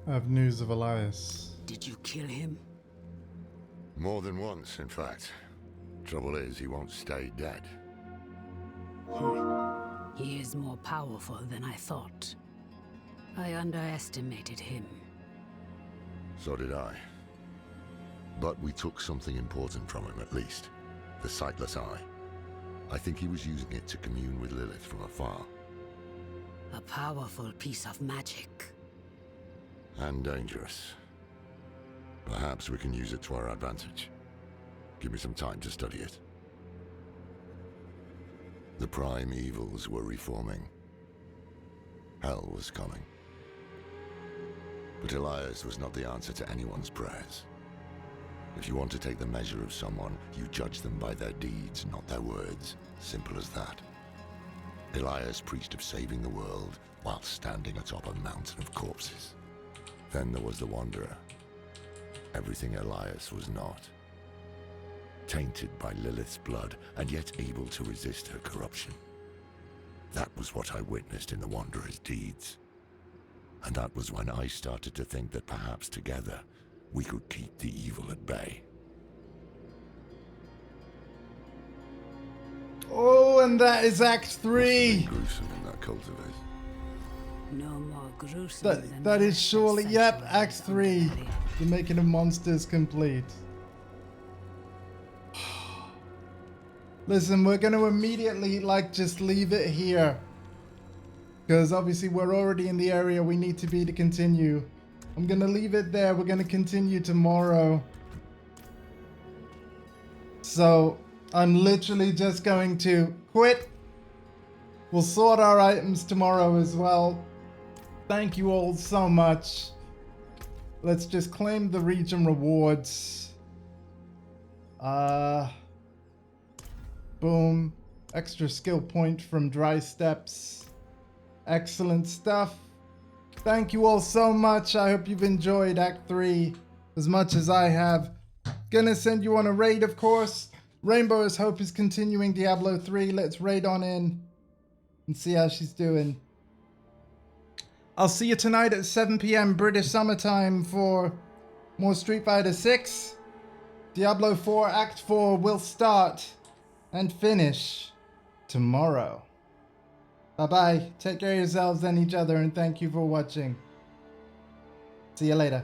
I have news of Elias. Did you kill him? More than once, in fact. Trouble is, he won't stay dead. He is more powerful than I thought. I underestimated him. So did I. But we took something important from him, at least. The Sightless Eye. I think he was using it to commune with Lilith from afar. A powerful piece of magic. And dangerous. Perhaps we can use it to our advantage. Give me some time to study it. The prime evils were reforming. Hell was coming. But Elias was not the answer to anyone's prayers. If you want to take the measure of someone, you judge them by their deeds, not their words. Simple as that. Elias preached of saving the world while standing atop a mountain of corpses. Then there was the Wanderer. Everything Elias was not. Tainted by Lilith's blood, and yet able to resist her corruption. That was what I witnessed in the Wanderer's deeds. And that was when I started to think that perhaps together, we could keep the evil at bay. Oh, and that is Act 3! Gruesome in that cult of his. No more gruesome than That is surely, yep, Act 3. The making of monsters complete. Listen, we're going to immediately, just leave it here. Because obviously we're already in the area we need to be to continue. I'm going to leave it there. We're going to continue tomorrow. So, I'm literally just going to quit. We'll sort our items tomorrow as well. Thank you all so much. Let's just claim the region rewards. Boom. Extra skill point from Dry Steps. Excellent stuff. Thank you all so much. I hope you've enjoyed Act 3 as much as I have. Gonna send you on a raid, of course. Rainbow as Hope is continuing Diablo 3. Let's raid on in and see how she's doing. I'll see you tonight at 7 p.m. British summertime for more Street Fighter 6. Diablo 4 Act 4 will start and finish tomorrow. Bye-bye. Take care of yourselves and each other, and thank you for watching. See you later.